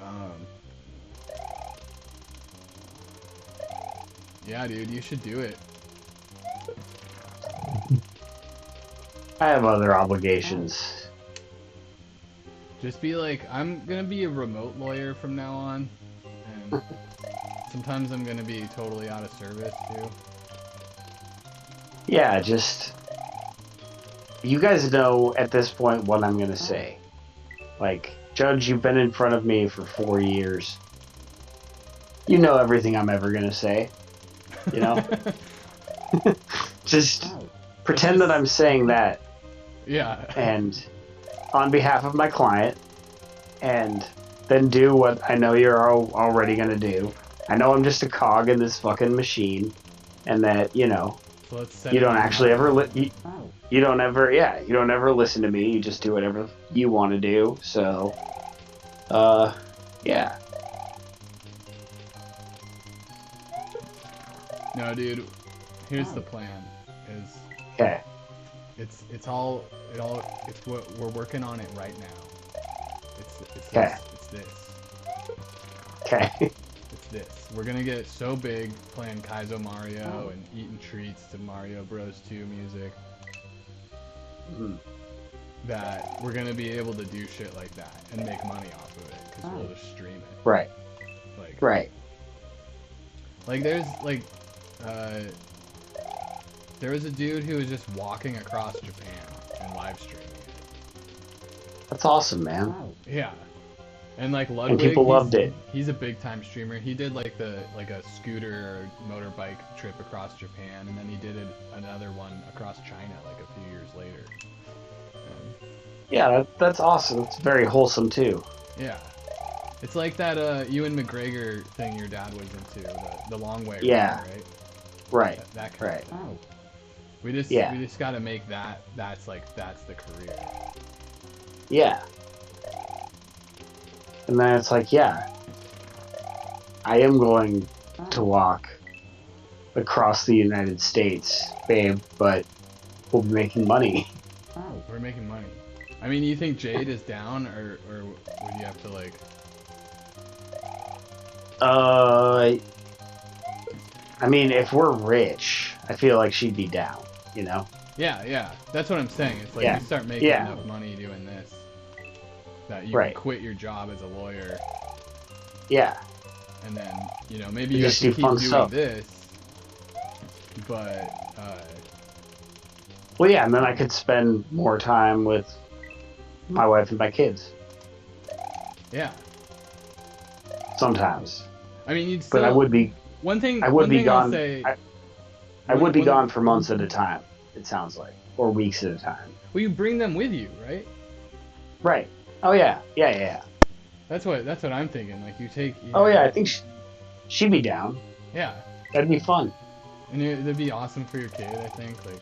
Um, yeah, dude, you should do it. I have other obligations. Just be like, I'm gonna be a remote lawyer from now on, and sometimes I'm gonna be totally out of service too. Yeah, just you guys know at this point what I'm gonna say. Like, Judge, you've been in front of me for 4 years. You know everything I'm ever gonna say. You know? Just pretend that I'm saying that Yeah. and on behalf of my client, and then do what I know you're already gonna do. I know I'm just a cog in this fucking machine, and that So let's set you it don't on actually up. ever you don't ever you don't ever listen to me. You just do whatever you want to do. So, yeah, No, dude. Here's the plan. Is okay, it's all it's what we're working on it right now. It's okay, this. It's this. okay. It's this. We're gonna get so big playing Kaizo Mario and eating treats to Mario Bros 2 music Mhm. that we're gonna be able to do shit like that and make money off of it because we'll just stream it. Right, Like, right. there's like, uh, there was a dude who was just walking across Japan and live streaming it. That's awesome, man. Yeah. And like And Ludwig, people loved it. he's a big time streamer. He did like a scooter or motorbike trip across Japan, and then he did another one across China like a few years later. Yeah, that's awesome. It's very wholesome too. Yeah, it's like that Ewan McGregor thing your dad was into, the long way Yeah, around, right? right, That kind right. of thing. Yeah, We just got to make that's the career. yeah. And then it's like, yeah, I am going to walk across the United States, babe, but we'll be making money. We're making money. I mean, you think Jade is down, or would you have to like? Uh, I mean, if we're rich, I feel like she'd be down, you know? Yeah. That's what I'm saying. It's like Yeah, you start making yeah, enough money doing this that you can right. quit your job as a lawyer, Yeah, and then maybe you you have just to do keep fun doing stuff. this, but Well, yeah, and then I could spend more time with my wife and my kids yeah. sometimes. I mean, But one I one would be thing I'll gone. say. I would be One gone for months at a time. It sounds like, or weeks at a time. Well, you bring them with you, right? Right. Oh yeah, yeah, yeah. That's what I'm thinking. Like you take, Oh yeah, I think she'd be down. yeah, That'd be fun. and it'd be awesome for your kid. I think like,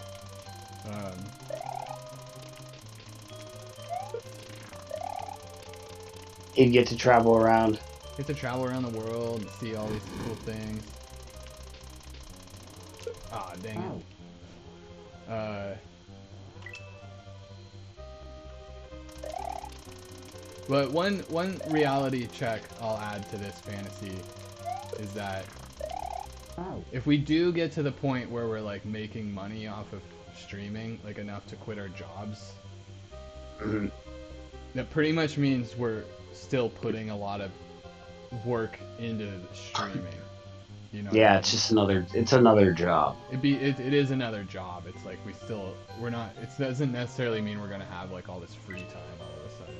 He'd get to travel around. get to travel around the world and see all these cool things. Ah, dang it. But one reality check I'll add to this fantasy is that if we do get to the point where we're like making money off of streaming, like enough to quit our jobs, Mhm. that pretty much means we're still putting a lot of work into streaming. You know what I Yeah, mean? it's just another job. It is another job. It's like we're not. It doesn't necessarily mean we're gonna have like all this free time all of a sudden.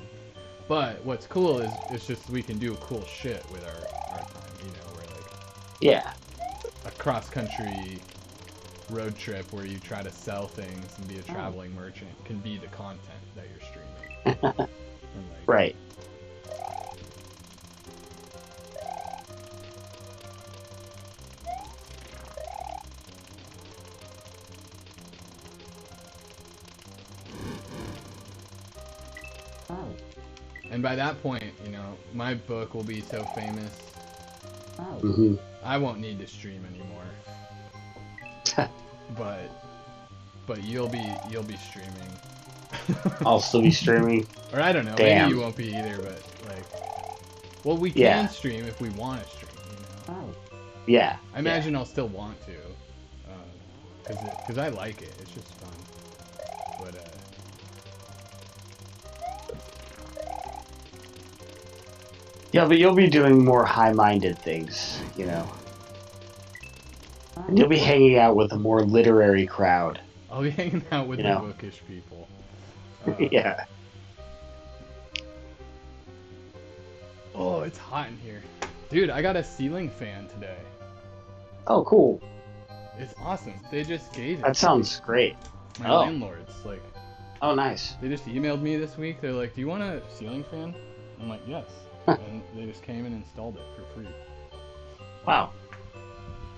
But what's cool is it's just we can do cool shit with our time. You know, we're like Yeah. a cross country road trip where you try to sell things and be a traveling merchant can be the content that you're streaming. And like, Right. and by that point, you know, my book will be so famous, Hmm. I won't need to stream anymore. But you'll be streaming. I'll still be streaming. Or I don't know, maybe you Damn. won't be either, but like, well, we can Yeah. stream if we want to stream. You know, Yeah. I imagine I'll still want to, because I like it. It's just fun. But Yeah, but you'll be doing more high-minded things, you know. And you'll be hanging out with a more literary crowd. I'll be hanging out with You the know. bookish people. Yeah. Oh, it's hot in here, dude. I got a ceiling fan today. Oh, cool. It's awesome. They just gave it. That sounds great. My Oh. landlords, like, Oh, nice. they just emailed me this week. They're like, "Do you want a ceiling fan?" I'm like, "Yes." And they just came and installed it for free. Wow.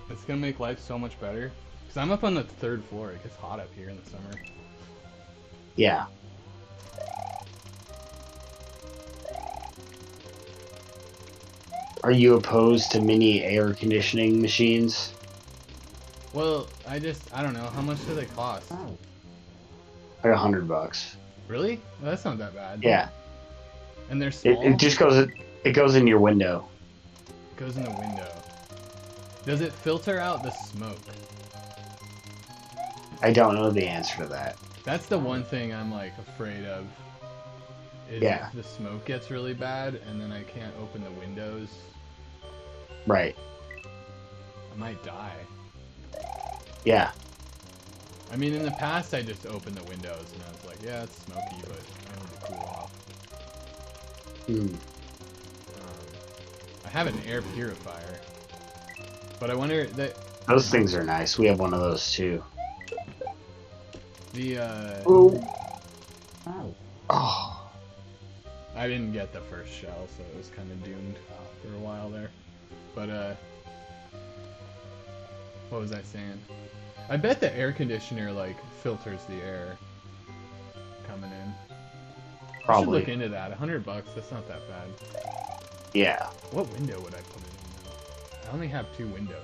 It's gonna make life so much better. Cause I'm up on the 3rd floor. It gets hot up here in the summer. Yeah. Are you opposed to mini air conditioning machines? Well, I don't know. How much do they cost? Like $100. Really? Well, that's not that bad. Yeah. And they're small. It just goes in your window. Goes in the window. Does it filter out the smoke? I don't know the answer to that. That's the one thing I'm like afraid of. Is Yeah. if the smoke gets really bad and then I can't open the windows, Right. I might die. Yeah. I mean, in the past I just opened the windows and I was like, yeah, it's smoky, but I need to cool off. Hmm. I have an air purifier, but I wonder that Those things are nice. We have one of those too. the Oh. I didn't get the first shell, so it was kind of doomed for a while there. But what was I saying? I bet the air conditioner like filters the air coming in. I should Probably. look into that. $100, that's not that bad. Yeah. What window would I put it in though? I only have 2 windows.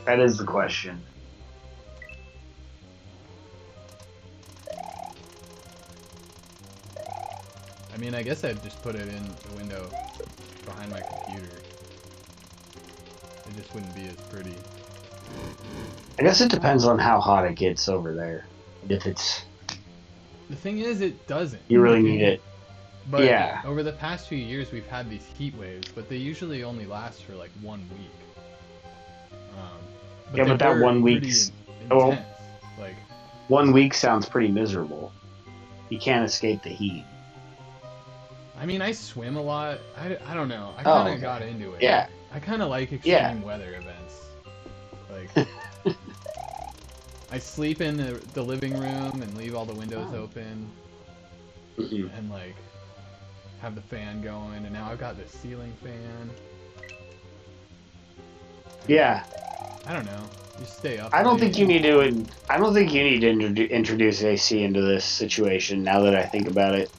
That is the question. I mean, I guess I'd just put it in the window behind my computer. It just wouldn't be as pretty. I guess it depends on how hot it gets over there. If it's The thing is, it doesn't. you really need it. But Yeah. over the past few years, we've had these heat waves, but they usually only last for like 1 week. Yeah, but they that were 1 pretty week's intense. Like, 1 week sounds pretty miserable. You can't escape the heat. I mean, I swim a lot. I don't know. I Oh, kind of okay. got into it. Yeah. I kind of like extreme Yeah. weather events. Like, I sleep in the living room and leave all the windows open, Mhm. and like have the fan going, and now I've got this ceiling fan. Yeah. I don't know. You stay up. I don't late. think you need to. I don't think you need to introduce AC into this situation. Now that I think about it.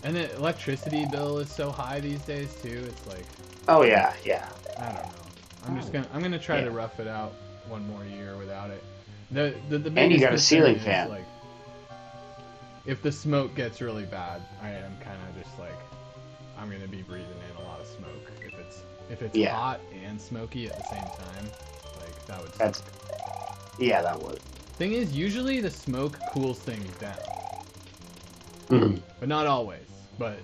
And the electricity bill is so high these days too. It's like, Oh yeah, yeah. I don't know. I'm gonna try to rough it out one more year without it. The And you biggest got a concern ceiling is fan. like, if the smoke gets really bad, I am kind of just like, I'm gonna be breathing in a lot of smoke. If it's Yeah. hot and smoky at the same time, like that would suck. That's yeah, that would. Thing is, usually the smoke cools things down, but not always. But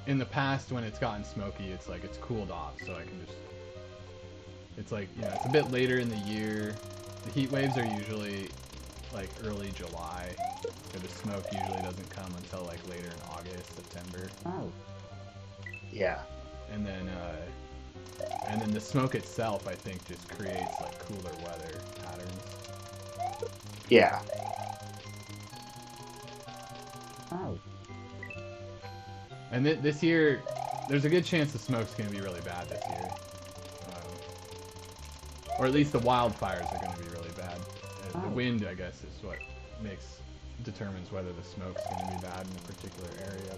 in the past, when it's gotten smoky, it's like it's cooled off, so I can just. It's like, you know, it's a bit later in the year. The heat waves are usually like early July, so the smoke usually doesn't come until like later in August, September. Oh. Yeah. And then the smoke itself, I think, just creates like cooler weather patterns. Yeah. Oh. And this year, there's a good chance the smoke's gonna be really bad this year, or at least the wildfires are gonna be really bad. The wind, I guess, is what determines whether the smoke's gonna be bad in a particular area.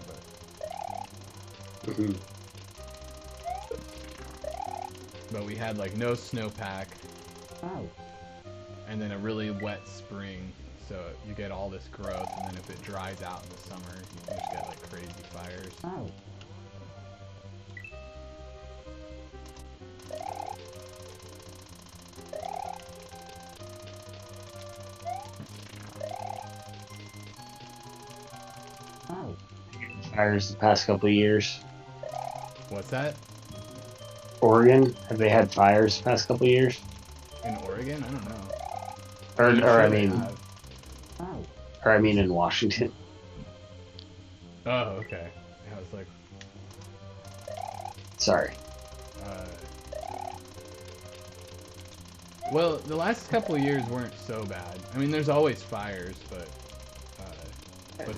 But we had like no snowpack, and then a really wet spring, so you get all this growth, and then if it dries out in the summer, you can just get like crazy fires. Fires the past couple of years. What's that? Oregon, have they had fires the past couple of years? In Oregon? I don't know. Or Sure I they mean, have. or I mean in Washington. Oh, okay. I was like, Sorry. Well, the last couple of years weren't so bad. I mean, there's always fires, but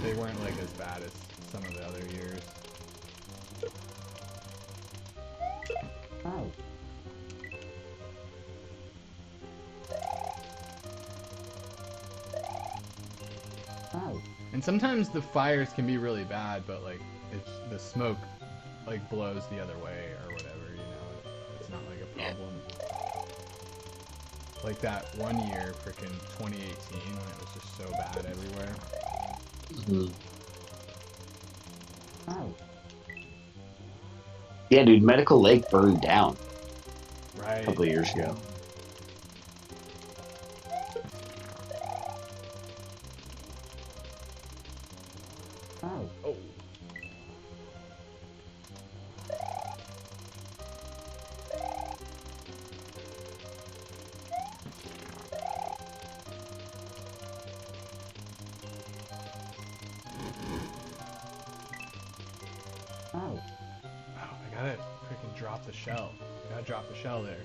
they weren't like as bad as some of the other years. And sometimes the fires can be really bad, but like the smoke like blows the other way or whatever, you know. It's not like a problem. Like that one year, frickin' 2018, when it was just so bad everywhere. Yeah, dude, Medical Lake burned down Right. a couple of years ago. Oh. I gotta freaking drop the shell. Gotta drop the shell there.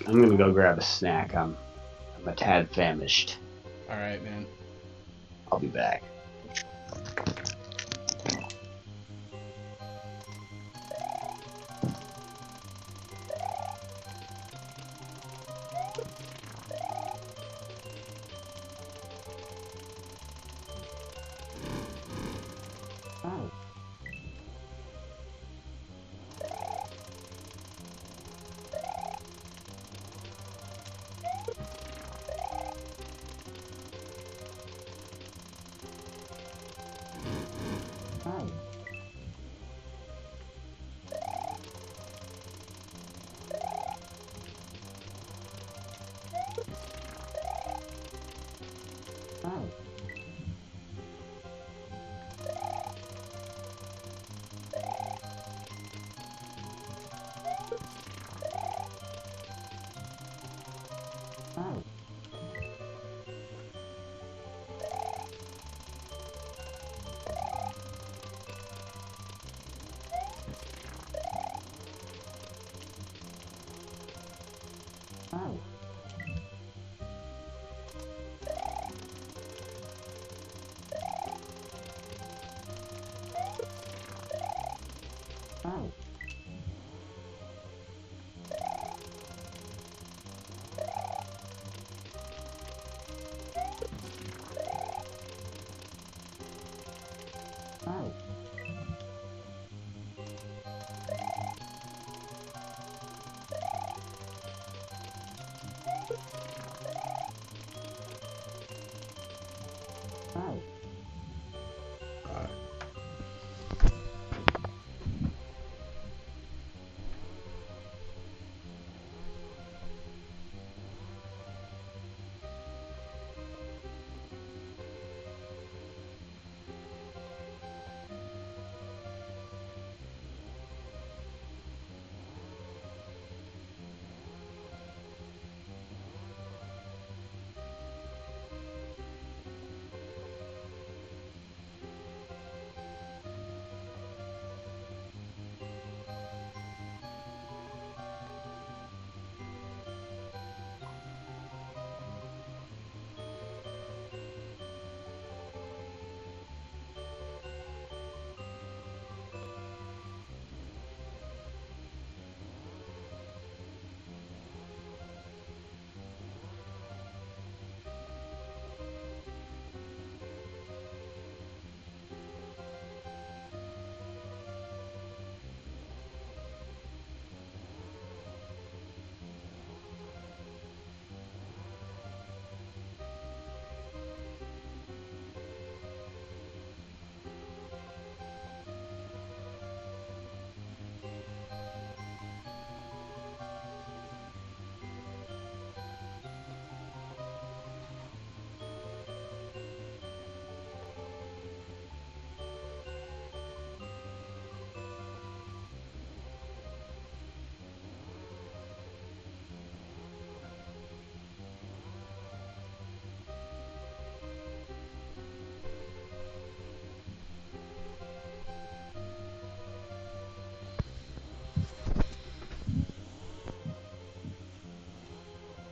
I'm gonna go grab a snack. I'm a tad famished. All right, man. I'll be back.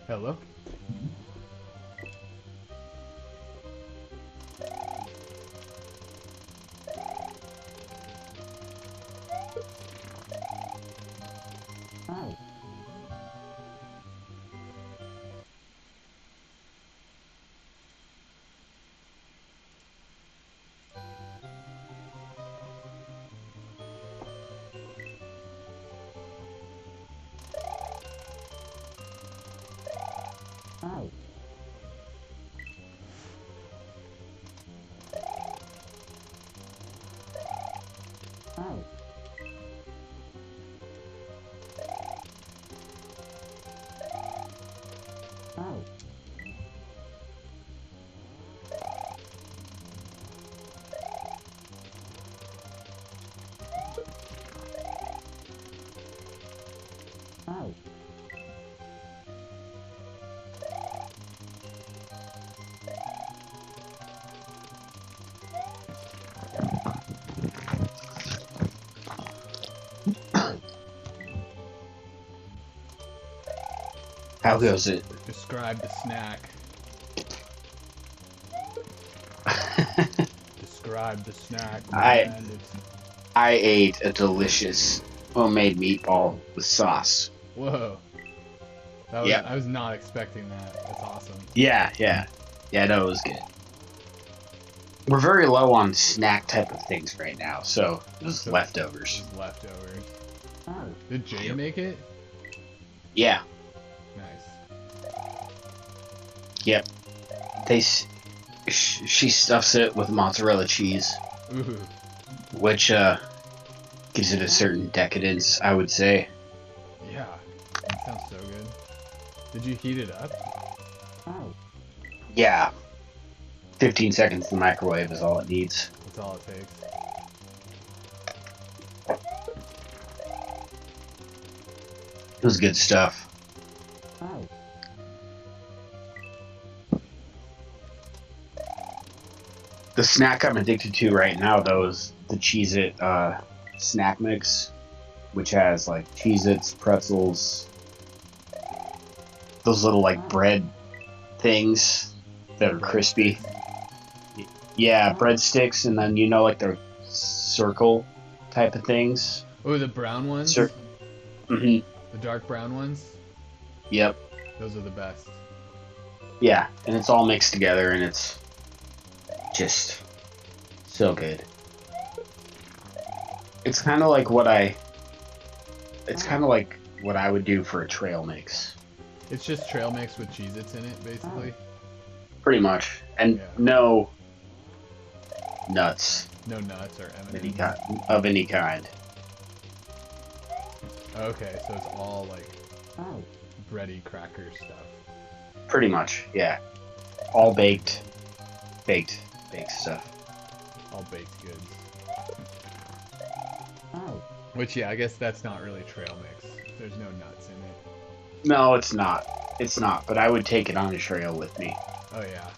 Hello? How goes it? Describe the snack. Describe the snack, man. I ate a delicious homemade meatball with sauce. Whoa. That was, Yep. I was not expecting that. That's awesome. Yeah, no, it was good. We're very low on snack type of things right now, so it was leftovers. Leftovers. Did Jay make it? Yeah. Nice. Yep. She stuffs it with mozzarella cheese, Ooh. which gives it a certain decadence, I would say. Yeah. That sounds so good. Did you heat it up? Yeah. 15 seconds in the microwave is all it needs. That's all it takes. It was good stuff. The snack I'm addicted to right now, though, is the Cheez-It snack mix, which has like Cheez-Its, pretzels, those little like bread things that are crispy. Yeah, breadsticks, and then like the circle type of things. Oh, the brown ones? Mm-hmm. The dark brown ones? Yep. Those are the best. Yeah, and it's all mixed together, and it's just so good. It's kind of like what I would do for a trail mix. It's just trail mix with Cheez-Its in it, basically. Pretty much, and no nuts. No nuts or M&Ms. Of any kind. Okay, so it's all like bready cracker stuff. Pretty much, yeah. All baked stuff. All baked goods. Which, yeah, I guess that's not really trail mix. There's no nuts in it. No, it's not. It's not, but I would take it on a trail with me. Oh, yeah.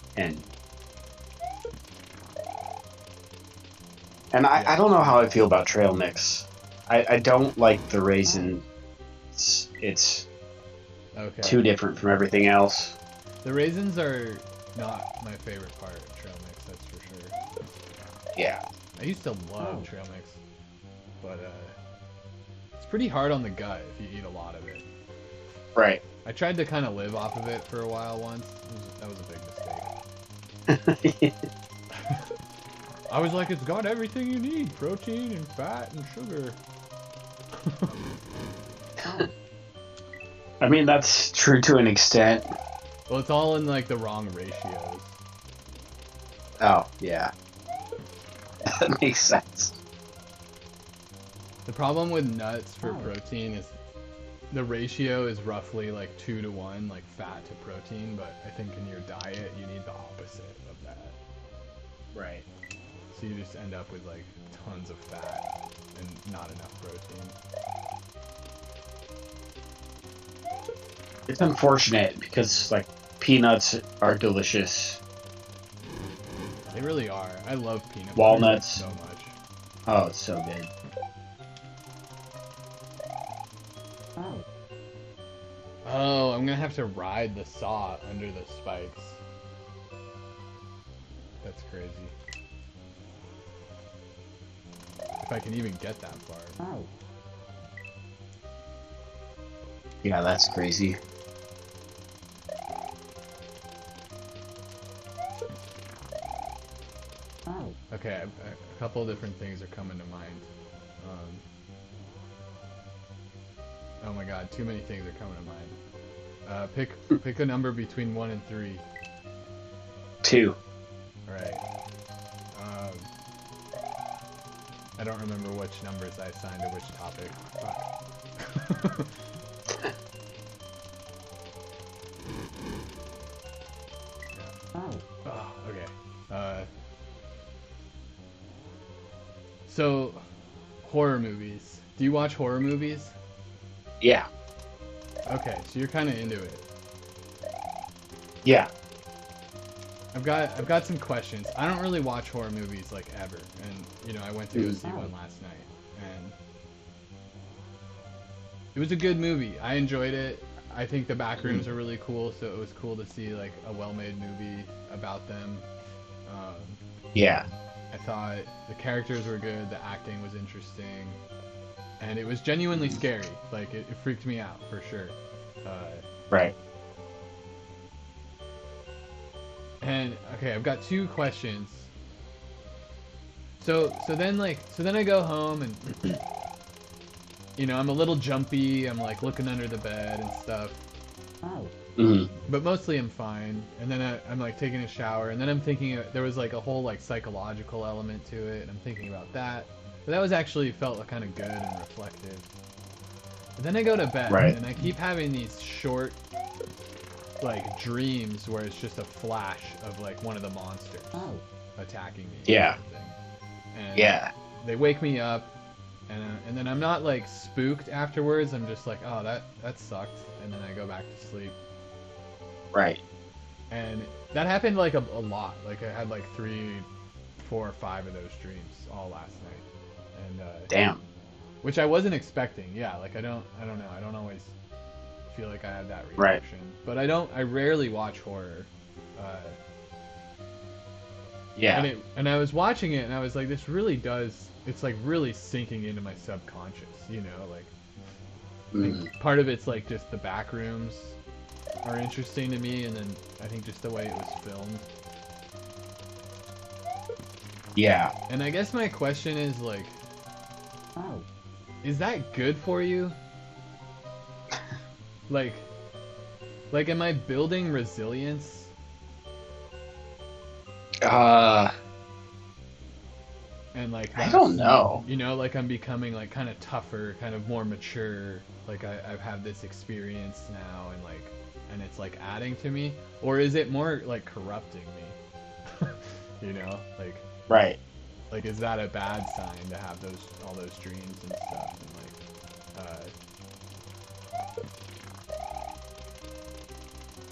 And I don't know how I feel about trail mix. I don't like the raisin. It's okay. Too different from everything else. The raisins are not my favorite part of trail mix, that's for sure. Yeah. I used to love trail mix, but it's pretty hard on the gut if you eat a lot of it. Right. I tried to kind of live off of it for a while once. That was a big mistake. I was like, it's got everything you need. Protein and fat and sugar. I mean, that's true to an extent. Well, it's all in like the wrong ratios. Oh, yeah. That makes sense. The problem with nuts for protein is the ratio is roughly like 2 to 1, like fat to protein, but I think in your diet you need the opposite of that. Right. So you just end up with like tons of fat and not enough protein. It's unfortunate because like peanuts are delicious. They really are. I love peanut Walnuts. butter so much. Oh, it's so good. Oh, I'm gonna have to ride the saw under the spikes. That's crazy. If I can even get that far. Oh. Yeah, that's crazy. Oh. Okay, a couple different things are coming to mind. Oh my god, too many things are coming to mind. Pick a number between 1 and 3. 2. Alright. I don't remember which numbers I assigned to which topic. Fuck. Oh. Oh, okay. So, horror movies. Do you watch horror movies? Yeah. Okay, so you're kind of into it. Yeah. I've got some questions. I don't really watch horror movies like ever, and I went to go see one last night, and it was a good movie. I enjoyed it. I think the back rooms are really cool, so it was cool to see like a well-made movie about them. Yeah. I thought the characters were good, the acting was interesting, and it was genuinely scary. Like it freaked me out for sure. Right. And okay, I've got 2 questions. So then I go home and I'm a little jumpy. I'm like looking under the bed and stuff. Oh. But mostly I'm fine. And then I'm like taking a shower, and then I'm thinking there was like a whole like psychological element to it, and I'm thinking about that. But that was actually felt kind of good and reflective. But then I go to bed, Right. and I keep having these short like dreams where it's just a flash of like one of the monsters attacking me. Yeah. Or something. And Yeah. they wake me up, and then I'm not like spooked afterwards. I'm just like, oh, that sucked, and then I go back to sleep. Right. And that happened like a lot. Like I had like 3, 4, or 5 of those dreams all last night, and Damn. which I wasn't expecting. Yeah, like I don't know. I don't always feel like I had that Right. reaction, but I rarely watch horror. Yeah. And I was watching it, and I was like, this really does. It's like really sinking into my subconscious, like. And part of it's like just the back rooms are interesting to me, and then I think just the way it was filmed. Yeah. And I guess my question is like, Oh. is that good for you? like am I building resilience? And like I don't know. Like I'm becoming like kind of tougher, kind of more mature. Like I've had this experience now, and it's like adding to me, or is it more like corrupting me? Like Right. like is that a bad sign to have all those dreams and stuff?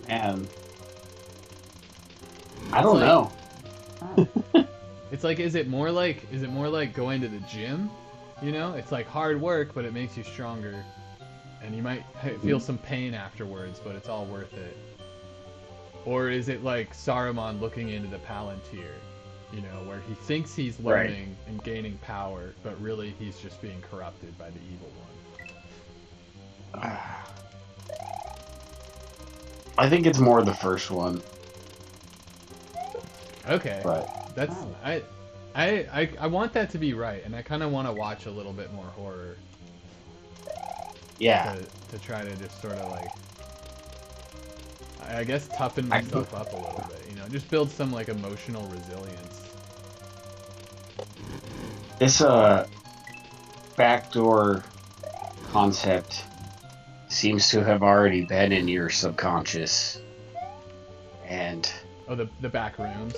And I don't know. Oh. It's like, is it more like going to the gym? It's like hard work, but it makes you stronger, and you might feel some pain afterwards, but it's all worth it. Or is it like Saruman looking into the Palantir, where he thinks he's learning and gaining power, but really he's just being corrupted by the evil one? I think it's more the first one. Okay. But That's I want that to be right, and I kind of want to watch a little bit more horror. yeah. To try to just sort of like, I guess toughen myself up a little bit, just build some like emotional resilience. This backdoor concept seems to have already been in your subconscious. And Oh, the back rooms.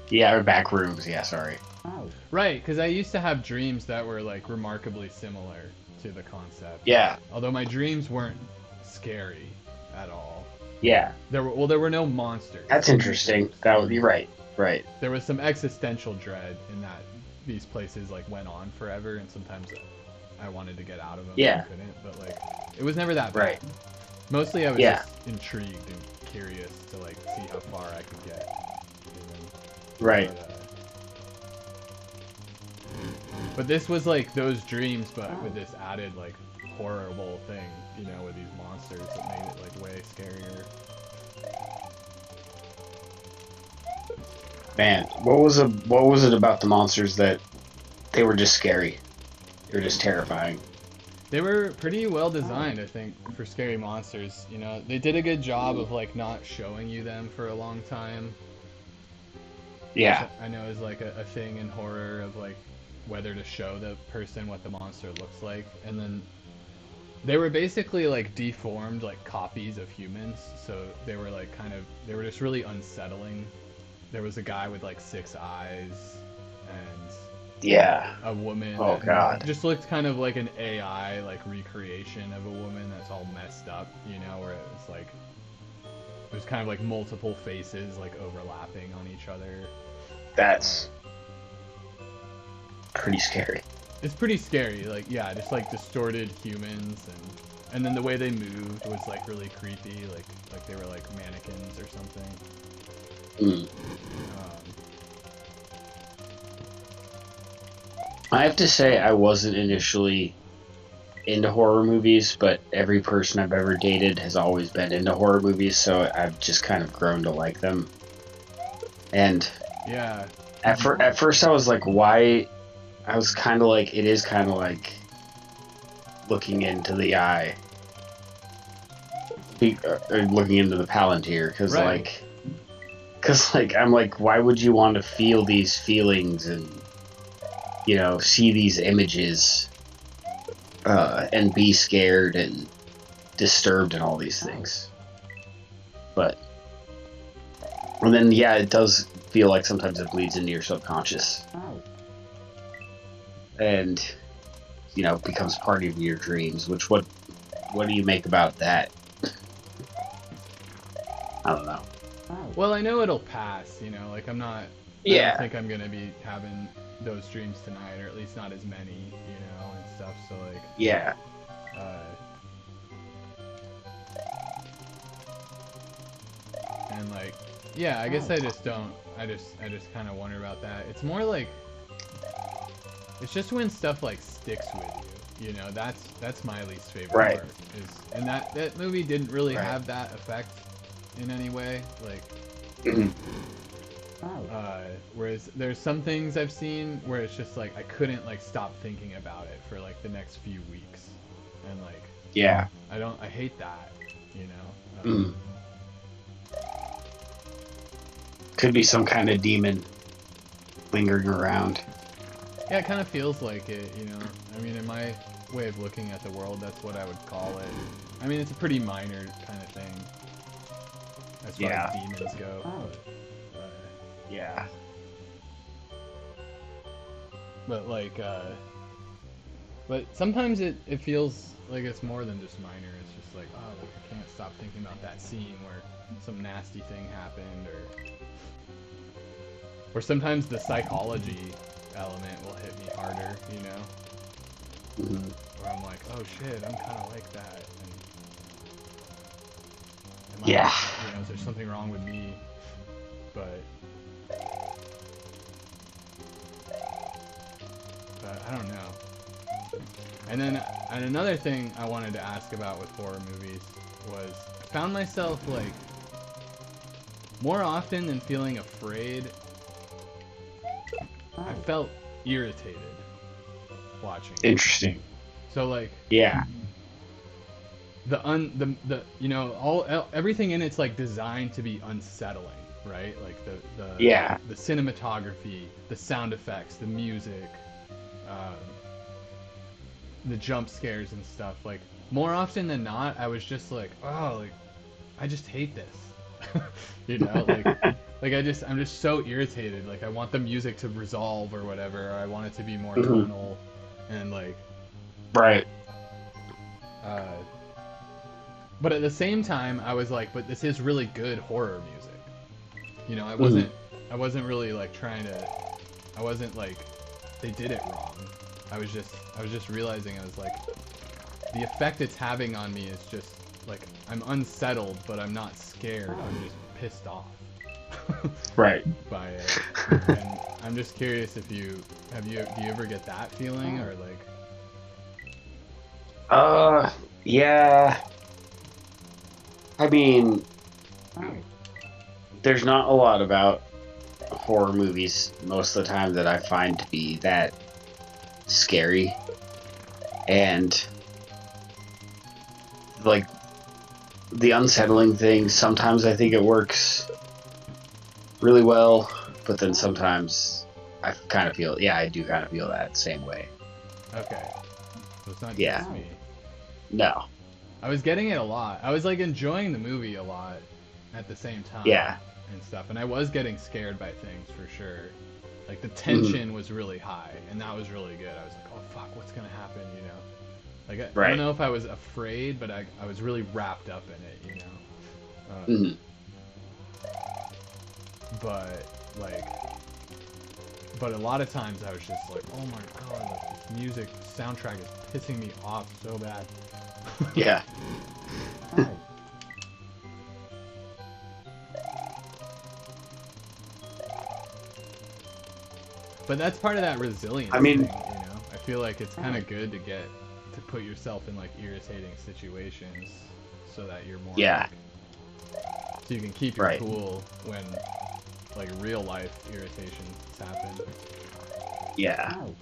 yeah, or back rooms, yeah, sorry. Oh. Right, because I used to have dreams that were like remarkably similar to the concept. Yeah. Although my dreams weren't scary at all. Yeah. There were no monsters. That's interesting. That would be right. Right. There was some existential dread in that these places like went on forever, and sometimes I wanted to get out of them. Yeah. I couldn't, but like it was never that bad. Right. Mostly I was Yeah. just intrigued and curious to like see how far I could get. Right. But this was like those dreams, but with this added like horrible thing, you know, with these monsters that made it like way scarier. Man, what was it about the monsters that they were just scary? They were just terrifying. They were pretty well designed, I think, for scary monsters. You know, they did a good job of like not showing you them for a long time. Yeah. Which I know is like a thing in horror of like whether to show the person what the monster looks like, and then they were basically like deformed like copies of humans, so they were like they were just really unsettling. There was a guy with like 6 eyes and Yeah. a woman Oh that God. just looked kind of like an AI like recreation of a woman that's all messed up, you know, where it was like there's kind of like multiple faces like overlapping on each other. That's pretty scary. It's pretty scary, like yeah, just like distorted humans, and then the way they moved was like really creepy, like they were like mannequins or something. Mm. Um, I have to say, I wasn't initially into horror movies, but every person I've ever dated has always been into horror movies, so I've just kind of grown to like them. And yeah, at first, I was like, why? I was kind of like, it is kind of like looking into the eye, or looking into the Palantir, right. because like I'm like, why would you want to feel these feelings and see these images and be scared and disturbed and all these things? But and then yeah, it does feel like sometimes it bleeds into your subconscious and becomes part of your dreams. Which what do you make about that? I don't know. Well, I know it'll pass, you know, like I don't think I'm gonna be having those dreams tonight, or at least not as many, you know, and stuff. So like, Yeah. uh, and like, yeah, I guess I just don't. I just kind of wonder about that. It's more like, it's just when stuff like sticks with you, you know. That's my least favorite Right. part. And that movie didn't really Right. have that effect in any way, like. Mhm. Whereas there's some things I've seen where it's just like I couldn't like stop thinking about it for like the next few weeks, and like Yeah. I hate that, you know. Mm. Could be some kind of demon lingering around. Yeah, it kind of feels like it, you know. I mean, in my way of looking at the world, that's what I would call it. I mean, it's a pretty minor kind of thing as far as demons go. Yeah. But like, but sometimes it feels like it's more than just minor. It's just like, oh, like I can't stop thinking about that scene where some nasty thing happened, or sometimes the psychology element will hit me harder, you know, Mm-hmm. where I'm like, oh shit, I'm kind of like that. And Yeah. you know, is there something wrong with me? But I don't know. And then another thing I wanted to ask about with horror movies was I found myself like more often than feeling afraid, I felt irritated watching. Interesting. So like Yeah. the you know everything in it's like designed to be unsettling, right? Like the cinematography, the sound effects, the music, the jump scares and stuff. Like more often than not, I was just like, oh, like I just hate this, you know, like I'm just so irritated. Like I want the music to resolve or whatever. Or I want it to be more Mhm. tonal, and like, Right. but at the same time, I was like, but this is really good horror music. You know, I wasn't really like I wasn't like, they did it wrong. I was just realizing I was like, the effect it's having on me is just like I'm unsettled, but I'm not scared. I'm just pissed off Right. by it. And I'm just curious if you do you ever get that feeling or like Yeah. I mean, Oh. there's not a lot about horror movies most of the time that I find to be that scary. And like the unsettling thing, sometimes I think it works really well, but then sometimes I kind of feel, yeah, I do kind of feel that same way. okay, so it's not Yeah. just me. No. I was getting it a lot. I was like enjoying the movie a lot at the same time. Yeah. And stuff, and I was getting scared by things for sure. Like the Mm-hmm. tension was really high, and that was really good. I was like, oh fuck, what's gonna happen, you know? Like I Right. don't know if I was afraid, but I was really wrapped up in it, you know. Mhm. But a lot of times I was just like, oh my god, like this music soundtrack is pissing me off so bad. Yeah. Oh. But that's part of that resilience I mean- thing, you know. I feel like it's kind of good to put yourself in like irritating situations so that you're more Yeah. like, so you can keep your Right. cool when like real life irritations happen. Yeah. Oh.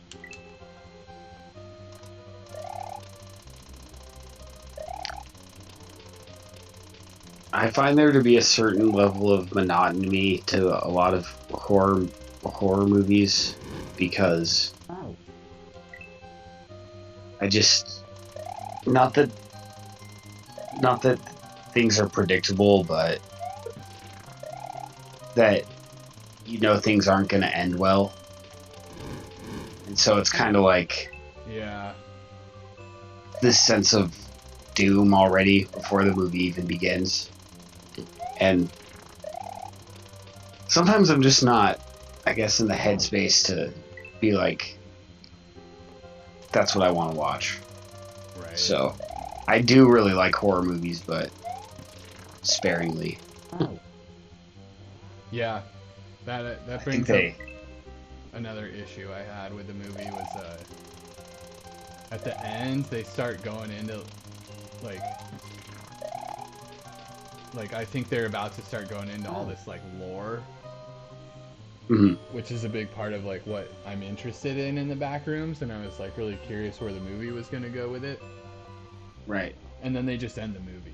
I find there to be a certain level of monotony to a lot of horror movies because Oh. I just not that things are predictable, but that things aren't going to end well. And so it's kind of like Yeah. this sense of doom already before the movie even begins. And sometimes I'm just not, I guess, in the headspace to be like, that's what I want to watch. Right. So I do really like horror movies, but sparingly. Oh. Yeah. That I think brings they. up another issue I had with the movie was at the end they start going into like I think they're about to start going into all this like lore, Mhm. which is a big part of like what I'm interested in the back rooms, and I was like really curious where the movie was going to go with it. Right. And then they just end the movie.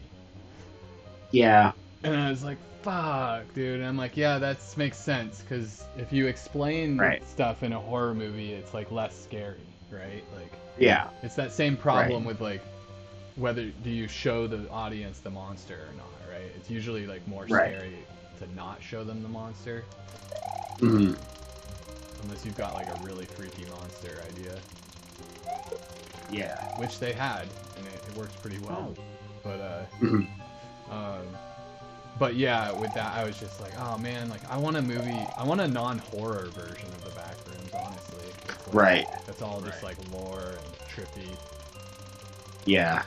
Yeah. And I was like, fuck, dude. And I'm like, yeah, that makes sense, because if you explain Right. stuff in a horror movie, it's like less scary, right? Like, Yeah. it's that same problem Right. with like whether do you show the audience the monster or not, right? It's usually like more Right. scary to not show them the monster, Mhm. unless you've got like a really freaky monster idea, Yeah. which they had, and it works pretty well. Oh. But Mhm. um, but yeah, with that, I was just like, oh man, like I want a non-horror version of the Backrooms, honestly. It's like, Right. That's all just Right. like lore and trippy, Yeah.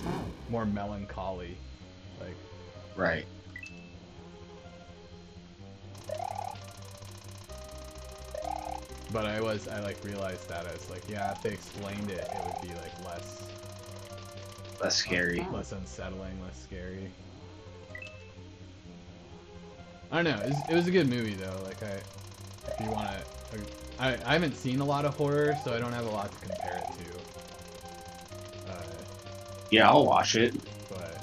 Oh. more melancholy, like. Right. But I like realized that I was like, yeah, if they explained it, it would be like Less scary. less unsettling, less scary. I don't know. It was a good movie though. Like if you want to, I haven't seen a lot of horror, so I don't have a lot to compare it to. Yeah, I'll watch it. But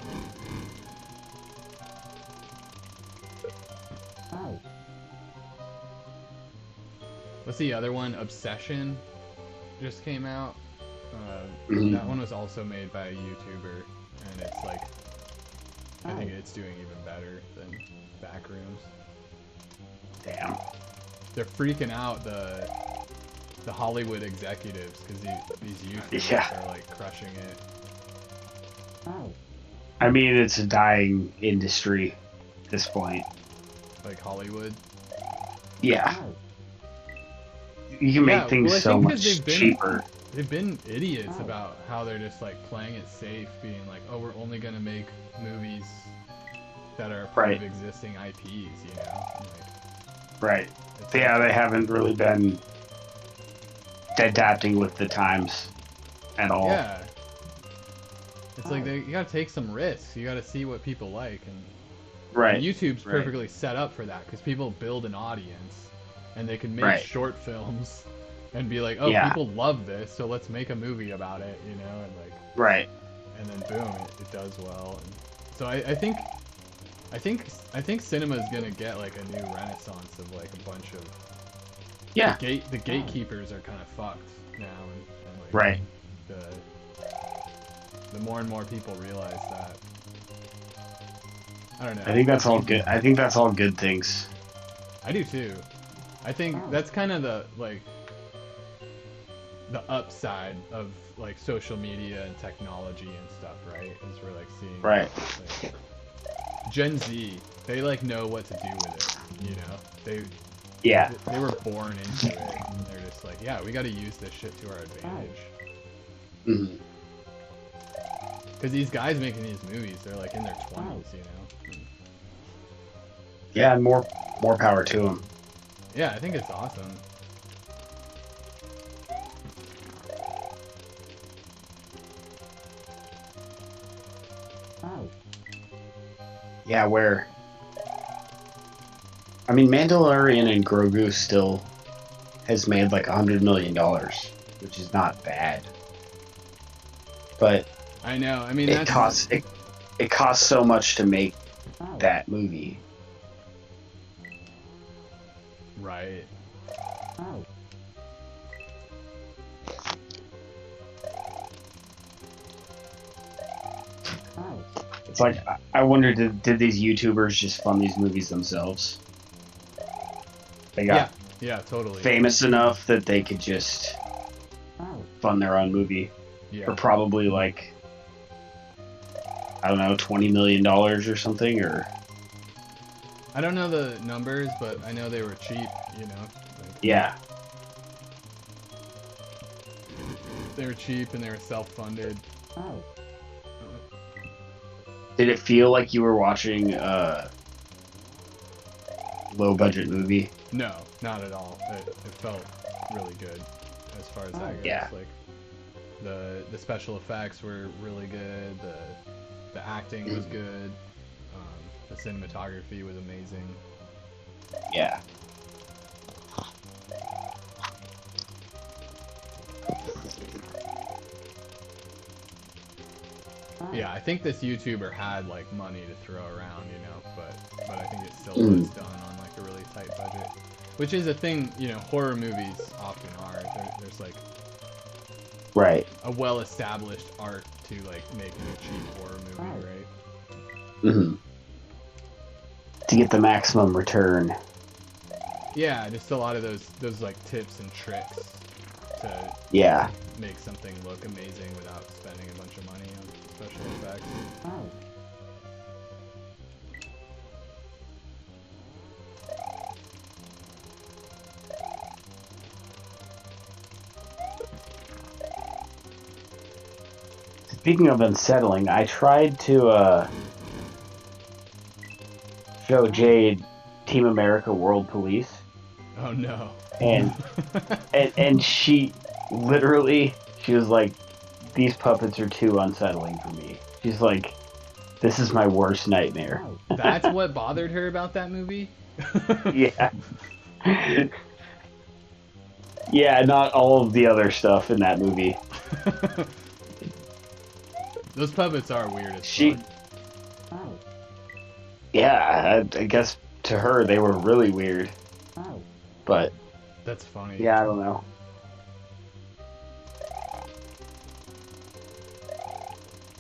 Oh. what's the other one? Obsession just came out. Mhm. That one was also made by a YouTuber, and it's like I think Oh. it's doing even better than Backrooms. Damn. They're freaking out the Hollywood executives because these YouTubers Yeah. are like crushing it. Oh. I mean, it's a dying industry at this point. Like Hollywood. Yeah. Oh. You can make Yeah, things well, I so think because much cheaper. they've been idiots Oh. about how they're just like playing it safe, being like, oh, we're only gonna make movies that are a part Right. of existing IPs, you know? And, like, Right. it's Yeah, like, they haven't really been adapting with the times at all. yeah, it's like you gotta take some risks. You gotta see what people like, and Right. YouTube's Right. perfectly set up for that because people build an audience, and they can make Right. short films, and be like, oh, Yeah. people love this, so let's make a movie about it, you know, and like. Right. And then boom, it does well. And so I think cinema is gonna get like a new renaissance of like a bunch of Yeah. the gatekeepers are kind of fucked now, and like Right. the more and more people realize that. I don't know. I think that's all good. I think that's all good things. I do too. I think that's kind of the upside of like social media and technology and stuff, right? Is we're like seeing Right. like, Gen Z, they like know what to do with it, you know? Yeah. They were born into it, and they're just like, yeah, we got to use this shit to our advantage. Mhm. Because these guys making these movies, they're like in their 20s, you know? Yeah, and more power to them. Yeah, I think it's awesome. Oh. Yeah, where I mean, Mandalorian and Grogu still has made like $100 million, which is not bad. But I know. I mean, it costs so much to make Oh. that movie. Right. Oh. Oh. It's like I wonder, did these YouTubers just fund these movies themselves? They got Yeah, totally. famous enough that they could just Oh. fund their own movie Yeah. for probably like, I don't know, $20 million or something, or I don't know the numbers, but I know they were cheap, you know? Like, yeah. they were cheap and they were self-funded. Oh. Did it feel like you were watching a low budget movie? No, not at all. It felt really good as far as that goes. Yeah. Like the special effects were really good. The acting was good. The cinematography was amazing. Yeah. Oh. Yeah, I think this YouTuber had like money to throw around, you know, but I think it still was done on like a really tight budget, which is a thing, you know, horror movies often are. There's like Right. a well-established art to like making a cheap horror movie, right? Mm-hmm. To get the maximum return. Yeah, just a lot of those like tips and tricks to Yeah. make something look amazing without spending a bunch of money on special effects. Oh. Speaking of unsettling, I tried to show Jade Team America World Police, Oh no. and and she literally, she was like, these puppets are too unsettling for me. She's like, this is my worst nightmare. Oh. That's what bothered her about that movie? Yeah. Yeah, not all of the other stuff in that movie. Those puppets are weird as She, fuck. Oh. yeah, I guess to her they were really weird, Oh. but That's funny. yeah, I don't know.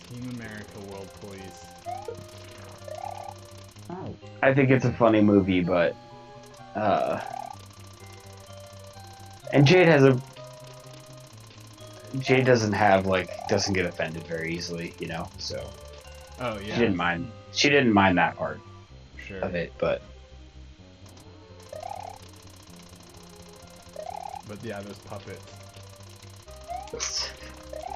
Team America World Police. Oh. I think it's a funny movie, but and Jade doesn't have doesn't get offended very easily, you know, so Oh yeah. she didn't mind that part Sure. of it, but But yeah, those puppets.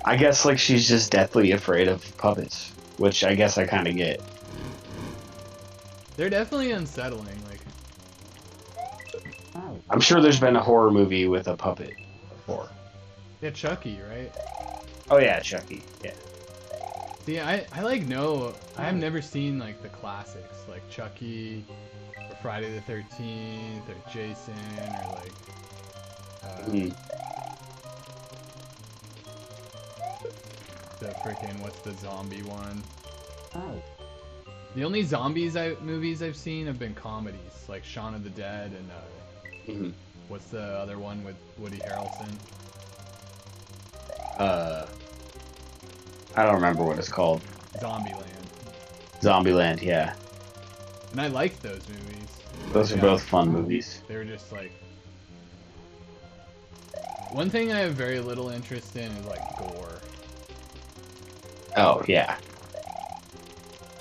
I guess like she's just deathly afraid of puppets, which I guess I kind of get. They're definitely unsettling. Like, Oh. I'm sure there's been a horror movie with a puppet before. yeah, Chucky, right? Oh yeah, Chucky. Yeah. See, I like know I've never seen like the classics like Chucky or Friday the 13th or Jason or like Mhm. the freaking what's the zombie one? Oh. The only movies I've seen have been comedies like Shaun of the Dead and Mhm. what's the other one with Woody Harrelson? I don't remember what it's called. Zombieland. Zombieland. Yeah. And I liked those movies. Those are Yeah. both fun movies. They were just like one thing I have very little interest in is like gore. Oh yeah.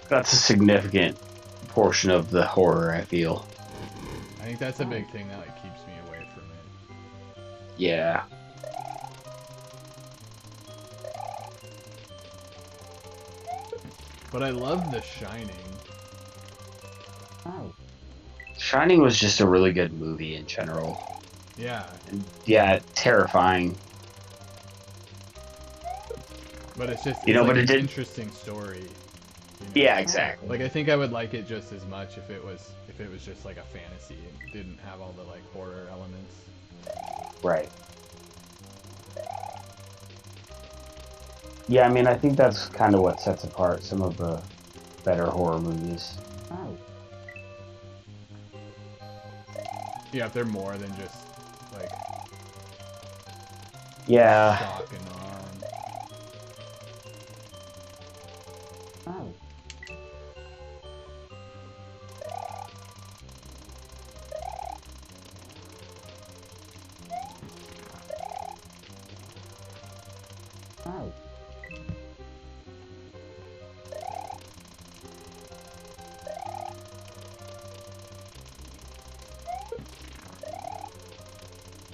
That's a significant portion of the horror, I feel. I think that's a big thing that like keeps me away from it. Yeah. But I love The Shining. Oh. Shining was just a really good movie in general. Yeah, And, yeah, terrifying. but it's just You know, it's but like it an did. interesting story. Yeah, exactly. Like I think I would like it just as much if it was just like a fantasy and didn't have all the like horror elements. Right. Yeah, I mean, I think that's kind of what sets apart some of the better horror movies. Oh. Yeah, if they're more than just like Yeah. shock and awe. Oh. Oh.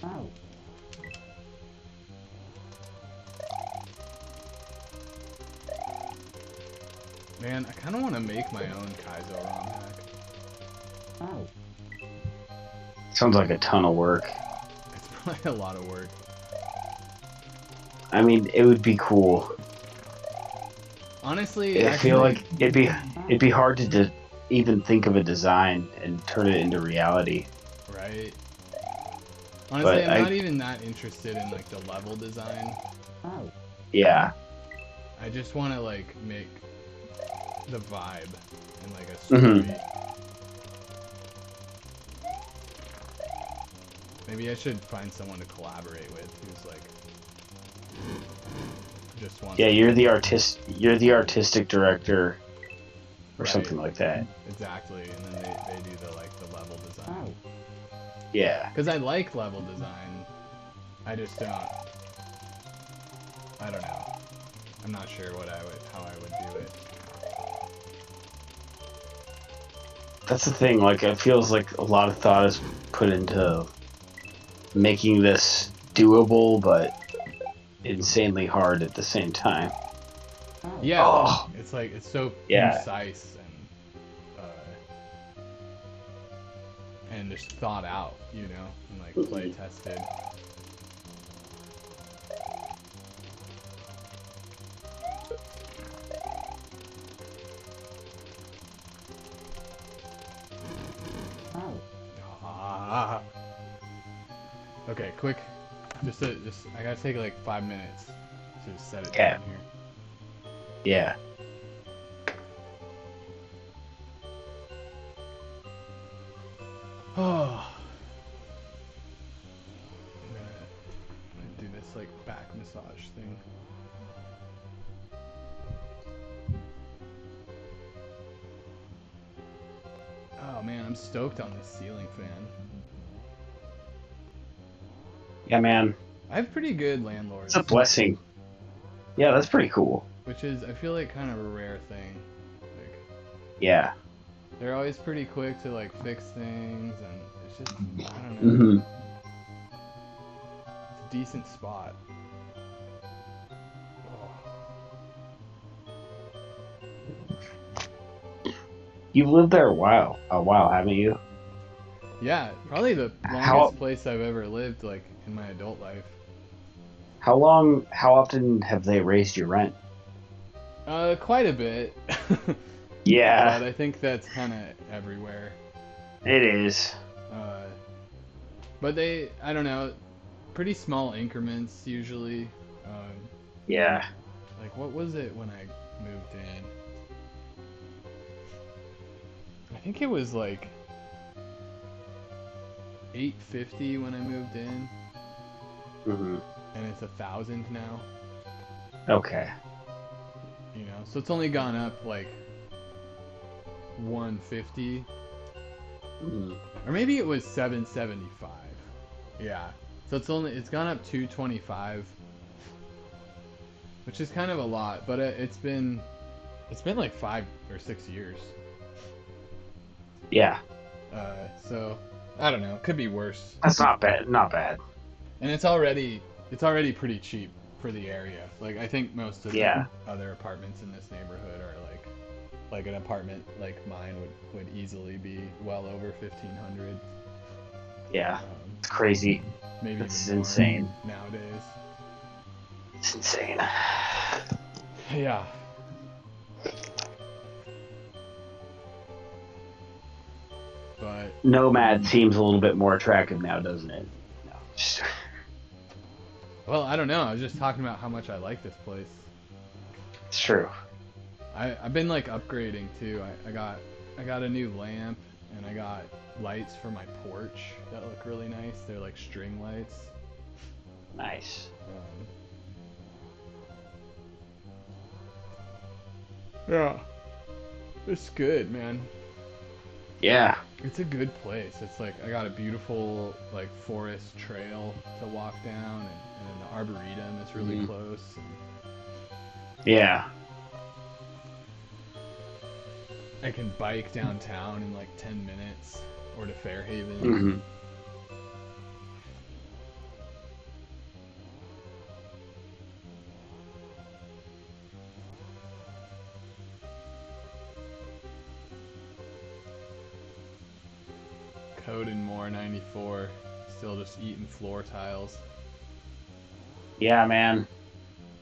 Oh. Man, I kind of want to make my own Kaizo ROM hack. Oh. Sounds like a ton of work. It's probably a lot of work. I mean, it would be cool. Honestly, I feel like it'd be hard to even think of a design and turn it into reality. right. Honestly, But I'm not even that interested in like the level design. Oh. Yeah. I just want to like make the vibe and like a story. Maybe I should find someone to collaborate with who's like just wants. Yeah, to you're the artistic director, or Right. something like that. Exactly, and then they do the like the level design. Oh. Yeah. Because I like level design, I just don't. I don't know. I'm not sure how I would do it. That's the thing. Like, it feels like a lot of thought is put into making this doable, but insanely hard at the same time. Oh. Yeah, Oh. it's like it's so Yeah. concise and just thought out, you know, and like play tested. Oh. Ah. Okay, quick. Just I gotta take like 5 minutes to just set it Yeah. down here. Yeah. Oh. I'm gonna do this like back massage thing. Oh man, I'm stoked on this ceiling fan. Yeah, man. I have pretty good landlords. It's a blessing. Yeah, that's pretty cool. Which is, I feel like, kind of a rare thing. Like, Yeah. they're always pretty quick to like fix things, and it's just, I don't know. hmm decent spot. You've lived there a while, haven't you? Yeah, probably the How longest place I've ever lived, like in my adult life. how often have they raised your rent? Quite a bit. Yeah, But I think that's kind of everywhere. it is. Uh, but I don't know, pretty small increments usually. Um, Yeah. like what was it when I moved in? I think it was like 850 when I moved in, Hmm. and it's 1,000 now. Okay. You know, so it's only gone up like 150, Mhm. or maybe it was 775. Yeah, so it's gone up 225, which is kind of a lot, but it's been like 5 or 6 years. Yeah, So I don't know, it could be worse. that's not bad. Not bad. And it's already pretty cheap for the area. Like I think most of the Yeah. other apartments in this neighborhood are like an apartment like mine would easily be well over 1,500. Yeah. Um, It's crazy. maybe It's even more insane. nowadays. It's insane. Yeah. But Nomad seems a little bit more attractive now, doesn't it? No. well, I don't know. I was just talking about how much I like this place. It's true. I've been like upgrading too. I got a new lamp and I got lights for my porch that look really nice. They're like string lights. Nice. Yeah, it's good, man. Yeah. It's a good place. It's like I got a beautiful like forest trail to walk down, and then the arboretum is really Mhm. close. Yeah. I can bike downtown in like 10 minutes or to Fairhaven. Hmm. Code and more 94. Still just eating floor tiles. Yeah, man.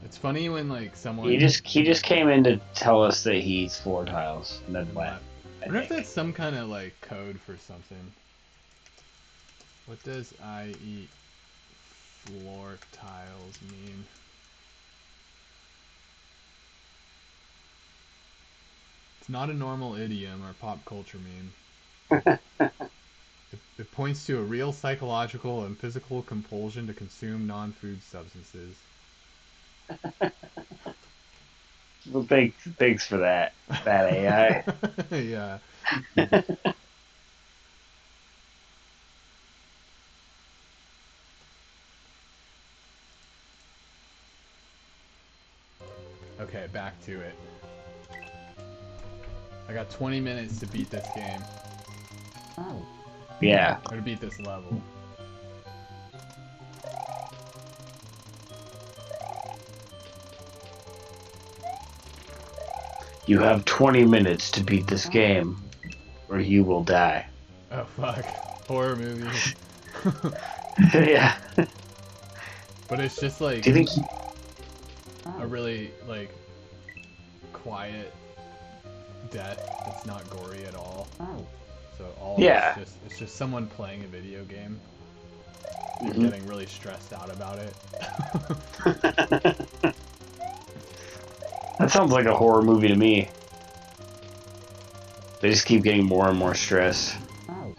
It's funny when like someone He just came in to tell us that he eats floor tiles and then and left. left. I I wonder if think. that's some kind of like code for something. What does I eat floor tiles mean? It's not a normal idiom or pop culture meme. It points to a real psychological and physical compulsion to consume non-food substances. Well, thanks for that AI. Yeah. Okay, back to it. I got 20 minutes to beat this game, Oh. Yeah. or to beat this level. You have 20 minutes to beat this game, or you will die. Oh fuck. Horror movie. Yeah. But it's just like Do you think a really like quiet death. It's not gory at all. Oh. So all Yeah. it's just someone playing a video game and Mhm. getting really stressed out about it. That sounds like a horror movie to me. They just keep getting more and more stressed. Oh.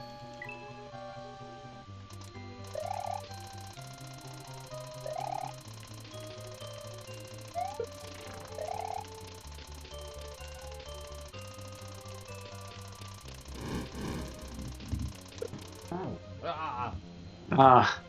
Oh. Ah! Ah.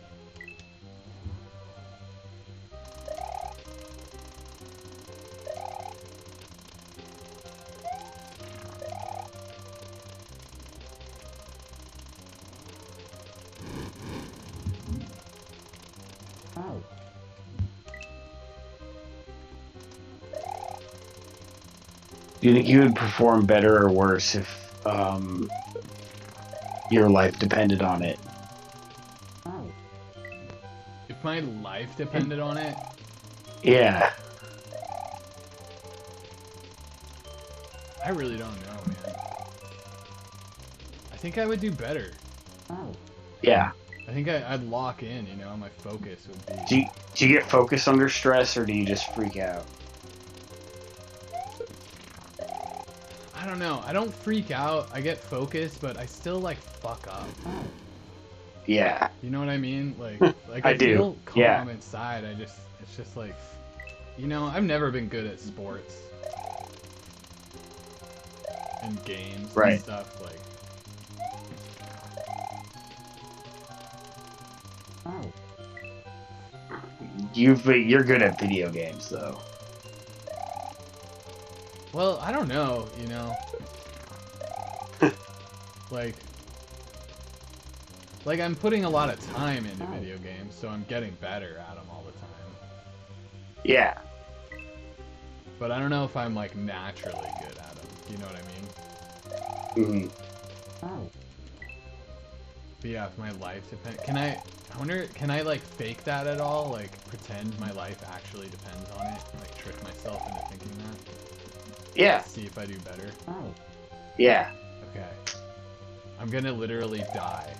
Oh. Do you think you would perform better or worse if your life depended on it? Oh. If my life depended on it, Yeah. I really don't know, man. I think I would do better. Oh. Yeah. I think I'd lock in, you know, my focus would be... Do you get focused under stress, or do you just freak out? I don't know. I don't freak out. I get focused, but I still, like, fuck up. Oh. Yeah. You know what I mean? Like I I do. feel calm Yeah. inside. It's just like, you know, I've never been good at sports and games and Right. stuff. Like, Oh. You're good at video games, though. well, I don't know, you know, like, I'm putting a lot of time into video games, so I'm getting better at them all the time. Yeah. But I don't know if I'm like naturally good at them. You know what I mean? Hmm. Oh. But yeah, if my life depends, I wonder, can I like fake that at all? Like pretend my life actually depends on it? Like trick myself into thinking that? Yeah. See if I do better? Oh. Yeah. Okay. I'm gonna literally die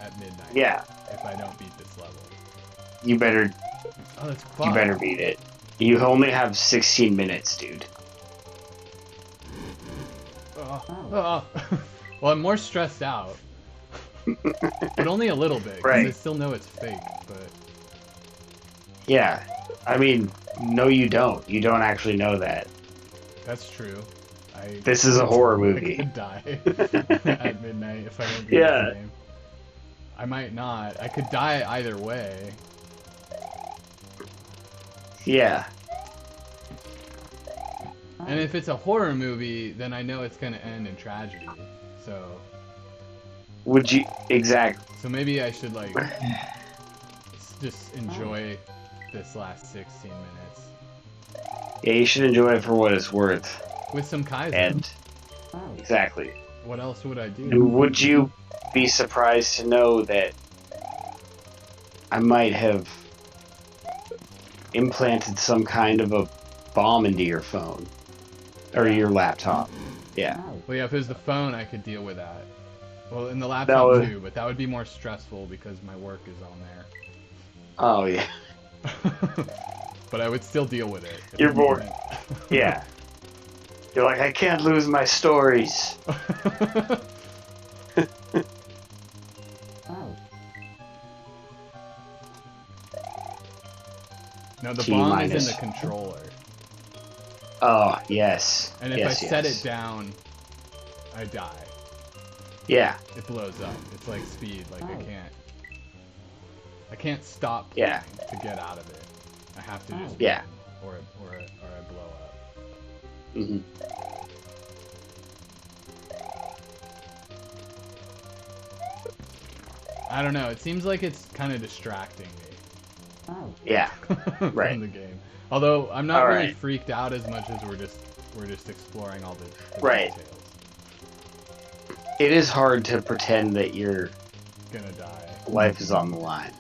at midnight. Yeah. If I don't beat this level. You better Oh, that's fun. you better beat it. You only have 16 minutes, dude. Well, I'm more stressed out. But only a little bit, because Right. I still know it's fake, but... Yeah. I mean, no, you don't. You don't actually know that. That's true. This is a horror I movie. could die at midnight if I don't beat Yeah. this game. I might not. I could die either way. Yeah. And if it's a horror movie, then I know it's gonna end in tragedy. So Would you so maybe I should like just enjoy this last 16 minutes Yeah, you should enjoy it for what it's worth. with some Kaizen. And Oh. exactly. What else would I do? And would you be surprised to know that I might have implanted some kind of a bomb into your phone or your laptop? Yeah. Oh. Well, yeah, if it was the phone, I could deal with that. Well, in the That laptop would- too, but that would be more stressful because my work is on Oh yeah. there. But I would still deal with it. if You're it bored. wasn't. Yeah. You're like, I can't lose my stories. Oh. No, the T bomb minus. is in the controller. Oh yes. And if yes, I set yes. it down, I die. Yeah. It blows up. It's like speed. Like Oh. I can't stop Yeah. playing to get out of it. I have to just Yeah. win, or I blow up. Hmm. I don't know. It seems like it's kind of distracting me Oh. Yeah. from Right. the game. Although I'm not All really right. freaked out as much as we're just exploring all the Right. details. It is hard to pretend that your Gonna die. life is on the line.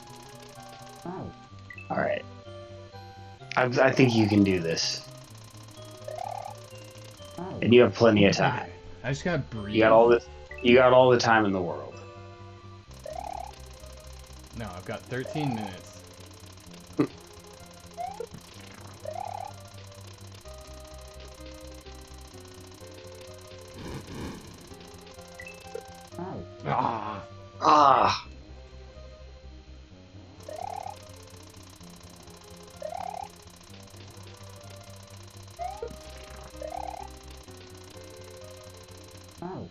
Oh. All right. I think you can do this, Oh. and you have plenty of time. Okay. I just gotta breathe. You got all the time in the world. No, I've got 13 minutes. Oh. Ah. Ah. Oh.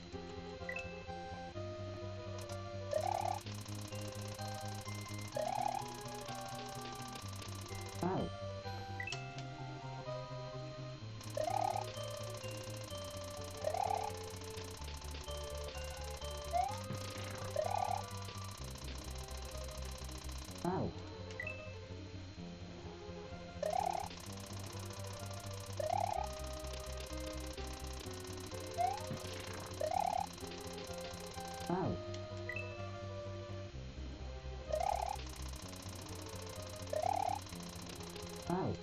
Oh.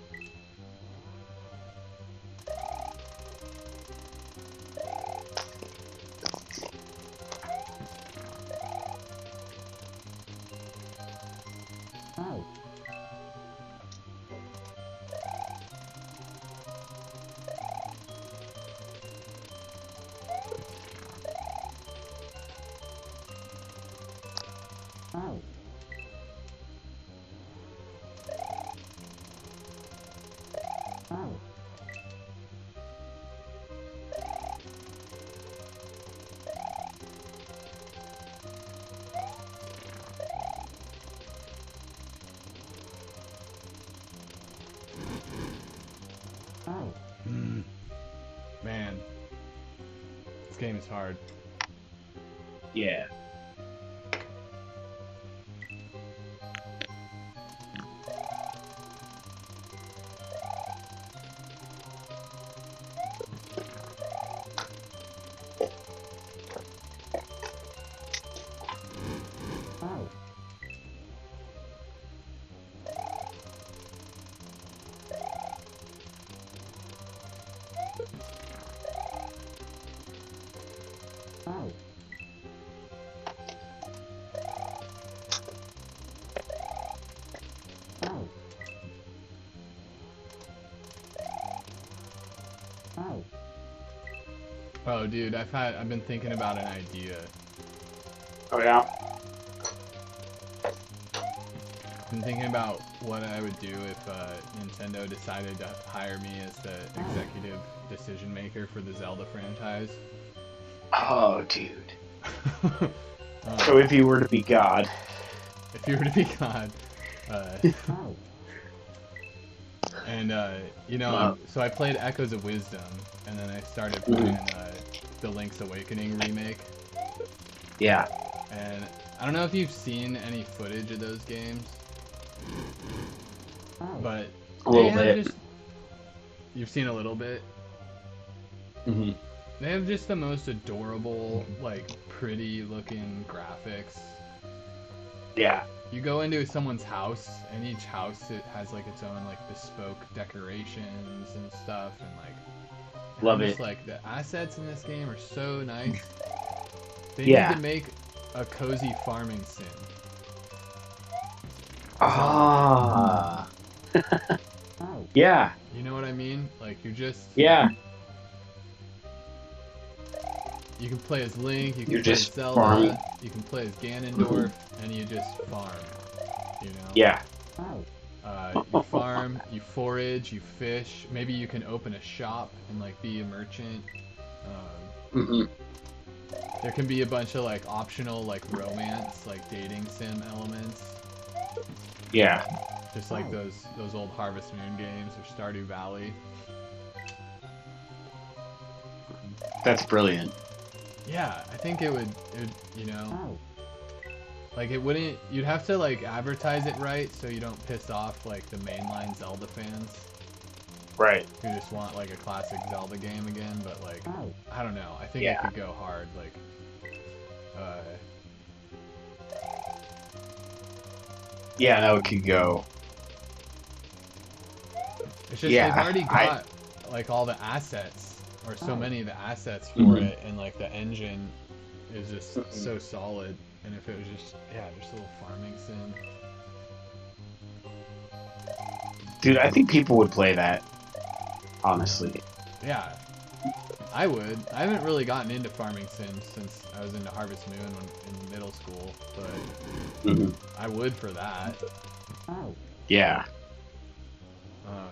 Oh. Oh. Oh. Oh. Man, this game is hard. Yeah. Oh. Oh. Oh. Oh. Oh, dude, I've been thinking about an idea. Oh yeah. I've been thinking about what I would do if Nintendo decided to hire me as the executive decision maker for the Zelda franchise. Oh, dude. Um, So if you were to be God. if you were to be God, Oh. and you know, Wow. so I played Echoes of Wisdom, and then I started playing the Link's Awakening remake, Yeah. and I don't know if you've seen any footage of those games, Oh. but A little they have bit. just you've seen a little bit. Mm-hmm. They have just the most adorable, like, pretty looking graphics. Yeah. You go into someone's house, and each house it has like its own like bespoke decorations and stuff, and like Love I'm just it. like the assets in this game are so nice. They Yeah. need to make a cozy farming sim. Ah. Oh. Yeah. You know what I mean? Like Yeah. you can play as Link, you can You're play as just Zelda, farming. you can play as Ganondorf, and you just farm. You know? Yeah. Oh. You farm, you forage, you fish. Maybe you can open a shop and like be a merchant. Mm-hmm. There can be a bunch of like optional like romance, like dating sim elements, Yeah. just like Oh. those old Harvest Moon games or Stardew Valley. That's brilliant. Yeah, I think it would you know, Oh. like it wouldn't. You'd have to like advertise it right so you don't piss off like the mainline Zelda fans Right. who just want like a classic Zelda game again. But like, Oh. I don't know. I think it Yeah. could go hard. Like, uh, Yeah, no, it could go. it's just Yeah, they've already I- got like all the assets or so Oh. many of the assets for Mhm. it, and like the engine is just Mhm. so solid. And if it was just just a little farming sim. Dude, I think people would play that. Honestly. Yeah, I would. I haven't really gotten into farming sims since I was into Harvest Moon in middle school, but Mhm. I would for that. Oh. Yeah. Um,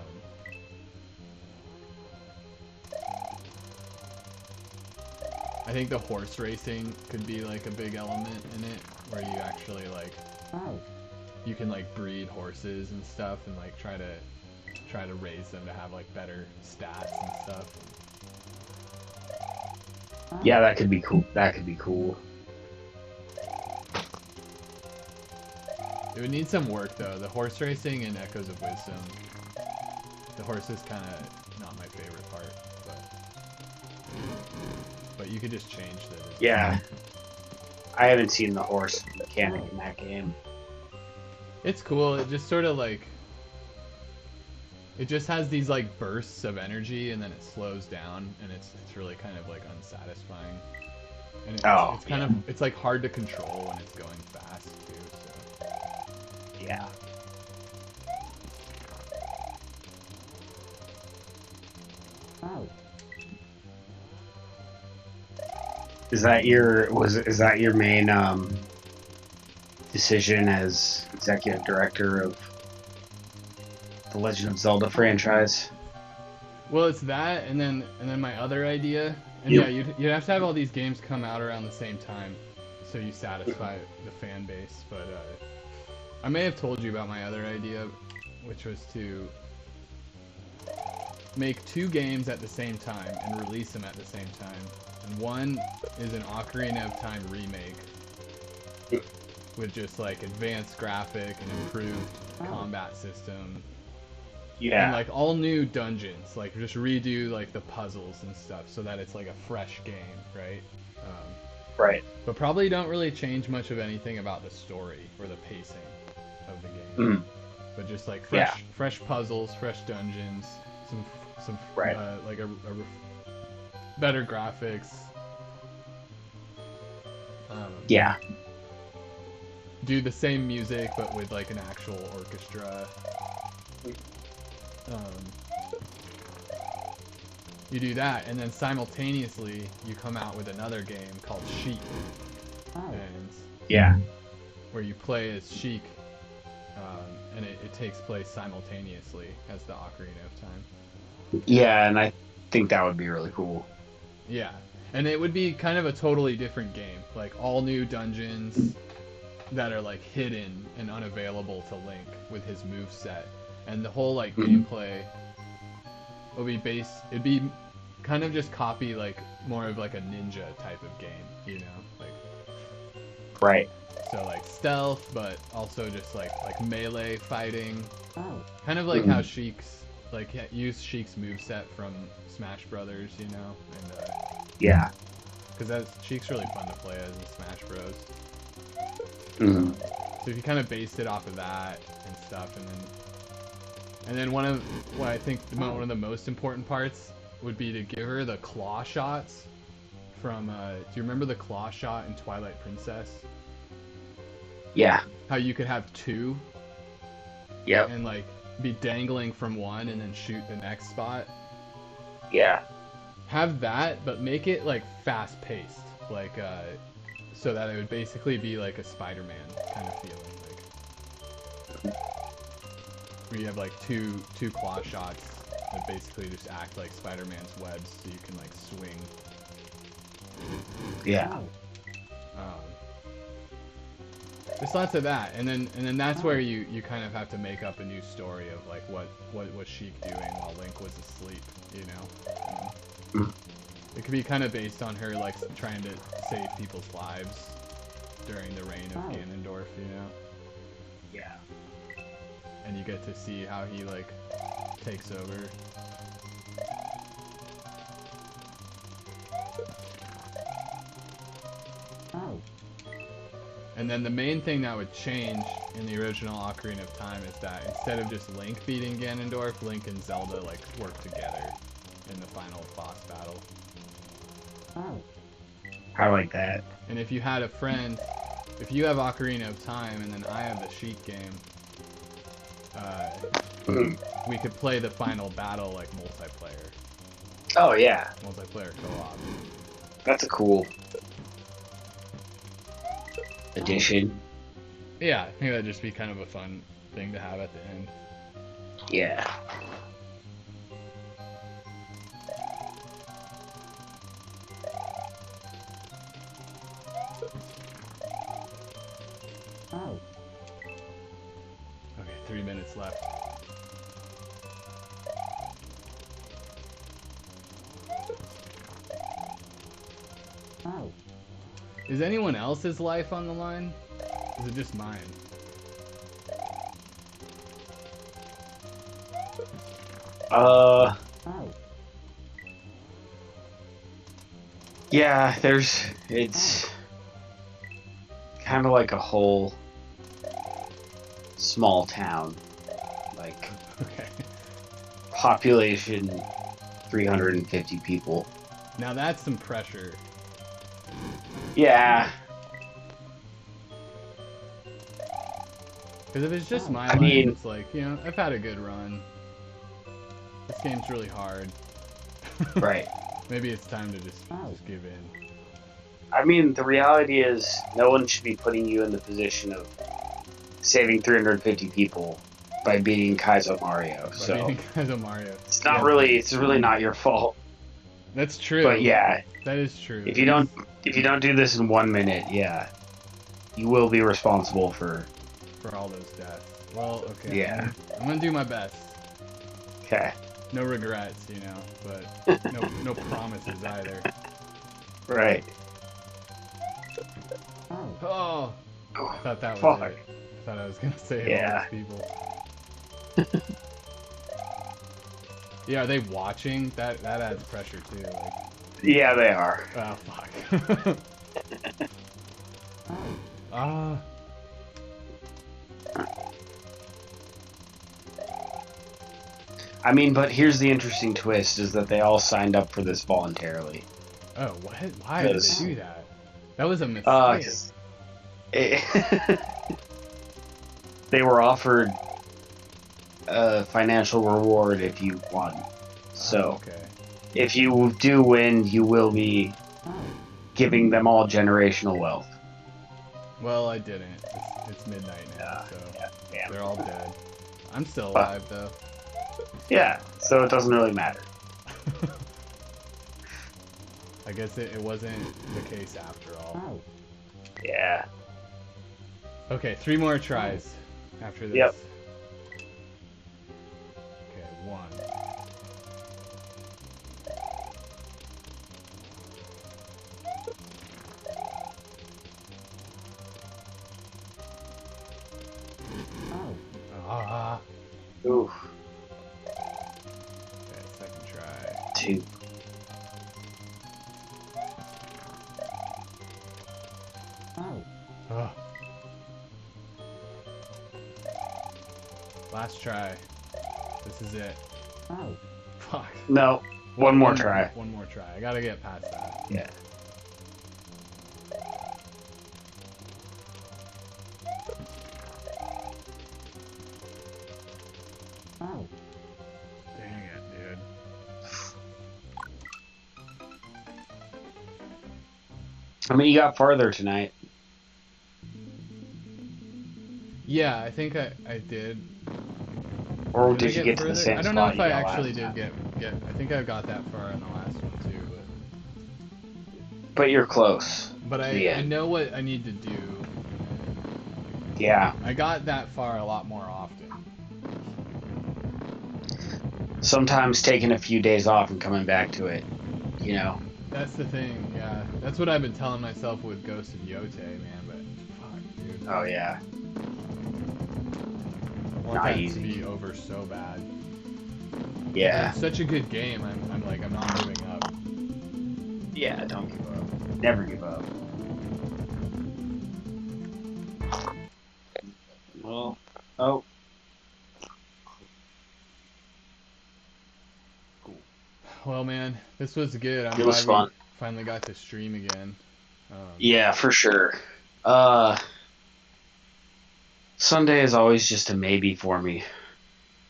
I think the horse racing could be like a big element in it, where you actually like Oh. you can like breed horses and stuff, and like try to raise them to have like better stats and stuff. Oh. Yeah, that could be cool. That could be cool. It would need some work though. The horse racing in Echoes of Wisdom, the horse is kind of not my favorite part, but you could just change the Yeah. I haven't seen the horse mechanic in that game. It's cool. It just sort of like it just has these like bursts of energy and then it slows down and it's really kind of like unsatisfying. And it's kind of it's like hard to control when it's going fast too. So Yeah. Ow. Is that your main decision as executive director of the Legend of Zelda franchise? well, it's that and then my other idea. And Yep. yeah, you'd have to have all these games come out around the same time so you satisfy the fan base, but I may have told you about my other idea, which was to make 2 games at the same time and release them at the same time. And one is an Ocarina of Time remake with just like advanced graphic and improved combat system. Yeah. And like all new dungeons, like just redo like the puzzles and stuff so that it's like a fresh game, right? Right. But probably don't really change much of anything about the story or the pacing of the game. But just like fresh puzzles, fresh dungeons, some like a better graphics. Yeah. Do the same music but with like an actual orchestra. You do that, and then simultaneously you come out with another game called Sheik, and where you play as Sheik, and it takes place simultaneously as the Ocarina of Time. Yeah, and I think that would be really cool. Yeah, and it would be kind of a totally different game, like all new dungeons that are like hidden and unavailable to Link with his moveset, and the whole like gameplay would be it'd be kind of just copy like more of like a ninja type of game, you know, like right. So like stealth, but also just like melee fighting, Ow. kind of like how Sheik's like use Sheik's moveset from Smash Brothers, you know, and yeah, because Sheik's really fun to play as in Smash Bros. So if you kind of based it off of that and stuff, and then one of what I think one of the most important parts would be to give her the claw shots from. Do you remember the claw shot in Twilight Princess? Yeah. How you could have 2. Yep. And like be dangling from one and then shoot the next spot. Yeah. Have that, but make it like fast paced, like so that it would basically be like a Spider-Man kind of feeling, like where you have like two claw shots that basically just act like Spider-Man's webs, so you can like swing. Yeah. There's lots of that, and then that's where you kind of have to make up a new story of like what was Sheik doing while Link was asleep, you know. It could be kind of based on her like trying to save people's lives during the reign of Ganondorf, you know. Yeah. And you get to see how he like takes over. Ow. And then the main thing that would change in the original Ocarina of Time is that instead of just Link beating Ganondorf, Link and Zelda like work together in the final boss battle. Ow. I like that. And if you had a friend, if you have Ocarina of Time and then I have the Sheik game, we could play the final battle like multiplayer. Oh yeah. Multiplayer co-op. That's a cool addition. Yeah, I think that'd just be kind of a fun thing to have at the end. Yeah. Ow. Okay, 3 minutes left. Ow. Is anyone else's life on the line? Is it just mine? Ow. Yeah, it's kind of like a whole small town. Like, Okay. population 350 people. Now that's some pressure. Yeah, Because if it's just my I life, mean- it's like, you know, I've had a good run. This game's really hard. right. Maybe it's time to just give in. I mean, the reality is, no one should be putting you in the position of saving 350 people by beating Kaizo Mario. By So beating Kaizo Mario. it's not Yeah, really, it's really not your fault. That's true. But yeah, That is true. if you don't do this in 1 minute, yeah, you will be responsible for. For all those deaths. Well, okay. Yeah. I'm gonna do my best. Okay. No regrets, you know, but no promises either. Right. Oh, I thought that was Fuck. it. I thought I was gonna save Yeah. all these people. Yeah, are they watching? That adds pressure too. Like, Yeah, they are. oh fuck. Ah. I mean, but here's the interesting twist: is that they all signed up for this voluntarily. Oh, what? Why did Because- they do that? That was a mistake. 'Cause it- they were offered a financial reward if you won. So okay. if you do win, you will be giving them all generational wealth. Well, I didn't. It's midnight now, so Yeah. they're all dead. I'm still alive though. Yeah, so it doesn't really matter. I guess it wasn't the case after all. Yeah. Okay, 3 more tries after this. Yep. Okay, 1. Ah. Ooh. Okay, second try. 2. Oh. Last try. This is it. Fuck. No. One more try. One more try. I gotta get past that. Yeah. Dang it, dude. I mean, you got farther tonight. Yeah, I think I did. Or Did I did you get to the further? same I don't know spot if you I got actually last did time? get. I think I got that far in the last one too, But you're close. but I Yeah. know what I need to do. Yeah. I got that far a lot more often. Sometimes taking a few days off and coming back to it, you know. That's the thing, yeah. That's what I've been telling myself with Ghost of Yote, man, but fuck, dude. Oh yeah. I want Not that easy. to be over so bad. Yeah. It's such a good game, I'm like, I'm not giving up. Yeah, don't give up. Never give up. Well, oh. Well, man, this was good. I'm It was glad we fun. finally got to stream again. Yeah, for sure. Sunday is always just a maybe for me,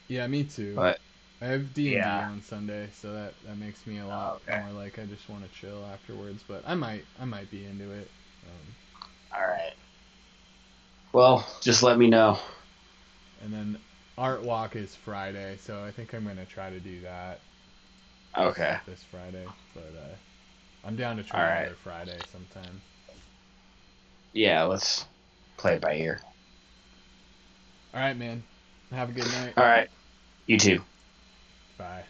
Yeah, me too. but I have D&D yeah. on Sunday, so that makes me a lot Okay. more like I just want to chill afterwards. But I might be into it. All right. Well, just let me know. And then Art Walk is Friday, so I think I'm gonna try to do that. Okay. This Friday, but I'm down to try All right. another Friday sometime. Yeah, let's play it by ear. All right, man. Have a good night. All right. You too. Bye.